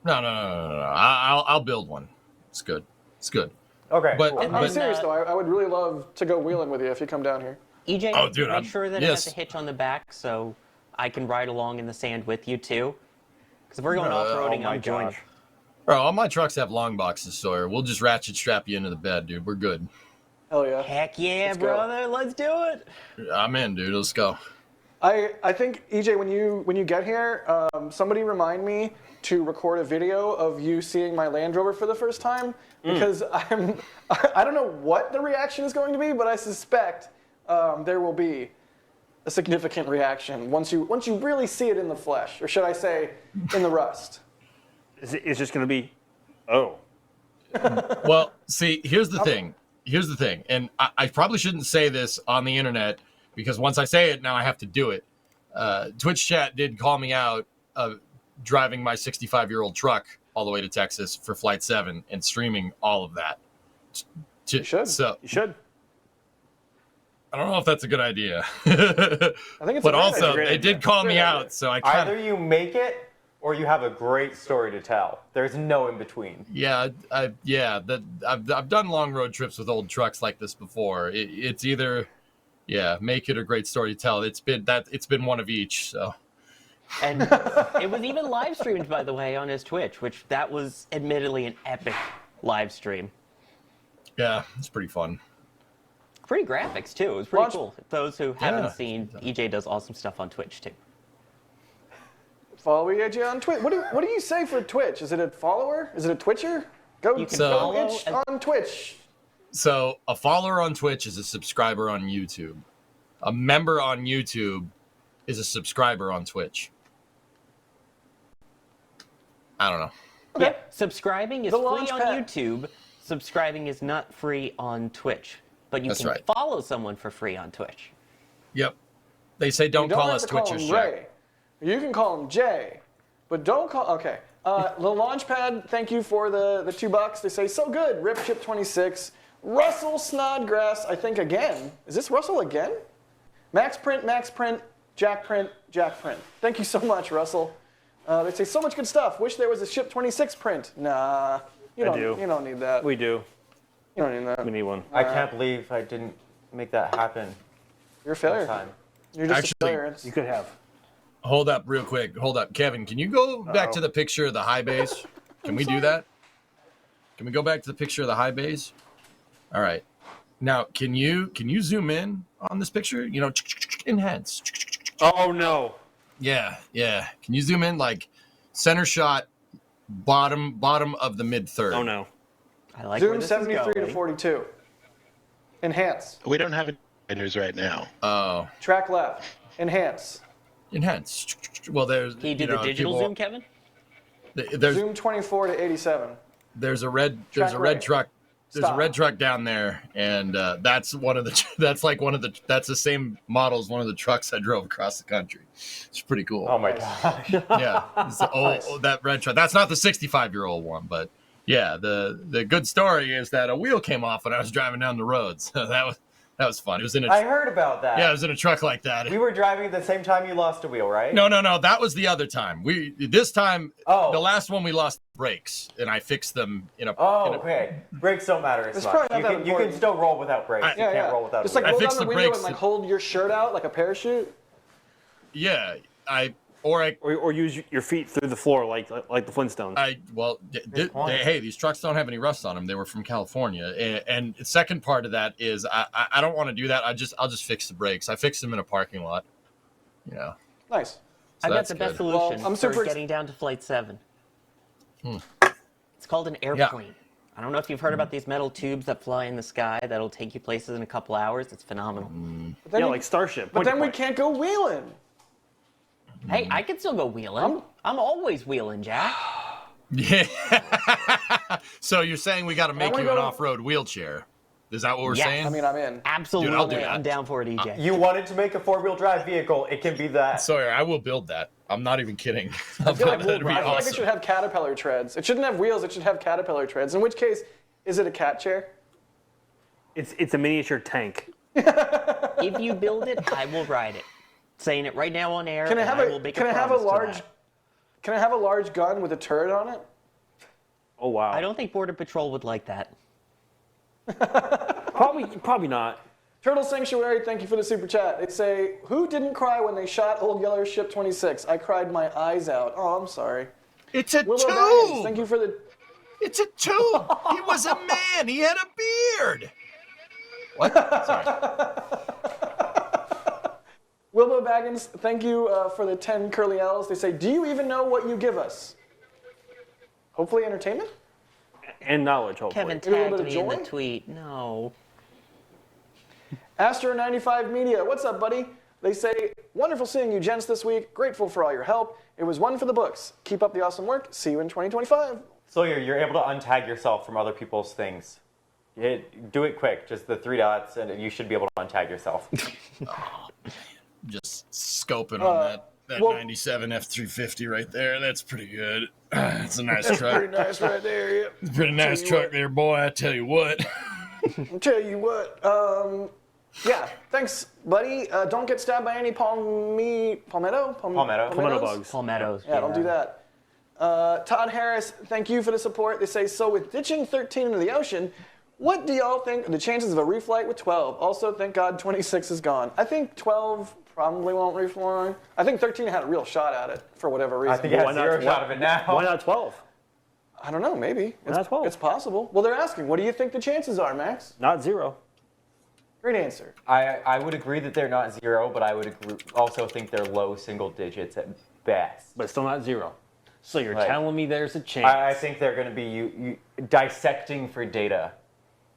No. I'll build one. It's good. It's good. Okay. But- cool. I'm But- serious though. I would really love to go wheeling with you if you come down here. EJ, Oh, dude, make I'm- sure that yes. it has a hitch on the back so I can ride along in the sand with you too. Because if we're going off-roading, oh my I'm joining. gosh. Bro, all my trucks have long boxes, Sawyer. We'll just ratchet strap you into the bed, dude. We're good. Hell yeah. Heck yeah, Let's go. brother. Let's do it. I'm in, dude. Let's go. I think EJ, when you get here, somebody remind me to record a video of you seeing my Land Rover for the first time because I don't know what the reaction is going to be, but I suspect there will be a significant reaction once you really see it in the flesh, or should I say, in the rust. It's just gonna be, oh. Well, see, here's the thing. And I probably shouldn't say this on the internet because once I say it, now I have to do it. Twitch chat did call me out driving my 65-year-old truck all the way to Texas for Flight 7 and streaming all of that. You should. So You should. I don't know if that's a good idea. I think it's But a great also, idea. they did call me Great out, idea. so I kind Either of... you make it or you have a great story to tell. There's no in between. Yeah, I've done long road trips with old trucks like this before. It's either, make it a great story to tell. It's been one of each. So And it was even live streamed, by the way, on his Twitch, which that was admittedly an epic live stream. yeah, it's pretty fun. Pretty graphics too. It was pretty Launch- cool. Those who haven't Yeah. seen, EJ does awesome stuff on Twitch too. Follow EJ on Twitch. What do you say for Twitch? Is it a follower? Is it a Twitcher? Go You can So- follow itch and- on Twitch. So a follower on Twitch is a subscriber on YouTube. A member on YouTube is a subscriber on Twitch. I don't know. Yeah, subscribing is The free on Launchpad. YouTube. Subscribing is not free on Twitch, but you That's can right. follow someone for free on Twitch. Yep. They say don't You call have us to call Twitchers, him Jack. Ray. You can call him Jay, but don't call. Okay. The Launchpad. Thank you for the $2. They say so good. Rip Chip 26. Russell Snodgrass. I think again. Is this Russell again? Max Print. Jack Print. Thank you so much, Russell. They say so much good stuff. Wish there was a Ship 26 print. Nah. You don't. do. You don't need that. We do. You don't need that. We need one. I can't believe I didn't make that happen You're a this failure. time. You're just Actually, a failure. It's- You could have. Hold up real quick. Hold up. Kevin, can you go back to the picture of the high base? Can we do that? Can we go back to the picture of the high base? All right. Now, can you zoom in on this picture? You know, enhance. Oh no. Yeah. Can you zoom in like center shot, bottom of the mid third? Oh no. I like where Zoom this 73 is to going. 42. Enhance. We don't have any binders right now. Oh, Track left. Enhance. enhance. Well, there's. Can you do the digital zoom, Kevin? There's Zoom 24 to 87. there's a red Track right. truck. There's Stop. a red truck down there, and that's that's the same model as one of the trucks I drove across the country. It's pretty cool. Oh my Nice. gosh. Yeah, it's that red truck. That's not the 65-year-old one, but yeah, the good story is that a wheel came off when I was driving down the road. So that was fun. It was in I a heard about that. yeah, it was in a truck like that. We were driving at the same time you lost a wheel, right? No, that was the other time. This time, Oh. the last one we lost brakes, and I fixed them in a. Oh, in a- okay. Brakes don't matter as It's much. probably You not that can, you can important. still roll without brakes. You can't roll without Just a like wheel. roll fixed down the the window brakes and like and- hold your shirt out like a parachute. Yeah, Or use your feet through the floor like the Flintstones. Hey, these trucks don't have any rust on them. They were from California. And the second part of that is I don't want to do that. I'll just fix the brakes. I fixed them in a parking lot. You know. Nice. So I got that's the best good. solution Well, I'm for super getting down to Flight 7. It's called an airplane. I don't know if you've heard about these metal tubes that fly in the sky that'll take you places in a couple hours. It's phenomenal. But then Yeah, you- like Starship. But Point to then we point. can't go wheeling. Hey, I can still go wheeling. I'm always wheeling, Jack. Yeah. So you're saying we got to make wanna you an go- off-road wheelchair? Is that what we're Yes. saying? I mean, I'm in. Absolutely. Dude, I'll do that. I'm down for it, EJ. You wanted to make a four-wheel drive vehicle. It can be that. Sawyer, I will build that. I'm not even kidding. I feel like that'd be I feel like it awesome. should have caterpillar treads. It shouldn't have wheels. It should have caterpillar treads. In which case, is it a cat chair? It's a miniature tank. If you build it, I will ride it. Saying it right now on air. Can I have I a will make Can I have a promise to large? that. Can I have a large gun with a turret on it? Oh wow. I don't think Border Patrol would like that. Probably not. Turtle Sanctuary, thank you for the super chat. They say, who didn't cry when they shot Old Yeller Ship 26? I cried my eyes out. Oh, I'm sorry. It's a Willow Baggins, tube. thank you for the. It's a tube. He was a man. He had a beard. What? Sorry. Willow Baggins, thank you for the 10 curly L's. They say, do you even know what you give us? Hopefully entertainment? And knowledge, hopefully. Kevin Maybe a little tagged bit of me in the joy? tweet. No. Astro95 Media, what's up, buddy? They say, wonderful seeing you gents this week. Grateful for all your help. It was one for the books. Keep up the awesome work. See you in 2025. Sawyer, you're able to untag yourself from other people's things. Do it quick, just the 3 dots, and you should be able to untag yourself. Just scoping on that well- 97 F350 right there. That's pretty good. It's a nice truck. Pretty nice right there, yeah. Pretty nice you truck what. there, boy. I tell you what. I'll tell you what. Yeah, thanks, buddy. Don't get stabbed by any palmetto? Palmetto. Palmetto bugs. Palmettos. Yeah, don't do that. Todd Harris, thank you for the support. They say, so with ditching 13 into the ocean, what do y'all think of the chances of a reflight with 12? Also, thank God 26 is gone. I think 12 probably won't refly. I think 13 had a real shot at it for whatever reason. I think it has Why not 0 12? shot of it now. Why not 12? I don't know, maybe. not 12? It's possible. Well, they're asking, what do you think the chances are, Max? Not 0. Great answer. I would agree that they're not 0, but I would also think they're low single digits at best. But still not 0. So you're Right. telling me there's a chance. I think they're going to be you dissecting for data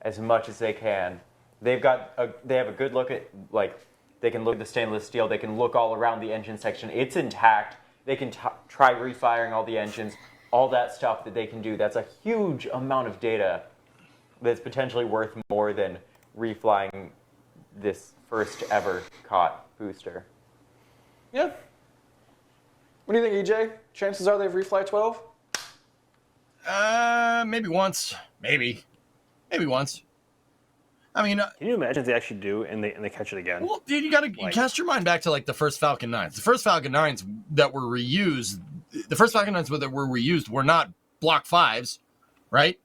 as much as they can. They have a good look at, like, they can look at the stainless steel. They can look all around the engine section. It's intact. They can try refiring all the engines, all that stuff that they can do. That's a huge amount of data that's potentially worth more than reflying this first ever caught booster. Yeah. What do you think, EJ? Chances are they've refly 12? Maybe once. Maybe once. I mean, Can you imagine if they actually do and they catch it again? well, dude, you got to cast your mind back to like the first Falcon 9s. The first Falcon 9s that were reused, were not Block 5s, right?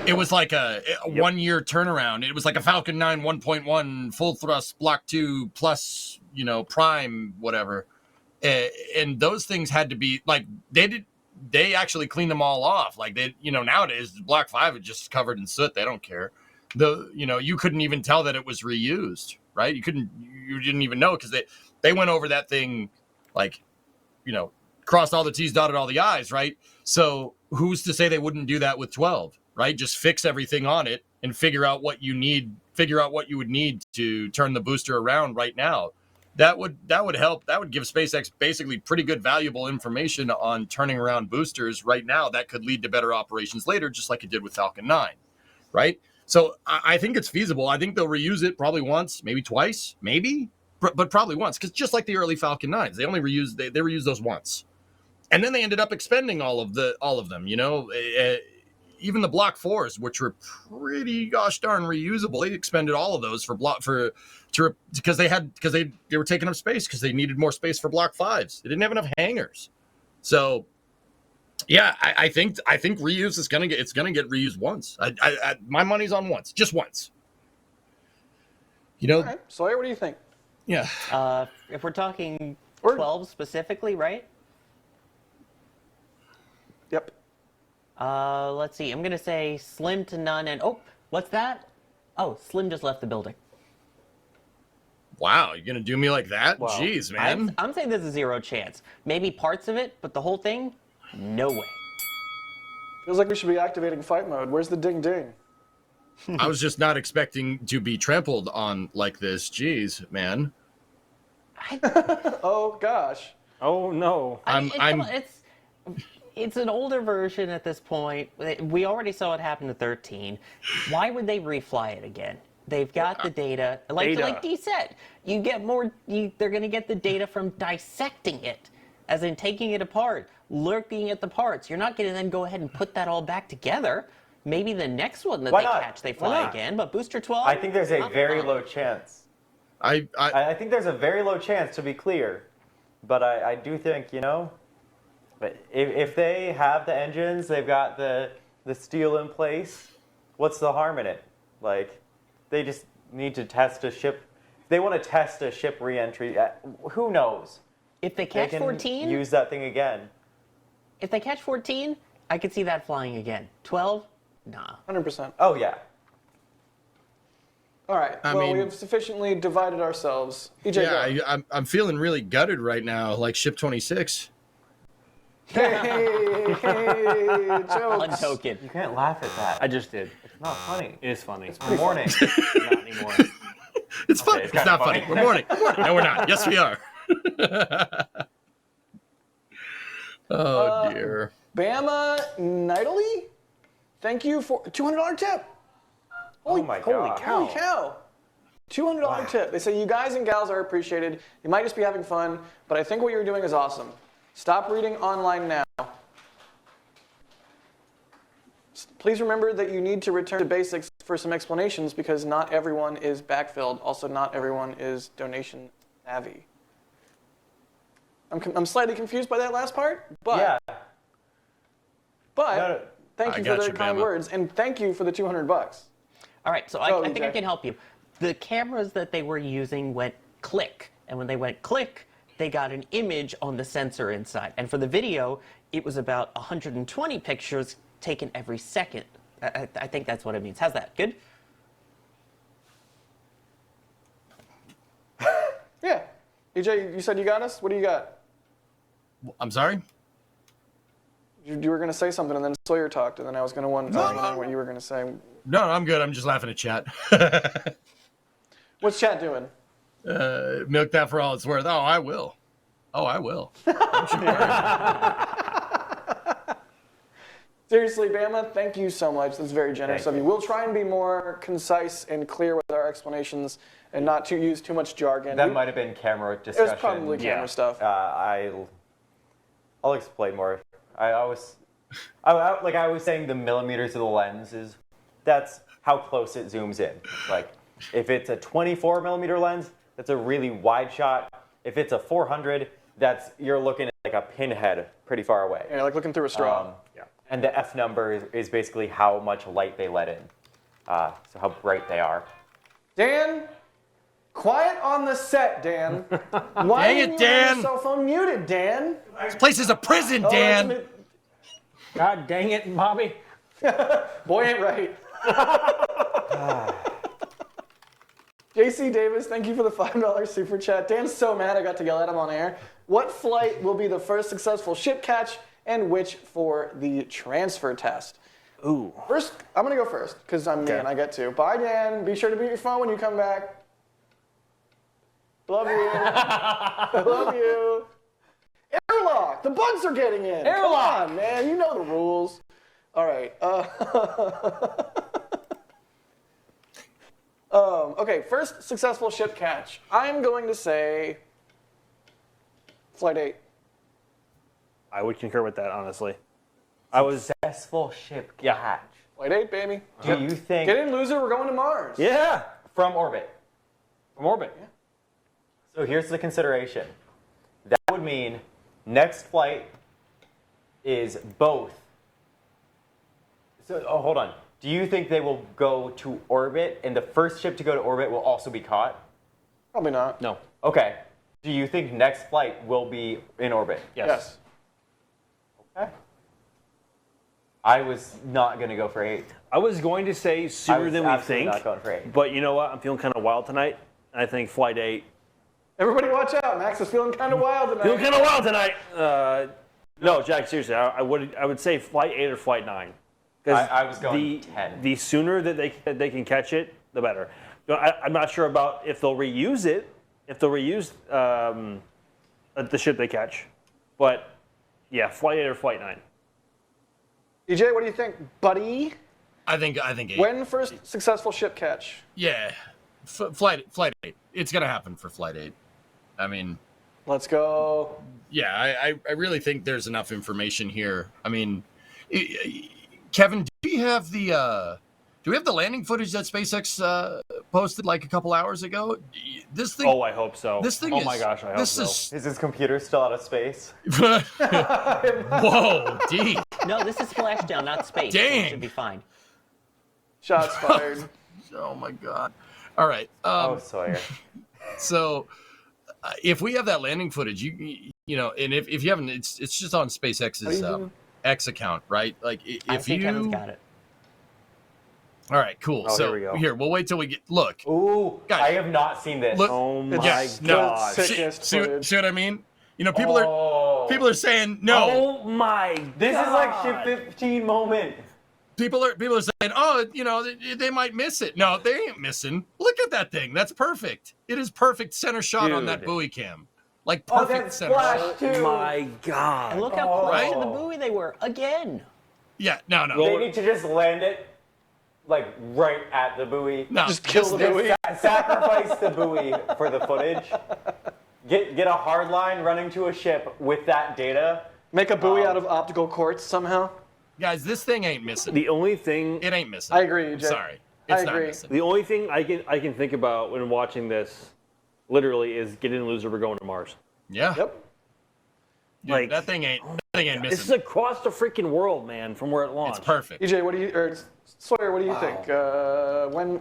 It was like a 1 year turnaround. It was like a Falcon 9 1.1 full thrust Block 2 plus, prime, whatever. And those things had to be like, they actually cleaned them all off. Like nowadays Block 5 is just covered in soot. They don't care. You couldn't even tell that it was reused, right? You didn't even know because they went over that thing like, crossed all the T's, dotted all the I's, right? So who's to say they wouldn't do that with 12, right? Just fix everything on it and figure out what you would need to turn the booster around right now. That would help. That would give SpaceX basically pretty good valuable information on turning around boosters right now that could lead to better operations later, just like it did with Falcon 9, right? So I think it's feasible. I think they'll reuse it probably once, maybe twice, but probably once. Because just like the early Falcon 9s, they only reused they reused those once, and then they ended up expending all of them. Even the Block 4s, which were pretty gosh darn reusable, they expended all of those because they were taking up space because they needed more space for Block 5s. They didn't have enough hangars, so. Yeah, I think reuse is gonna get reused once. My money's on once, just once. All right. Sawyer, what do you think? Yeah. If we're talking Or- 12 specifically, right? Yep. Let's see. I'm going to say slim to none and... Oh, what's that? Oh, Slim just left the building. Wow, you're gonna do me like that? Wow. Jeez, man. I'm saying there's a 0 chance. Maybe parts of it, but the whole thing, no way. Feels like we should be activating fight mode. Where's the ding ding? I was just not expecting to be trampled on like this. Jeez, man. Oh gosh. Oh no. It's an older version at this point. We already saw it happen to 13. Why would they refly it again? They've got the data. Like Dee said, you get more. They're going to get the data from dissecting it, as in taking it apart, looking at the parts. You're not going to then go ahead and put that all back together. Maybe the next one that Why they not? catch, they Why fly not? again. But Booster 12. I think there's a very uh-uh. low chance. I I think there's a very low chance, to be clear. But I do think, you know, but if they have the engines, they've got the steel in place, what's the harm in it? Like, they just need to test a ship. If they want to test a ship re-entry, who knows? If they They catch can 14, use that thing again. if they catch 14, I could see that flying again. 12, nah. 100%. Oh, yeah. All right. I Well, mean- we have sufficiently divided ourselves. EJ, go. yeah, I'm feeling really gutted right now, like ship 26. Hey, jokes. Untoken. You can't laugh at that. I just did. It's not funny. It is funny. Good morning. Not anymore. It's funny. it's It's kinda not funny. We're morning. No, we're not. Yes, we are. Oh dear. Bama Nidally, thank you for $200 tip. Oh my God. Holy cow. $200 tip. They say you guys and gals are appreciated. You might just be having fun, but I think what you're doing is awesome. Stop reading online now. Please remember that you need to return to basics for some explanations because not everyone is backfilled. Also, not everyone is donation savvy. I'm slightly confused by that last part, but Yeah. but thank I you got for the you, kind Bama. words and thank you for the $200. All right, so Go, I think I EJ. can help you. The cameras that they were using went click, and when they went click, they got an image on the sensor inside. And for the video, it was about 120 pictures taken every second. I think that's what it means. How's that? Good? Yeah. EJ, you said you got us? What do you got? I'm sorry. You were going to say something and then Sawyer talked and then I was going to wonder what you were going to say. No, I'm good. I'm just laughing at chat. What's chat doing? Milk that for all it's worth. Oh, I will. Oh, I will. Don't you worry. Seriously, Bama, thank you so much. That's very generous of you. We'll try and be more concise and clear with our explanations and not to use too much jargon. That might have been camera It discussion. was probably camera stuff. I'll explain more. I was saying the millimeters of the lens is, that's how close it zooms in. Like, if it's a 24 millimeter lens, that's a really wide shot. If it's a 400, you're looking at like a pinhead pretty far away. Yeah, like looking through a straw. And the F number is basically how much light they let in. So how bright they are. Dan, quiet on the set, Dan. Why Dang it, didn't you have Dan. your cell phone muted, Dan? This place is a prison, Oh, that's Dan. God dang it, Bobby. Boy ain't right. JC Davis, thank you for the $5 super chat. Dan's so mad I got to yell at him on air. What flight will be the first successful ship catch and which for the transfer test? Ooh. First, I'm going to go first because I'm me and I get to. Bye, Dan. Be sure to mute your phone when you come back. Love you. Love you. Airlock. The bugs are getting in. Airlock. Come on, man. You know the rules. All right. Okay, first successful ship catch. I'm going to say Flight 8. I would concur with that, honestly. I was. Successful ship Yeah. catch. Flight 8, baby. Do you think Get in, loser. We're going to Mars. Yeah. from orbit? From orbit. So here's the consideration. That would mean next flight is both. So, hold on. Do you think they will go to orbit and the first ship to go to orbit will also be caught? Probably not. No. Okay. Do you think next flight will be in orbit? Yes. Okay. I was not going to go for 8. I was going to say I sooner was than we absolutely think. not going for 8. But you know what? I'm feeling kind of wild tonight. I think Flight 8 Everybody watch out. Max is feeling kind of wild tonight. Feeling kind of wild tonight. No, Jack, seriously, I would say flight 8 or flight 9. I was going 10. The sooner that they can catch it, the better. I'm not sure about if they'll reuse it, if they'll reuse the ship they catch, but yeah, flight 8 or flight 9. EJ, what do you think, buddy? I think 8. When first successful ship catch? Yeah, flight 8. It's gonna happen for flight 8. I mean, Let's go. yeah, I really think there's enough information here. I mean, Kevin, do we have the landing footage that SpaceX posted like a couple hours ago? This thing. Oh, I hope so. This thing. Oh my gosh, I hope so. Is his computer still out of space? Whoa, D. No, this is splashdown, not space. So Dang. it should be fine. Shots fired. Oh my God. All right. Oh, Sawyer. So, if we have that landing footage, you know, and if you haven't, it's just on SpaceX's X account, right? Like I if think you. Kevin's got it. All right, cool. Oh, So here we go. we'll wait till we get. Look. Ooh, Guys, I have not seen this. look- Oh my It's gosh. the sickest See footage. what I mean? You know, people are saying no. Oh my This is like God. Ship 15 moment. People are saying, oh, you know, they might miss it. No, they ain't missing. Look at that thing. That's perfect. It is perfect center shot on that Dude. buoy cam. Like Oh, perfect that center splash shot. too. And My God. look how close Right? to the buoy they were again. Yeah, no. They need to just land it like right at the buoy. No, Just kill the buoy. Sacrifice the buoy for the footage. Get a hard line running to a ship with that data. Make a buoy out of optical quartz somehow. Guys, this thing ain't missing. The only thing It ain't missing. I agree, I'm EJ. sorry. I It's not agree. missing. The only thing I can think about when watching this, literally, is get in loser. We're going to Mars. Yeah. Yep. Dude, Like- that thing ain't This is missing. across the freaking world, man, from where it launched. It's perfect. EJ, what do you, or Sawyer, what do you think?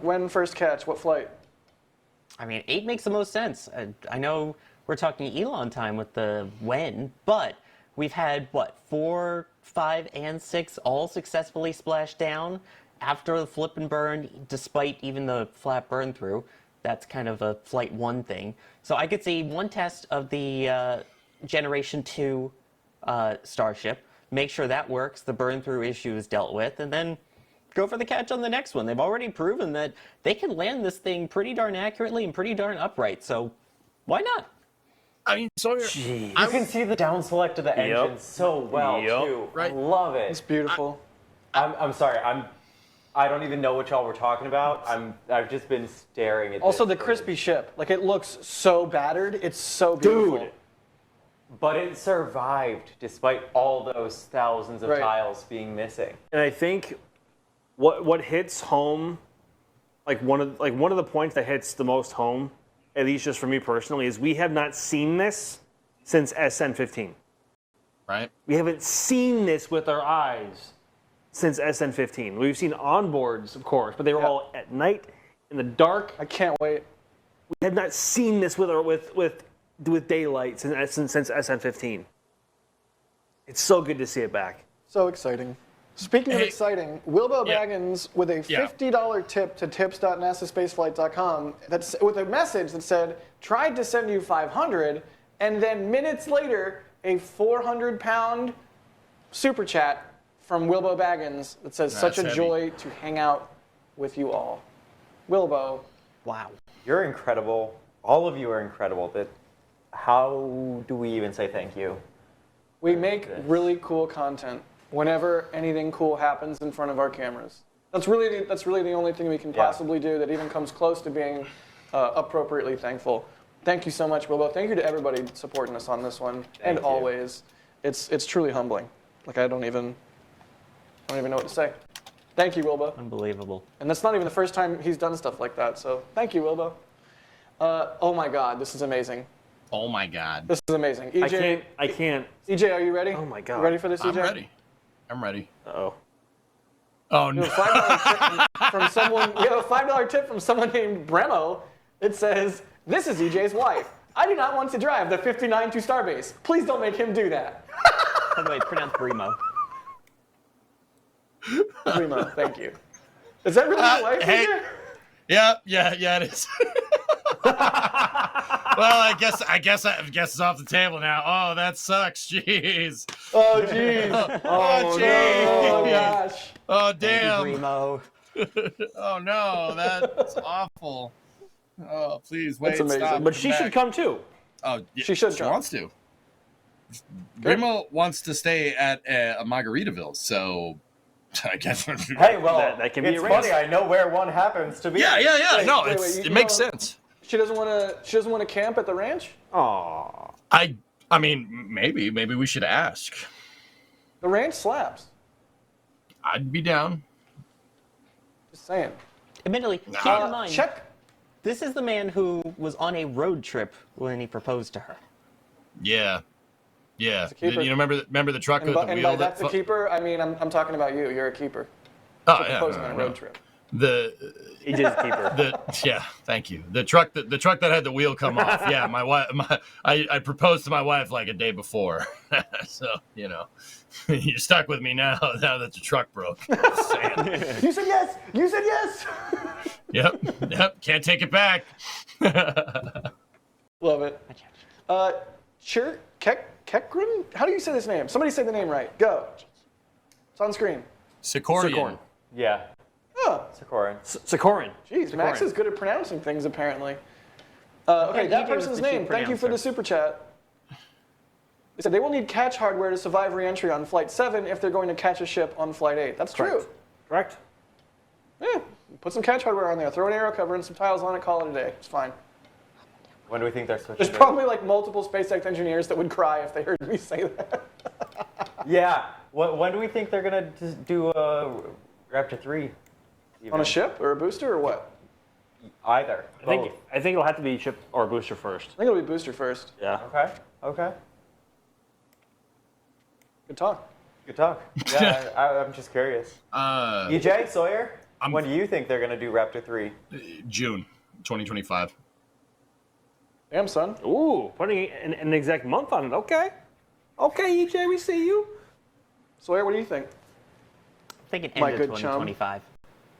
When first catch? What flight? I mean, 8 makes the most sense. I know we're talking Elon time with the when, but we've had, 4, 5, and 6 all successfully splashed down after the flip and burn, despite even the flat burn through. That's kind of a flight 1 thing. So I could see one test of the Generation 2 Starship, make sure that works, the burn through issue is dealt with, and then go for the catch on the next one. They've already proven that they can land this thing pretty darn accurately and pretty darn upright, so why not? I mean, Sawyer, Jeez. You can see the down select of the engine so well Yep. too. Right. I love It's it. beautiful. I'm sorry. I don't even know what y'all were talking about. I've just been staring at Also, this the crispy ship. Like, it looks so battered. It's so beautiful. Dude. But it survived despite all those thousands of Right. tiles being missing. And I think what hits home, like one of the points that hits the most home, at least just for me personally, is we have not seen this since SN15. right? We haven't seen this with our eyes since SN15. We've seen onboards, of course, but they were Yeah. all at night in the dark. I can't wait. We have not seen this with daylight since SN15. It's so good to see it back. So exciting. Speaking of Hey. exciting, Wilbo Yeah. Baggins with a Yeah. $50 tip to tips.nasaspaceflight.com that's with a message that said, tried to send you 500, and then minutes later, a 400-pound super chat from Wilbo Baggins that says, such a That's joy to hang out with you all. Wilbo, Wow. You're incredible. All of you are incredible. That how do we even say thank you? we make really cool content whenever anything cool happens in front of our cameras. That's really the only thing we can Yeah. possibly do that even comes close to being appropriately thankful. Thank you so much, Wilbo. Thank you to everybody supporting us on this one, and you. always. It's truly humbling. Like I don't even know what to say. Thank you, Wilbo. Unbelievable. And that's not even the first time he's done stuff like that. So thank you, Wilbo. Oh my God, this is amazing. Oh my God. This is amazing. EJ, I can't. EJ, are you ready? Oh my God. You ready for this, EJ? I'm ready. Uh-oh. Oh We no. have a $5 tip from someone. We have a $5 tip from someone named Bremo. It says, "This is EJ's wife. I do not want to drive the 59 to Starbase. Please don't make him do that." By the way, pronounced Bremo. Bremo, thank you. Is that really your wife? hey. EJ? Yeah, it is. Well, I guess it's off the table now. Oh, that sucks. Jeez. Oh, jeez. Oh, jeez. Oh, jeez. gosh. Oh, Thank you, damn. Primo. Oh no, that's awful. Oh, please wait. That's amazing. Stop. But she should come too. Oh, yeah, She should She come. wants to. Remo wants to stay at a Margaritaville, so I guess. Hey, well, That can be it's arranged. funny. I know where one happens to be. Yeah. Wait, No, wait, it's, wait, it you makes know- sense. She doesn't want to camp at the ranch? Aw. I mean, maybe we should ask. The ranch slaps. I'd be down. Just saying. Admittedly, keep Nah. in mind, Check. this is the man who was on a road trip when he proposed to her. Yeah. a keeper. You know, remember the truck And with by, the and wheel by that's a keeper, I mean, I'm talking about you. You're a keeper. Oh, For yeah, proposing no, on a no. road trip. AJ's keeper. Yeah, thank you. The truck that had the wheel come off. Yeah, my wife. I proposed to my wife like a day before, so you know, you're stuck with me now. Now that the truck broke. Just saying. You said yes. You said yes. Yep. Can't take it back. Love it. Kekgren? How do you say this name? Somebody say the name right. Go. It's on screen. Sicorian. Yeah. Oh, Sikoran. Sikoran. geez. Max Sikoran. is good at pronouncing things, apparently. Okay, Yeah, that DJ was person's the name. chief Thank you for the pronouncer. super chat. They said they will need catch hardware to survive re-entry on Flight 7 if they're going to catch a ship on Flight 8. That's true. Correct. Yeah, put some catch hardware on there. Throw an aero cover and some tiles on it, call it a day. It's fine. When do we think they're switching? There's to- probably like multiple SpaceX engineers that would cry if they heard me say that. Yeah. When do we think they're gonna do Raptor 3? Even? On a ship or a booster or what? Either. I think Both. it'll have to be chip or booster first. I think it'll be booster first. Yeah. Okay. Good talk. Good talk. Yeah, I'm just curious. EJ, Sawyer, when do you think they're gonna do Raptor 3? June 2025. Damn, son. Ooh, putting an exact month on it. Okay. Okay, EJ, we see you. Sawyer, what do you think? I'm thinking My end of good chum. 2025.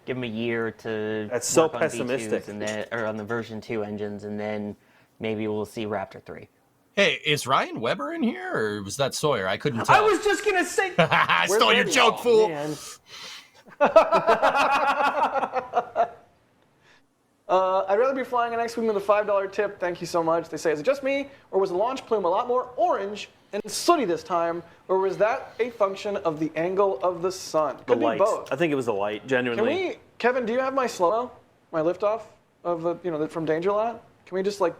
Give him a year to That's so work on pessimistic. V2s and then, or on the version 2 engines, and then maybe we'll see Raptor 3. Hey, is Ryan Weber in here, or was that Sawyer? I couldn't tell. I was just gonna say. I Where's stole your Randy? joke, fool. Man. I'd rather be flying an X-Wing with a $5 tip. Thank you so much. They say, is it just me, or was the launch plume a lot more orange and sooty this time, or was that a function of the angle of the sun? The Could be light. both. I think it was the light. Can Genuinely. we, Kevin? Do you have my slow-mo, my liftoff of the from Danger Lot? Can we just like,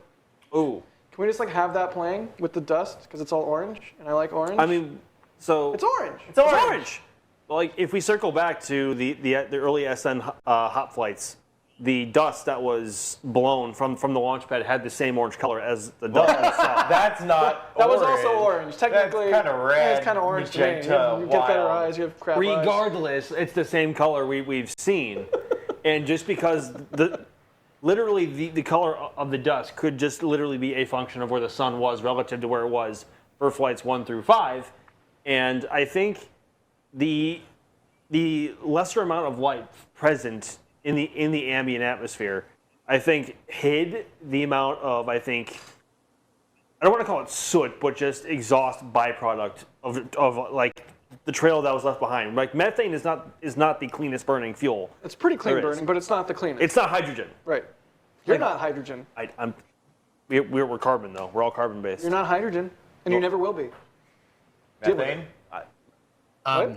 Ooh. can we just like have that playing with the dust because it's all orange and I like orange? I mean, so it's orange. It's orange. Well, like if we circle back to the early SN hop flights, the dust that was blown from the launch pad had the same orange color as the dust itself. That's not. That was orange. also orange. Technically, That's kind of red. yeah, it's kind of orange to me. magenta, You get better wild. eyes. You have crap eyes. Regardless, it's the same color we've seen, and just because literally the color of the dust could just literally be a function of where the sun was relative to where it was for flights 1 through 5, and I think the lesser amount of light present in the ambient atmosphere, I think hid the amount of I don't want to call it soot, but just exhaust byproduct of like the trail that was left behind. Like methane is not the cleanest burning fuel. It's pretty clean There is. burning, but it's not the cleanest. It's not hydrogen. Right. You're not hydrogen. We're carbon though. We're all carbon based. You're not hydrogen, and you never will be. Methane.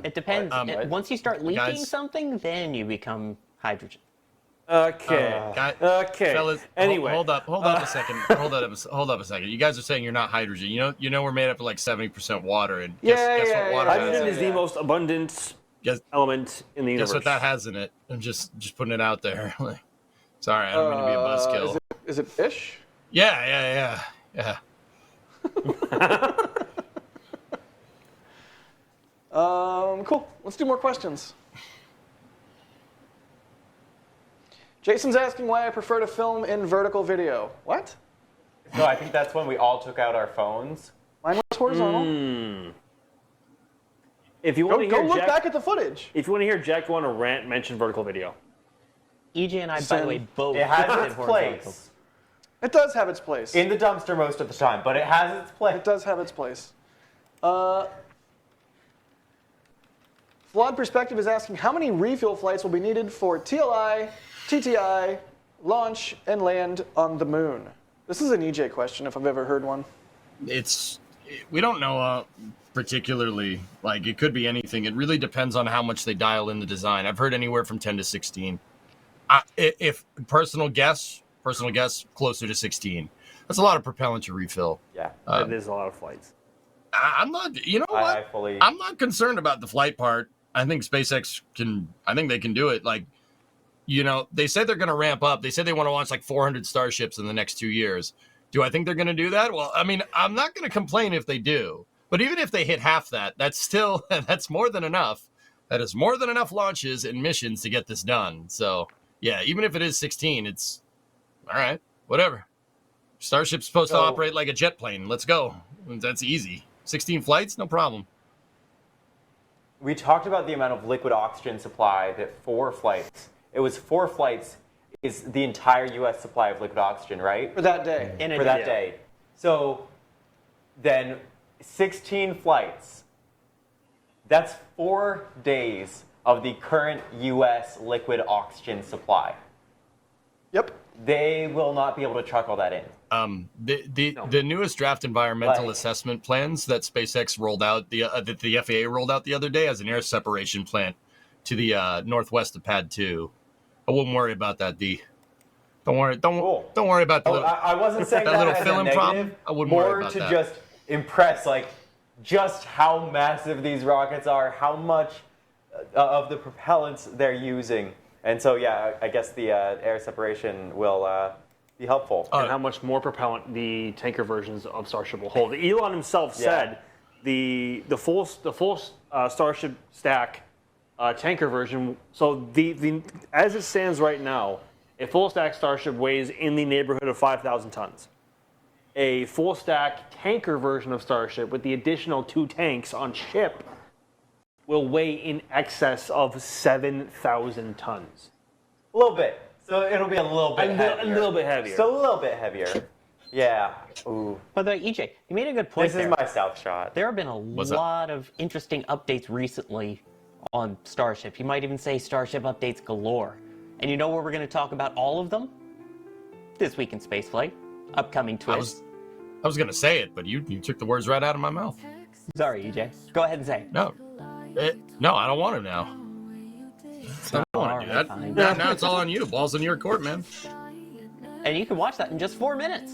It depends. Once you start leaking guys- something, then you become hydrogen. Okay. Okay. Fellas, Anyway. hold up a second. Hold up a second. You guys are saying you're not hydrogen. You know we're made up of like 70% water, and guess Yeah, what water yeah. has? Hydrogen is Yeah. the most abundant Guess, element in the universe. guess what that has in it? I'm just putting it out there. Like, sorry, I don't mean to be a buzzkill. Is it fish? Yeah. Cool. Let's do more questions. Jason's asking why I prefer to film in vertical video. What? No, I think that's when we all took out our phones. Mine was horizontal. If you want to Go hear look Jack, back at the footage. if you want to hear Jack go on a rant, mention vertical video. EJ and I, by the way, both It has did its horizontal. place. It does have its place. In the dumpster most of the time, but it has its place. It does have its place. Flawed Perspective is asking how many refuel flights will be needed for TLI, TTI, launch, and land on the moon. This is an EJ question if I've ever heard one. We don't know particularly. Like, it could be anything. It really depends on how much they dial in the design. I've heard anywhere from 10 to 16. If personal guess, closer to 16. That's a lot of propellant to refill. Yeah. It is a lot of flights. I'm not, you know what? I'm not concerned about the flight part. I think SpaceX I think they can do it. Like, you know, they said they're going to ramp up. They said they want to launch like 400 Starships in the next 2 years. Do I think they're going to do that? Well, I mean, I'm not going to complain if they do. But even if they hit half that, that's more than enough. That is more than enough launches and missions to get this done. So, yeah, even if it is 16, it's all right, whatever. Starship's supposed to operate like a jet plane. Let's go. That's easy. 16 flights, no problem. We talked about the amount of liquid oxygen supply that 4 flights. It was 4 flights is the entire U.S. supply of liquid oxygen, right? For that day. For that day. So then 16 flights. That's 4 days of the current U.S. liquid oxygen supply. Yep. They will not be able to truck all that in. The newest draft environmental assessment plans that SpaceX rolled out, that the FAA rolled out the other day as an air separation plant to the northwest of Pad 2. I wouldn't worry about that, D. Don't worry about the little, I wasn't saying that little as film a negative. problem. I wouldn't worry about that. More to just impress, like, just how massive these rockets are, how much of the propellants they're using. And so, yeah, I guess the air separation will be helpful. And how much more propellant the tanker versions of Starship will hold. Elon himself said the full Starship stack tanker version. So the as it stands right now, a full stack Starship weighs in the neighborhood of 5,000 tons. A full stack tanker version of Starship with the additional 2 tanks on ship will weigh in excess of 7,000 tons. A little bit. So it'll be a little bit heavier. A little bit heavier. So a little bit heavier. Yeah. Ooh. But EJ, you made a good point This is my south shot. There have been a lot of interesting updates recently on Starship. You might even say Starship updates galore. And you know where we're going to talk about all of them? This week in Spaceflight. Upcoming twist. I was going to say it, but you took the words right out of my mouth. Sorry, EJ. Go ahead and say it. No, I don't want to now. I don't want to do that. Now it's all on you. Ball's in your court, man. And you can watch that in just 4 minutes.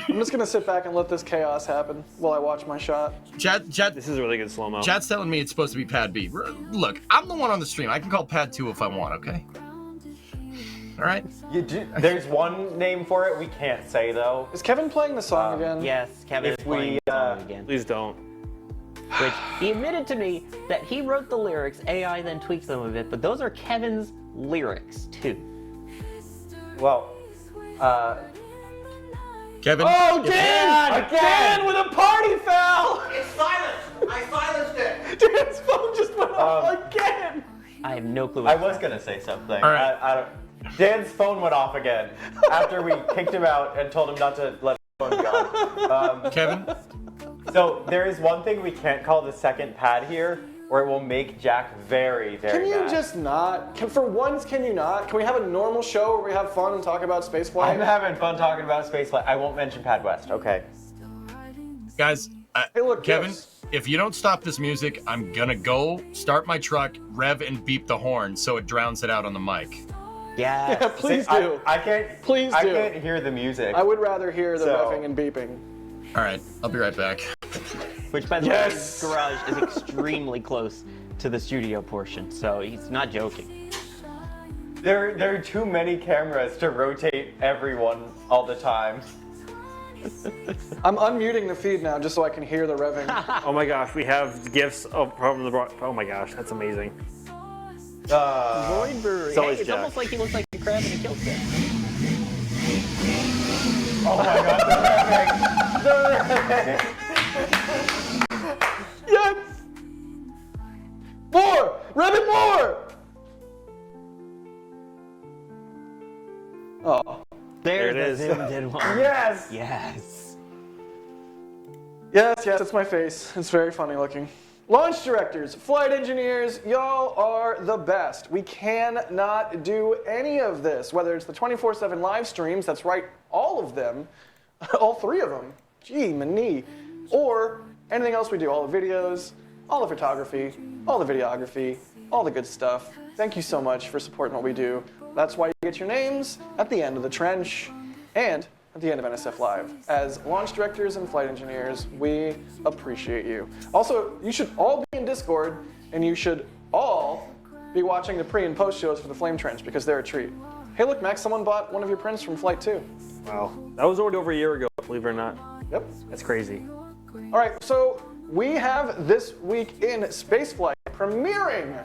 I'm just going to sit back and let this chaos happen while I watch my shot. Chat, this is a really good slow-mo. Chat's telling me it's supposed to be Pad B. Look, I'm the one on the stream. I can call Pad 2 if I want, okay? All right? There's one name for it we can't say, though. Is Kevin playing the song again? Yes, Kevin is playing the song again. Please don't. Which he admitted to me that he wrote the lyrics, AI then tweaks them a bit, but those are Kevin's lyrics, too. Well, Kevin? Oh, Dan! Dan with a party foul! It's silenced! I silenced it! Dan's phone just went off again! I have no clue. I was going to say something. All right. Dan's phone went off again after we kicked him out and told him not to let his phone go. Kevin? So there is one thing we can't call the second pad here, or it will make Jack very, very Can you mad. just not? For once, can you not? Can we have a normal show where we have fun and talk about spaceflight? I'm having fun talking about spaceflight. I won't mention Pad West. Okay. Guys, Hey, look, Kevin, yes. if you don't stop this music, I'm going to go start my truck, rev, and beep the horn so it drowns it out on the mic. Yeah. Yeah, please See, do. I can't. Please I do. can't hear the music. I would rather hear the So- revving and beeping. All right, I'll be right back. Which, by the Yes! way, his garage is extremely close to the studio portion, so he's not joking. There are too many cameras to rotate everyone all the time. I'm unmuting the feed now just so I can hear the revving. Oh my gosh, we have gifts from the. Oh my gosh, that's amazing. Voidbury. So Hey, is it's Jack. almost like he looks like a crab in a kilt set. Oh my god, the Yes! More! Rev it more! Oh. There's There it the is. zoomed in one. Yes! Yes. Yes, it's my face. It's very funny looking. Launch directors, flight engineers, y'all are the best. We cannot do any of this, whether it's the 24/7 live streams, that's right, all of them, all 3 of them, gee, my knee, or anything else we do, all the videos, all the photography, all the videography, all the good stuff. Thank you so much for supporting what we do. That's why you get your names at the end of the trench and at the end of NSF Live. As launch directors and flight engineers, we appreciate you. Also, you should all be in Discord, and you should all be watching the pre and post shows for the Flame Trench, because they're a treat. Hey look, Max, someone bought one of your prints from Flight 2. Wow. That was already over a year ago, believe it or not. Yep. That's crazy. All right, so we have This Week in Spaceflight premiering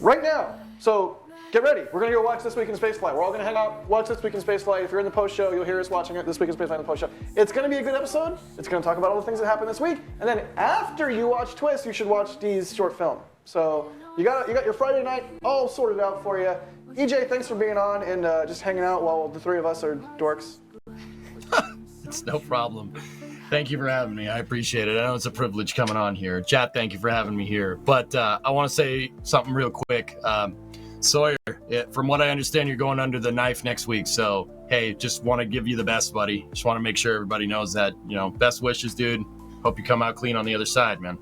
right now. So get ready. We're going to go watch This Week in Spaceflight. We're all going to hang out, watch This Week in Spaceflight. If you're in the post show, you'll hear us watching it, This Week in Spaceflight in the post show. It's going to be a good episode. It's going to talk about all the things that happened this week. And then after you watch Twist, you should watch Dee's short film. So you got your Friday night all sorted out for you. EJ, thanks for being on and just hanging out while the 3 of us are dorks. It's no problem. Thank you for having me. I appreciate it. I know it's a privilege coming on here. Chat, thank you for having me here. But I want to say something real quick. Sawyer, from what I understand, you're going under the knife next week. So, hey, just want to give you the best, buddy. Just want to make sure everybody knows that, you know, best wishes, dude. Hope you come out clean on the other side, man.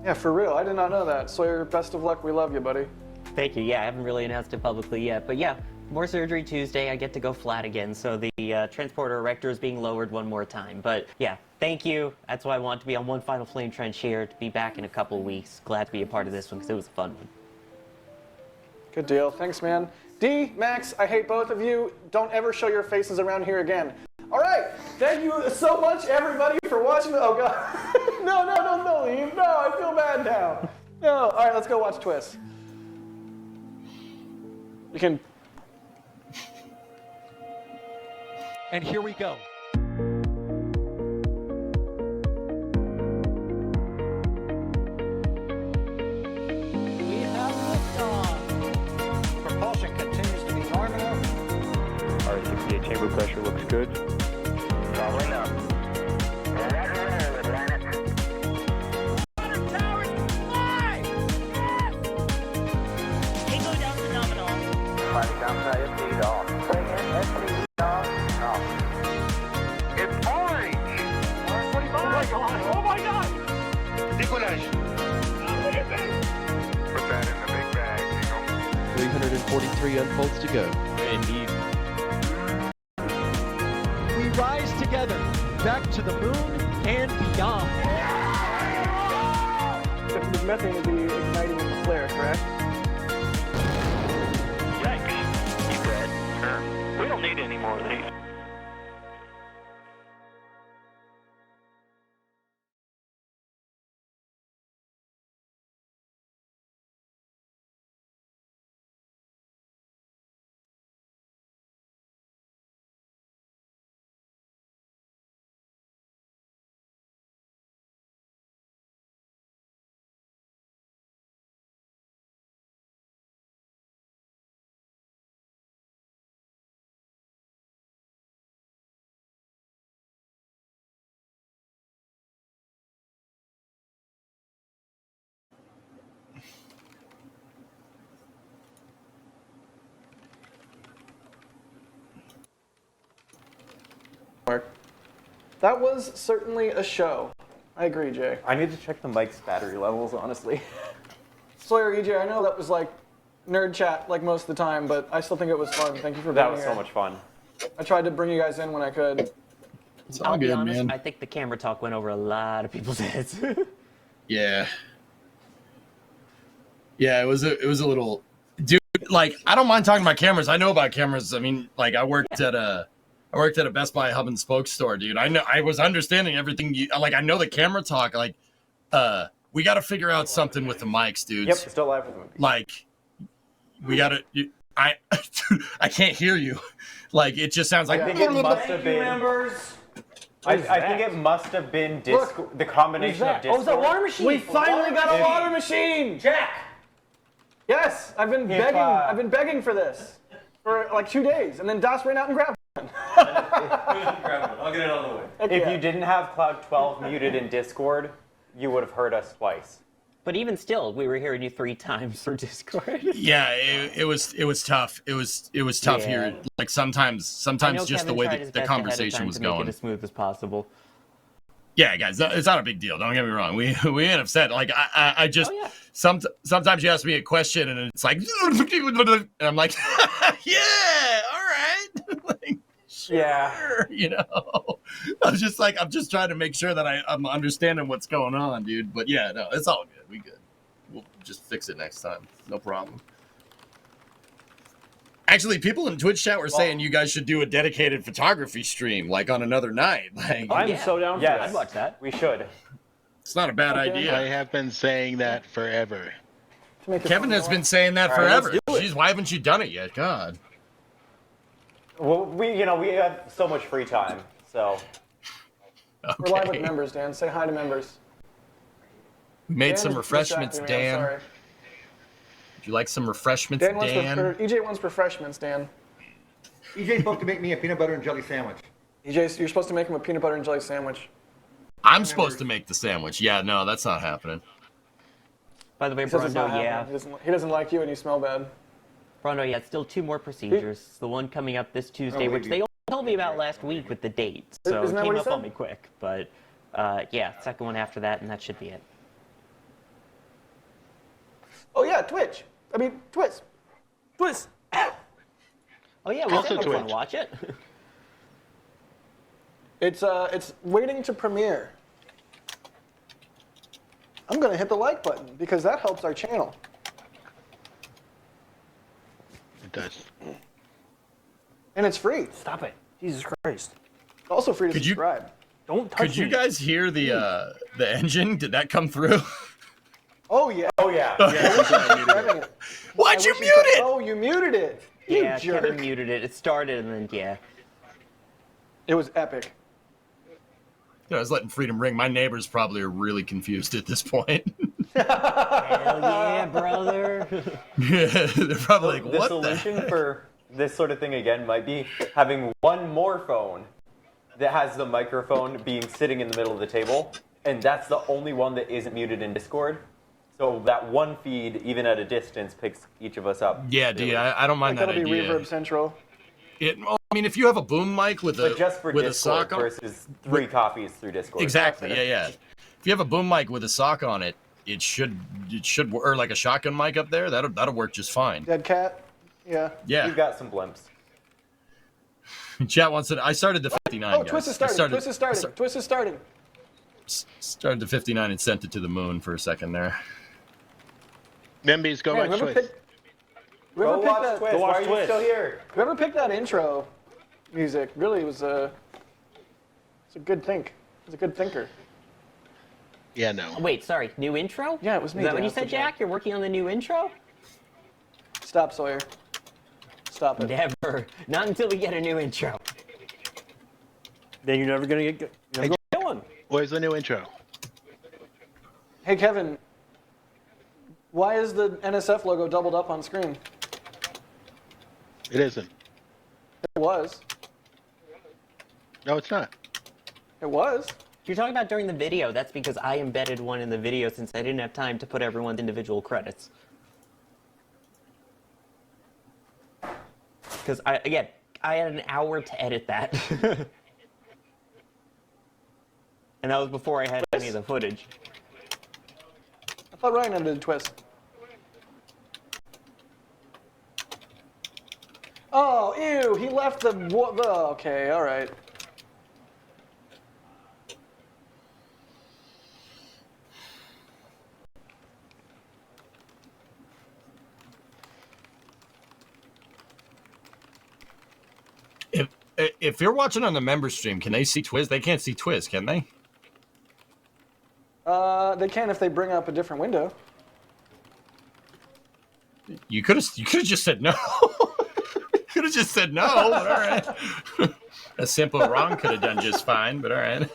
Yeah, for real. I did not know that. Sawyer, best of luck. We love you, buddy. Thank you. Yeah, I haven't really announced it publicly yet, but yeah, more surgery Tuesday. I get to go flat again, so the transporter erector is being lowered one more time. But yeah, thank you. That's why I want to be on one final Flame Trench here, to be back in a couple of weeks. Glad to be a part of this one because it was a fun one. Good deal. Thanks, man. D, Max, I hate both of you. Don't ever show your faces around here again. All right. Thank you so much, everybody, for watching. Oh, God. No, leave. No, I feel bad now. No. All right, let's go watch Twist. You can... And here we go. We have liftoff. Propulsion continues to be nominal. R68 chamber pressure looks good. Following up. Tango down to nominal. Fighting down to SC off. Bring in SC off. It's orange! R45! Oh my god! Oh my god! Decollage! Put that in the big bag, 343 unfolds to go. Indeed. We rise together, back to the moon and beyond. The methane would be igniting in the flare, correct? Yikes. You good? We don't need any more of these. That was certainly a show. I agree, Jay. I need to check the mic's battery levels, honestly. Sawyer, EJ, I know that was like nerd chat like most of the time, but I still think it was fun. Thank you for being That was here. so much fun. I tried to bring you guys in when I could. It's all I'll be good, honest, man. I think the camera talk went over a lot of people's heads. Yeah. Yeah, it was a little, dude. Like, I don't mind talking about cameras. I know about cameras. I mean, like, I worked at a Best Buy hub and spoke store, dude. I was understanding everything. I know the camera talk. Like, we got to figure out something with the mics, dudes. Yep, still live with them. Like, we got to. I can't hear you. Like, it just sounds like. I think it must have been. I think it must have been the combination of Discord. Oh, it's a water machine. We finally got a water machine. Jack! Yes, I've been begging for this. for like 2 days, and then Das ran out and grabbed one. I'll get it on the way. Okay. If you didn't have Cloud 12 muted in Discord, you would have heard us twice. But even still, we were hearing you 3 times for Discord. Yeah, it was tough. It was tough Yeah. here. Like sometimes I know just the Kevin way tried his the best ahead of conversation time was to make going. it as smooth as possible. Yeah, guys, it's not a big deal. Don't get me wrong. We ain't upset. Like I just Oh, yeah. sometimes you ask me a question and it's like, and I'm like, yeah, all right, like, sure, Yeah. you know. I'm just trying to make sure that I'm understanding what's going on, dude. But yeah, no, it's all good. We good. We'll just fix it next time. No problem. Actually, people in Twitch chat were saying you guys should do a dedicated photography stream, like on another night. Like, I'm so down for Yes, that. I'd watch that. we should. it's not a bad Okay. idea. I have been saying that forever. To make it Kevin fun. has been saying that All right, forever. let's do it. Jeez, why haven't you done it yet? God. Well, we have so much free time, so We're live with Okay. members, Dan. Say hi to members. We made Dan some is refreshments, distracting me, I'm Dan. sorry. Would you like some refreshments, Dan wants Dan? EJ wants refreshments, Dan. EJ's supposed to make me a peanut butter and jelly sandwich. EJ, you're supposed to make him a peanut butter and jelly sandwich. I'm supposed to make the sandwich. Yeah, no, that's not happening. By the way, He says it's Brondo, not yeah. happening. He doesn't like you and you smell bad. Brondo, yeah, it's still 2 more procedures. The one coming up this Tuesday, which they told me about last week with the date. So Isn't it that came what he up on said? me quick. But yeah, second one after that, and that should be it. Oh yeah, Twitch. I mean, Twist. Twist. Oh yeah, we Also said we want Twitch. to watch it. It's waiting to premiere. I'm gonna hit the like button because that helps our channel. It does. And it's free. Stop it. Jesus Christ. It's also free to Could you- subscribe. Don't touch Could you me. guys hear the engine? Did that come through? Oh yeah. oh yeah. Driving it. Why'd I you wish mute could- it? Oh, you muted it. You Yeah, jerk. Kevin muted it. It started, and then yeah. It was epic. I was letting freedom ring. My neighbors probably are really confused at this point. Hell yeah, brother. They're probably like, The what solution for this sort of thing again might be having one more phone that has the microphone being sitting in the middle of the table, and that's the only one that isn't muted in Discord. So that one feed, even at a distance, picks each of us up. Yeah, D, I don't mind Like that that'll be idea. Reverb Central. I mean, if you have a boom mic with But just for with a Discord sock on, versus 3 copies through Discord. exactly, yeah. If you have a boom mic with a sock on it, it should or like a shotgun mic up there. That'll work just fine. Dead cat. Yeah. Yeah. You've got some blimps. Chat wants it. I started the 59. Oh, guys. Twist is I starting. Twist is starting. Twist is starting. Started the 59 and sent it to the moon for a second there. Membies, go Man, watch whoever Twitch. picked, whoever Go picked watch that, Twitch. Go watch Why are you Twitch. still here? whoever picked that intro music really was it's a good think. It's a good thinker. Yeah, no. Wait, sorry, new intro? Yeah, it was me, Is that what Dan. you said, Good job. Jack? You're working on the new intro? Stop, Sawyer. Stop it. Never. Not until we get a new intro. Then you're never gonna get going. Where's the new intro? Hey, Kevin. Why is the NSF logo doubled up on screen? It isn't. It was. No, it's not. It was. If you're talking about during the video, that's because I embedded one in the video since I didn't have time to put everyone's individual credits. Because I had an hour to edit that. And that was before I had any of the footage. I thought Ryan ended the twist. Oh, ew, he left the okay, all right. If you're watching on the member stream, can they see Twiz? They can't see Twiz, can they? They can if they bring up a different window. You could have just said no. Could have just said no. But all right. A simple wrong could have done just fine. But all right.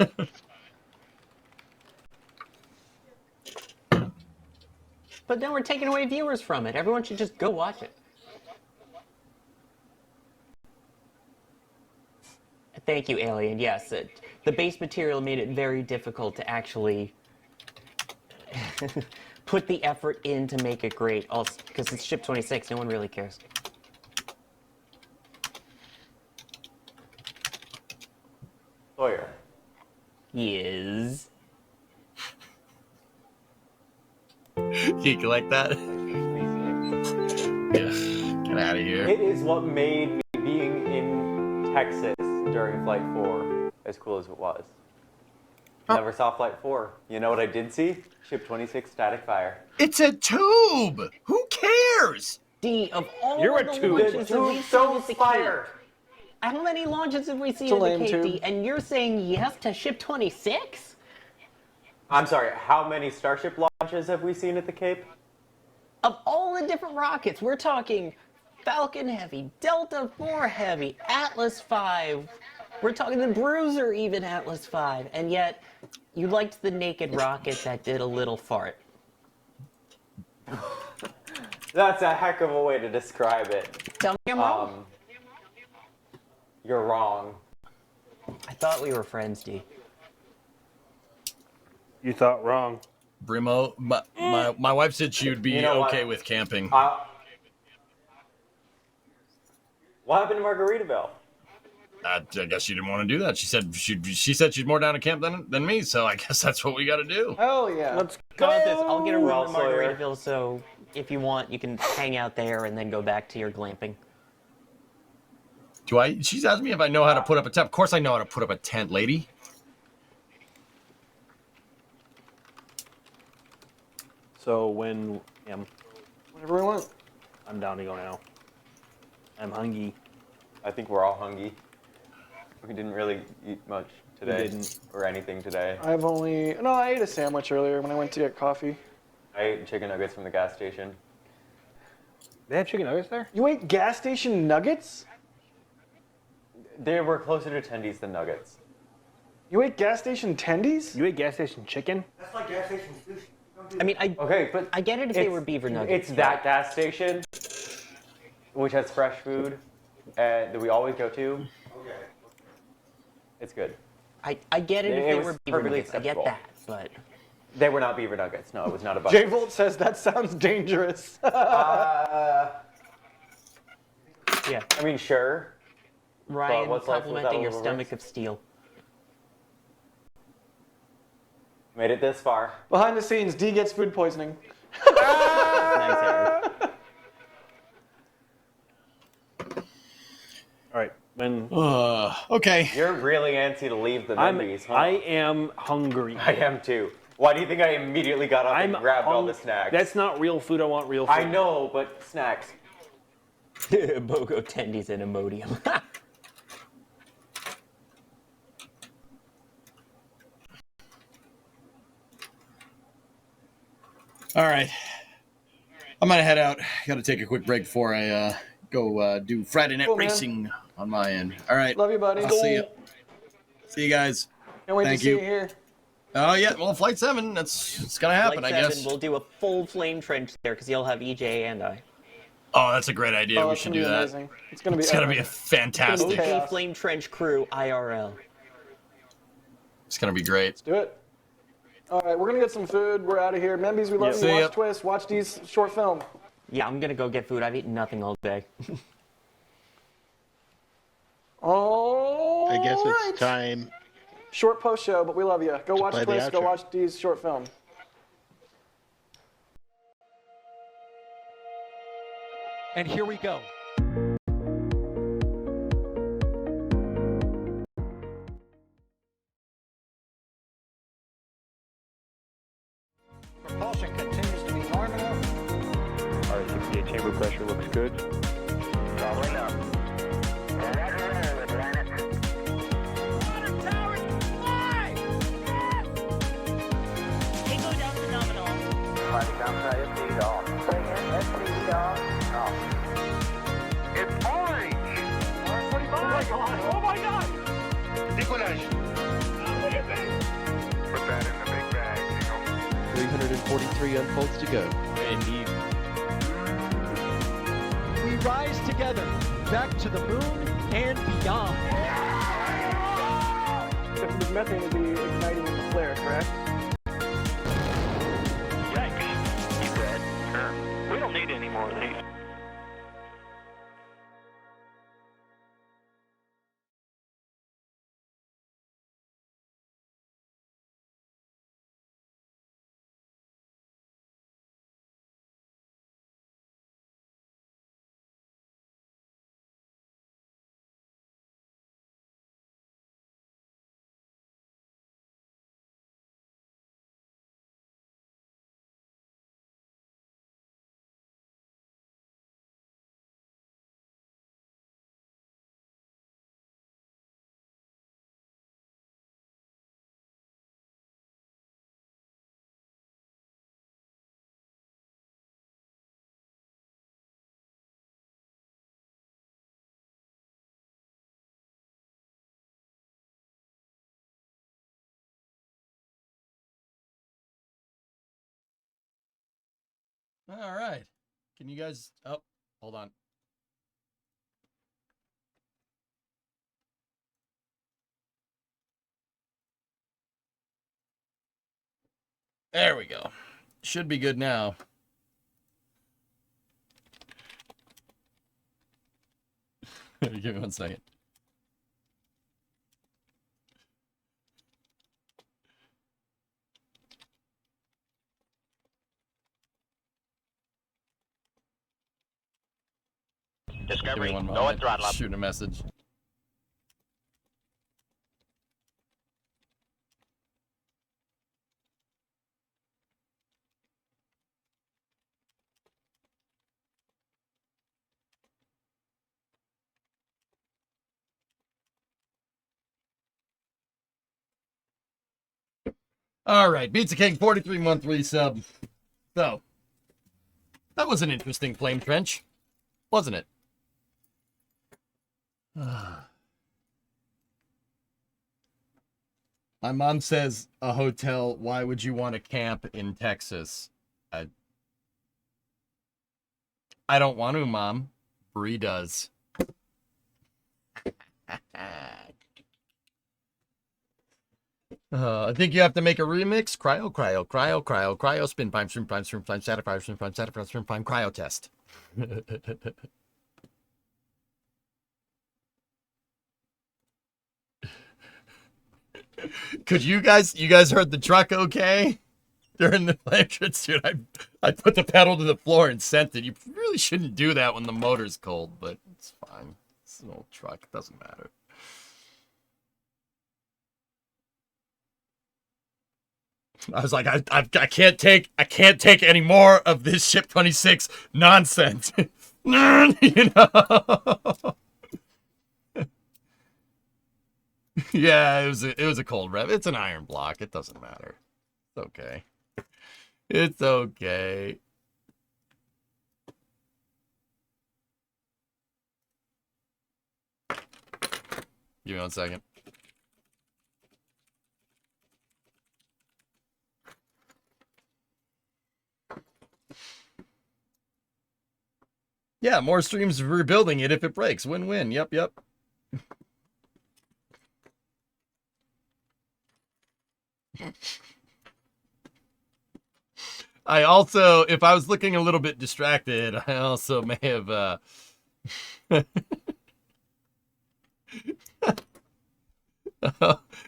But then we're taking away viewers from it. Everyone should just go watch it. Thank you, Alien. Yes, the base material made it very difficult to actually put the effort in to make it great. Also, because it's Ship 26, no one really cares. Sawyer. Yes. You like that? Yeah, get out of here. It is what made me being in Texas during Flight 4 as cool as it was. Never saw Flight 4. You know what I did see? Ship 26 static fire. It's a tube. Who cares? D, of all You're of a the tube. launches The that tube we've seen don't at the fire. Cape, how many launches have we seen It's a at lame the Cape, D? tube. And you're saying yes to Ship 26? I'm sorry, how many Starship launches have we seen at the Cape? Of all the different rockets, we're talking Falcon Heavy, Delta IV Heavy, Atlas V. We're talking the Bruiser, even Atlas V. And yet, you liked the naked rocket that did a little fart. That's a heck of a way to describe it. Tell me I'm wrong. You're wrong. I thought we were friends, D. You thought wrong. Brimo, my wife said she would be You know okay what? with camping. What happened to Margaritaville? I guess she didn't want to do that. She said she's more down to camp than me, so I guess that's what we got to do. Hell yeah. Let's How about this? I'll get a room Well, in Sawyer. Margaritaville, so if you want, you can hang out there and then go back to your glamping. Do I? She's asked me if I know how to put up a tent. Of course I know how to put up a tent, lady. So Whatever we want. I'm down to go now. I'm hungry. I think we're all hungry. We didn't really eat much today. didn't. Or anything today. I ate a sandwich earlier when I went to get coffee. I ate chicken nuggets from the gas station. They have chicken nuggets there? You ate gas station nuggets? They were closer to tendies than nuggets. You ate gas station tendies? You ate gas station chicken? That's like gas station sushi. I mean, Okay, but I get it if they were beaver nuggets. It's that gas station, which has fresh food, that we always go to. Okay. It's good. I get it It if they was were beaver perfectly nuggets. I get acceptable. that, but They were not beaver nuggets. No, it was not a bucket. J-Volt says that sounds dangerous. Uh, yeah. I mean, sure. Ryan what's life complimenting your without stomach overworks? of steel. Made it this far. Behind the scenes, D gets food poisoning. Nice, Eric. All right. When Okay. You're really antsy to leave the Mendy's, huh? I am hungry. I am too. Why do you think I immediately got up and grabbed all the snacks? That's not real food. I want real food. I know, but snacks. BOGO tendies and Imodium. All right. I'm gonna head out. Got to take a quick break before I go do Friday night Cool, man. racing on my end. All right. Love you, buddy. I'll see you. See you guys. Can't wait Thank to see you. you here. Oh yeah. Well, Flight 7. It's gonna happen, Flight I 7, guess. we'll do a full flame trench there because you'll have EJ and I. Oh, that's a great idea. Oh, We it's should gonna do be that. amazing. It's gonna be. It's gonna be a epic. fantastic. Okay. OG Chaos. flame trench crew IRL. It's gonna be great. Let's do it. All right, we're gonna get some food. We're out of here. Membies, we love Yeah. you. See ya. Watch Twist. Watch D's short film. Yeah, I'm gonna go get food. I've eaten nothing all day. Oh. I guess it's time. Short post show, but we love you. Go watch play the Twist. Go outro. watch D's short film. And here we go. Propulsion continues to be nominal. R68 chamber pressure looks good. It's orange! R25! Oh my god! Oh my god! Décollage. What is it? Put that in the big bag, Jingle. 343 unfolds to go. Indeed. We rise together back to the moon and beyond. Because methane would be igniting in the flare, correct? Yikes. You bet. We don't need any more of these. All right. Can you guys? Oh, hold on. There we go. Should be good now. Give me 1 second. Discovery, Give me 1 go moment. and throttle up. Shooting a message. All right, Beats the King 4313 sub. So, that was an interesting flame trench, wasn't it? My mom says a hotel. Why would you want to camp in Texas? I don't want to, Mom. Bree does. I think you have to make a remix. Cryo, spin prime, spin prime, spin prime, static prime, spin prime, static prime, spin prime, cryo test. Could you guys heard the truck okay? During the entrance, dude, I put the pedal to the floor and sent it. You really shouldn't do that when the motor's cold, but it's fine. It's an old truck. It doesn't matter. I was like, I can't take any more of this Ship 26 nonsense. You know? Yeah, it was a cold rev. It's an iron block. It doesn't matter. It's okay. It's okay. Give me 1 second. Yeah, more streams rebuilding it if it breaks. Win-win. Yep. I also, if I was looking a little bit distracted, I also may have I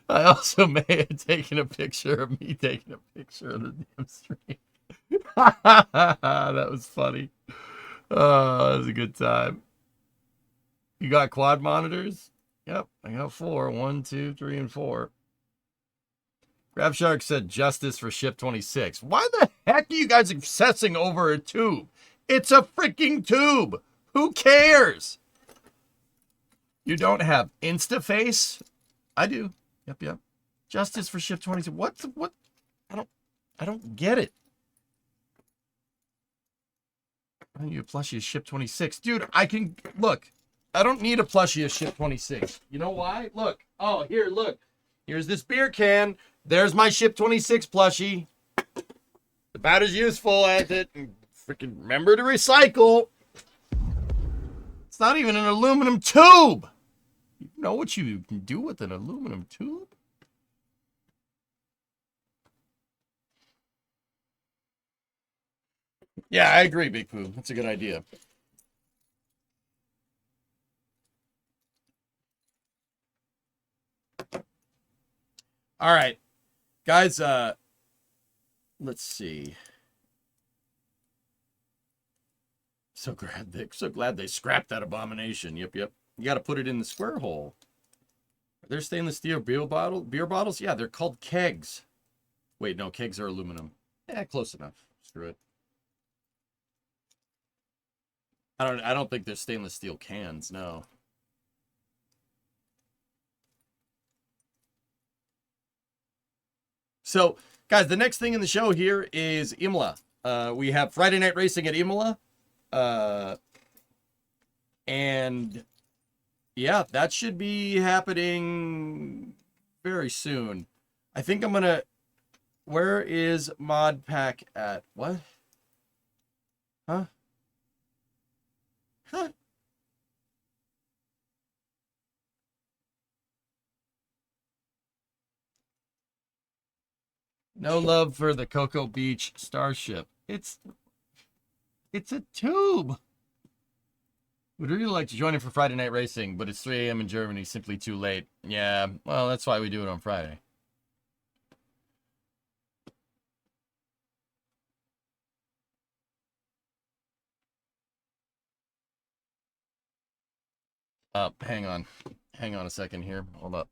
also may have taken a picture of me taking a picture of the damn stream. That was funny. Oh, that was a good time. You got quad monitors? Yep, I got 4. 1, 2, 3, and 4. Grab Shark said justice for Ship 26. Why the heck are you guys obsessing over a tube? It's a freaking tube. Who cares? You don't have Instaface? I do. Yep. Justice for Ship 26. What? I don't get it. I need a plushie of Ship 26. Dude, look. I don't need a plushie of Ship 26. You know why? Look. Oh, here, look. Here's this beer can. There's my Ship 26 plushie. About as useful as it. Freaking remember to recycle. It's not even an aluminum tube. You know what you can do with an aluminum tube? Yeah, I agree, Big Pooh. That's a good idea. All right, guys. Let's see. So glad they scrapped that abomination. Yep. You got to put it in the square hole. Are there stainless steel beer bottles? Yeah, they're called kegs. Wait, no, kegs are aluminum. Yeah, close enough. Screw it. I don't think they're stainless steel cans. No. So, guys, the next thing in the show here is Imola. We have Friday Night Racing at Imola. And yeah, that should be happening very soon. I think I'm gonna. Where is Mod Pack at? What? Huh? Huh? No love for the Cocoa Beach Starship. It's a tube. Would really like to join in for Friday Night Racing, but it's 3 a.m. in Germany, simply too late. Yeah, well, that's why we do it on Friday. Hang on. Hang on a second here. Hold up.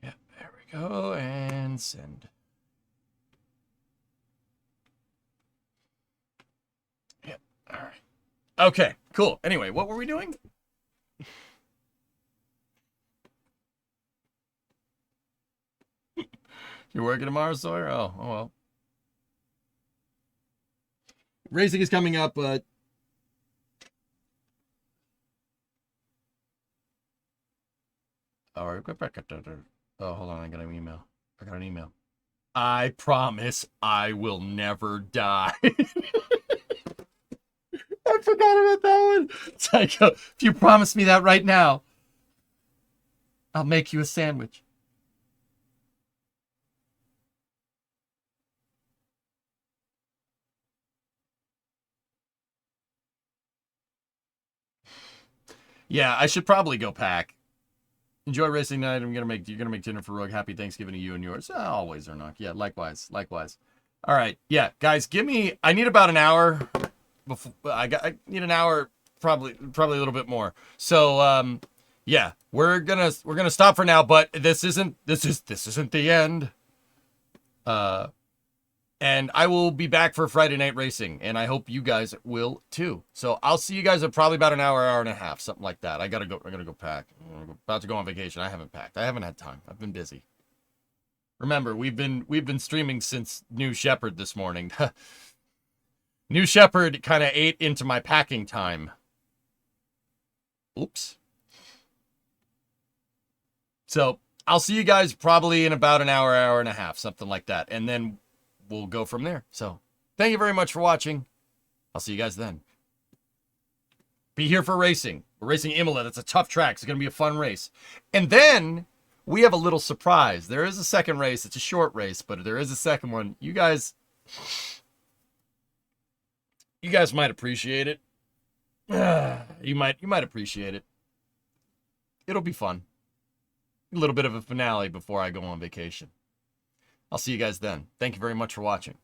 Yeah, there we go. And send. Yeah, all right. Okay, cool. Anyway, what were we doing? You're working tomorrow, Sawyer? Oh well. Racing is coming up, but all right. Oh, hold on. I got an email. I promise I will never die. I forgot about that one. It's like, if you promise me that right now, I'll make you a sandwich. Yeah, I should probably go pack. Enjoy racing night. You're gonna make dinner for Rogue. Happy Thanksgiving to you and yours. Always, Ernok. Yeah, likewise. All right, yeah, guys, I need about an hour. Before I need an hour, probably a little bit more. So, yeah, we're gonna stop for now. But this isn't the end. And I will be back for Friday Night Racing, and I hope you guys will too. So I'll see you guys at probably about an hour and a half, something like that. I gotta go pack. I'm about to go on vacation. I haven't packed. I haven't had time. I've been busy. Remember, we've been streaming since New Shepherd this morning. New Shepherd kind of ate into my packing time. Oops. So I'll see you guys probably in about an hour and a half, something like that, and then we'll go from there. So thank you very much for watching. I'll see you guys then. Be here for racing. We're racing Imola. That's a tough track. It's going to be a fun race. And then we have a little surprise. There is a second race. It's a short race, but there is a second one. You guys might appreciate it. You might appreciate it. It'll be fun. A little bit of a finale before I go on vacation. I'll see you guys then. Thank you very much for watching.